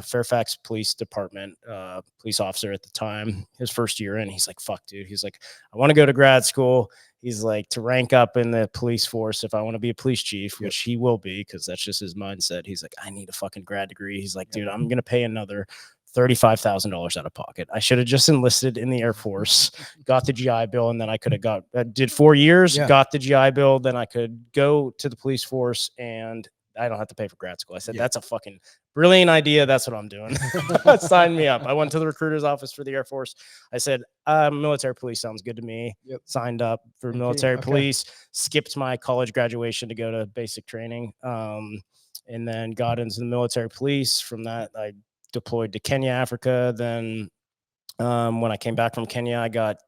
Fairfax Police Department police officer at the time. His first year in, he's like, fuck, dude. He's like, I want to go to grad school. He's like, to rank up in the police force, if I want to be a police chief, which he will be, because that's just his mindset. He's like, I need a fucking grad degree. He's like, dude, I'm going to pay another $35,000 out of pocket. I should have just enlisted in the Air Force, got the GI Bill, and then I could have did 4 years, got the GI Bill, then I could go to the police force and I don't have to pay for grad school. I said, that's a fucking brilliant idea. That's what I'm doing. Sign me up. I went to the recruiter's office for the Air Force. I said, military police sounds good to me. Signed up for military police, skipped my college graduation to go to basic training, and then got into the military police. From that, I deployed to Kenya, Africa. Then when I came back from Kenya, I got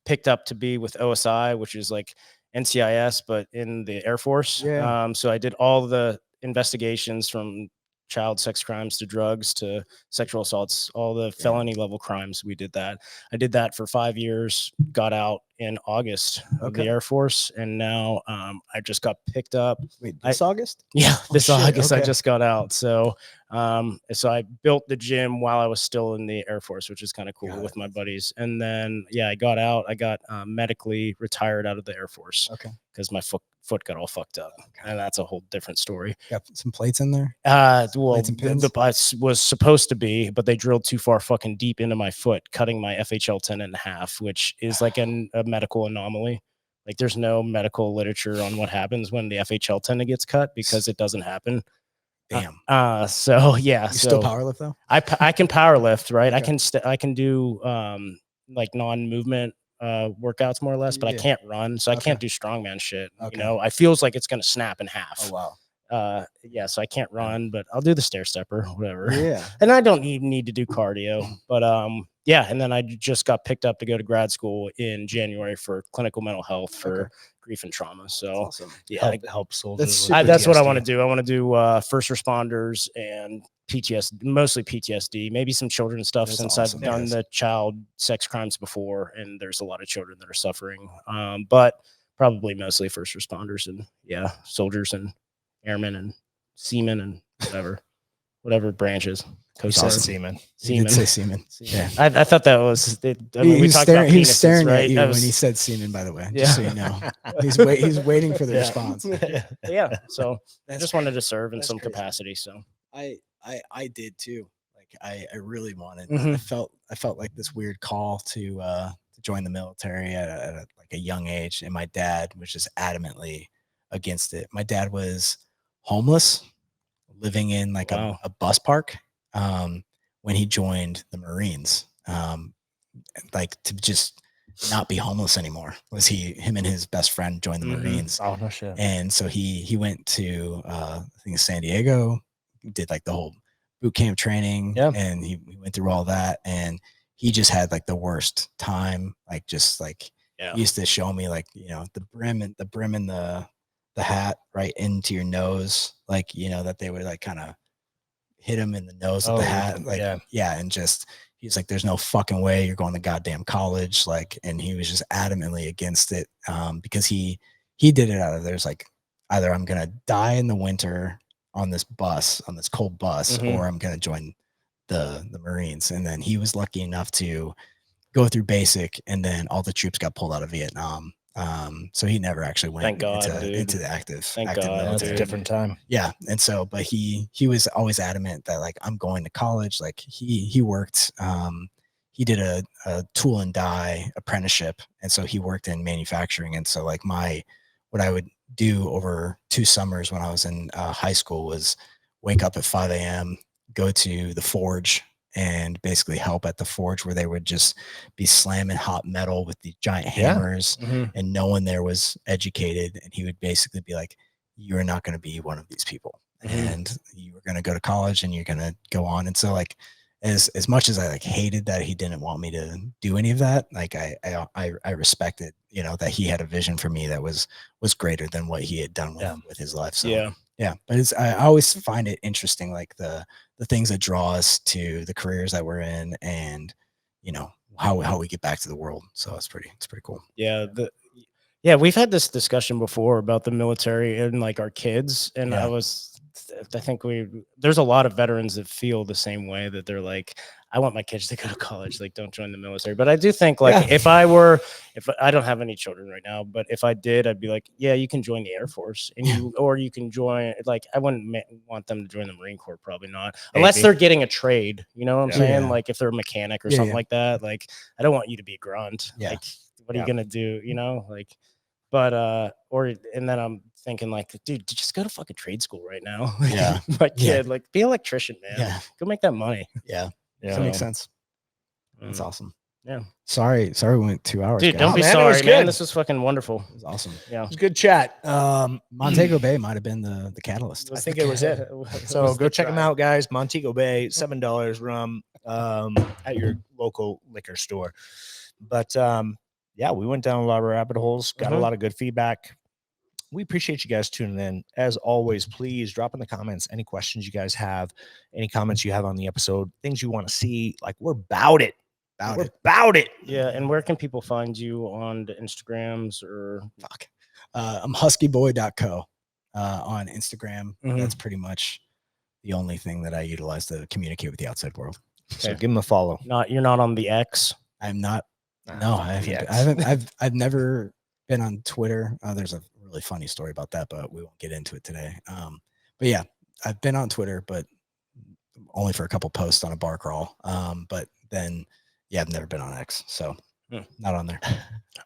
picked up to be with OSI, which is like NCIS, but in the Air Force. So I did all the investigations from child sex crimes to drugs to sexual assaults, all the felony level crimes. We did that. I did that for 5 years, got out in August of the Air Force. And now I just got picked up. Wait, this August? Yeah, this August okay. I just got out. So so I built the gym while I was still in the Air Force, which is kind of cool with my buddies. And then, I got out. I got medically retired out of the Air Force. Because my foot got all fucked up. And that's a whole different story. Got some plates in there? Well, I was supposed to be, but they drilled too far fucking deep into my foot, cutting my FHL tendon in half, which is like a medical anomaly. Like there's no medical literature on what happens when the FHL tendon gets cut because it doesn't happen. Damn. So yeah. You still power lift though? I can power lift, right? I can do like non-movement workouts more or less, but I can't run, so I can't do strongman shit. You know, I feels like it's gonna snap in half. Oh wow. So I can't run, but I'll do the stair stepper, whatever. Yeah. And I don't need to do cardio, but and then I just got picked up to go to grad school in January for clinical mental health for grief and trauma. So help soldiers. That's what I want to do. I want to do first responders and PTSD, mostly PTSD, maybe some children's stuff. That's since awesome. I've done the child sex crimes before, and there's a lot of children that are suffering. But probably mostly first responders and soldiers and airmen and seamen and whatever branches. Seaman. He did say seaman. Yeah, I thought that was. He was staring at you when he said seaman. By the way, just so you know, he's waiting for the response. Yeah, so I just wanted to serve in some capacity. So I did too. Like I really wanted. I felt like this weird call to join the military at like a young age, and my dad was just adamantly against it. My dad was homeless, living in like a bus park when he joined the Marines. Like to just not be homeless anymore was him and his best friend joined the Marines. Oh no shit. And so he went to I think San Diego, did like the whole boot camp training, and he went through all that, and he just had like the worst time. Like just like he used to show me like, you know, the brim and the hat right into your nose, like, you know, that they would like kind of hit him in the nose with the hat. Like, yeah. And just, he's like, there's no fucking way you're going to goddamn college. Like, and he was just adamantly against it. Because he did it out of, there's like, either I'm going to die in the winter on this bus, on this cold bus, or I'm going to join the Marines. And then he was lucky enough to go through basic, and then all the troops got pulled out of Vietnam. So he never actually went into the active military. That's a different time. Yeah. And so, but he was always adamant that like, I'm going to college. Like he worked, he did a tool and die apprenticeship. And so he worked in manufacturing. And so like what I would do over 2 summers when I was in high school was wake up at 5 a.m., go to the forge, and basically help at the forge, where they would just be slamming hot metal with these giant hammers, and no one there was educated. And he would basically be like, you're not going to be one of these people, and you were going to go to college and you're going to go on. And so like, as much as I like hated that he didn't want me to do any of that, like I respected, you know, that he had a vision for me that was greater than what he had done with his life. So yeah, but I always find it interesting, like the things that draw us to the careers that we're in, and you know how we get back to the world. So it's pretty cool. Yeah, we've had this discussion before about the military and like our kids, and I think there's a lot of veterans that feel the same way, that they're like, I want my kids to go to college, like don't join the military. But I do think like if I don't have any children right now, but if I did, I'd be like, yeah, you can join the Air Force, and or you can join, like, I wouldn't want them to join the Marine Corps, probably not, unless they're getting a trade, you know what I'm saying? Like if they're a mechanic or something like that, like I don't want you to be a grunt. Like what are you gonna do, you know? Like, but and then I'm thinking like, dude, just go to fucking trade school right now. My kid, like be an electrician, man. Go make that money. That makes sense. That's awesome. Yeah. Sorry we went 2 hours. Dude, don't be sorry, man. This was fucking wonderful. It was awesome. Yeah. It was a good chat. Montego Bay might have been the catalyst. I think it was it. So go check them out, guys. Montego Bay, $7 rum at your local liquor store. But yeah, we went down a lot of rabbit holes, got a lot of good feedback. We appreciate you guys tuning in. As always, please drop in the comments any questions you guys have, any comments you have on the episode, things you want to see. Like, we're about it. We're about it. Yeah. And where can people find you on the Instagrams or I'm huskyboy.co on Instagram. That's pretty much the only thing that I utilize to communicate with the outside world. So give them a follow. You're not on the X? I'm not. No, I haven't. I've never been on Twitter. There's a really funny story about that, but we won't get into it today. But yeah, I've been on Twitter, but only for a couple posts on a bar crawl. But then, yeah, I've never been on X, so not on there.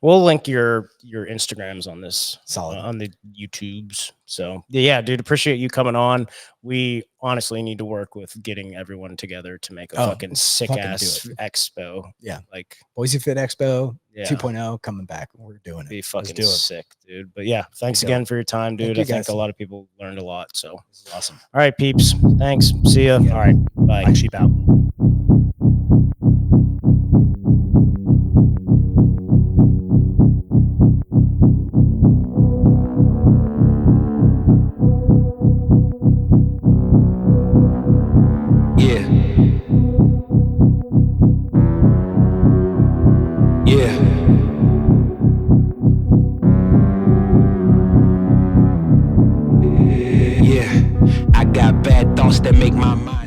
We'll link your Instagrams on this, solid on the YouTubes. So yeah, dude, appreciate you coming on. We honestly need to work with getting everyone together to make a fucking sick ass expo. Yeah, like Boise Fit Expo 2.0 coming back. We're doing it. Be fucking sick, dude. But yeah, thanks again for your time, dude. I think a lot of people learned a lot. So this is awesome. All right, peeps. Thanks. See ya. All right. Bye. Black sheep out. I got bad thoughts that make my mind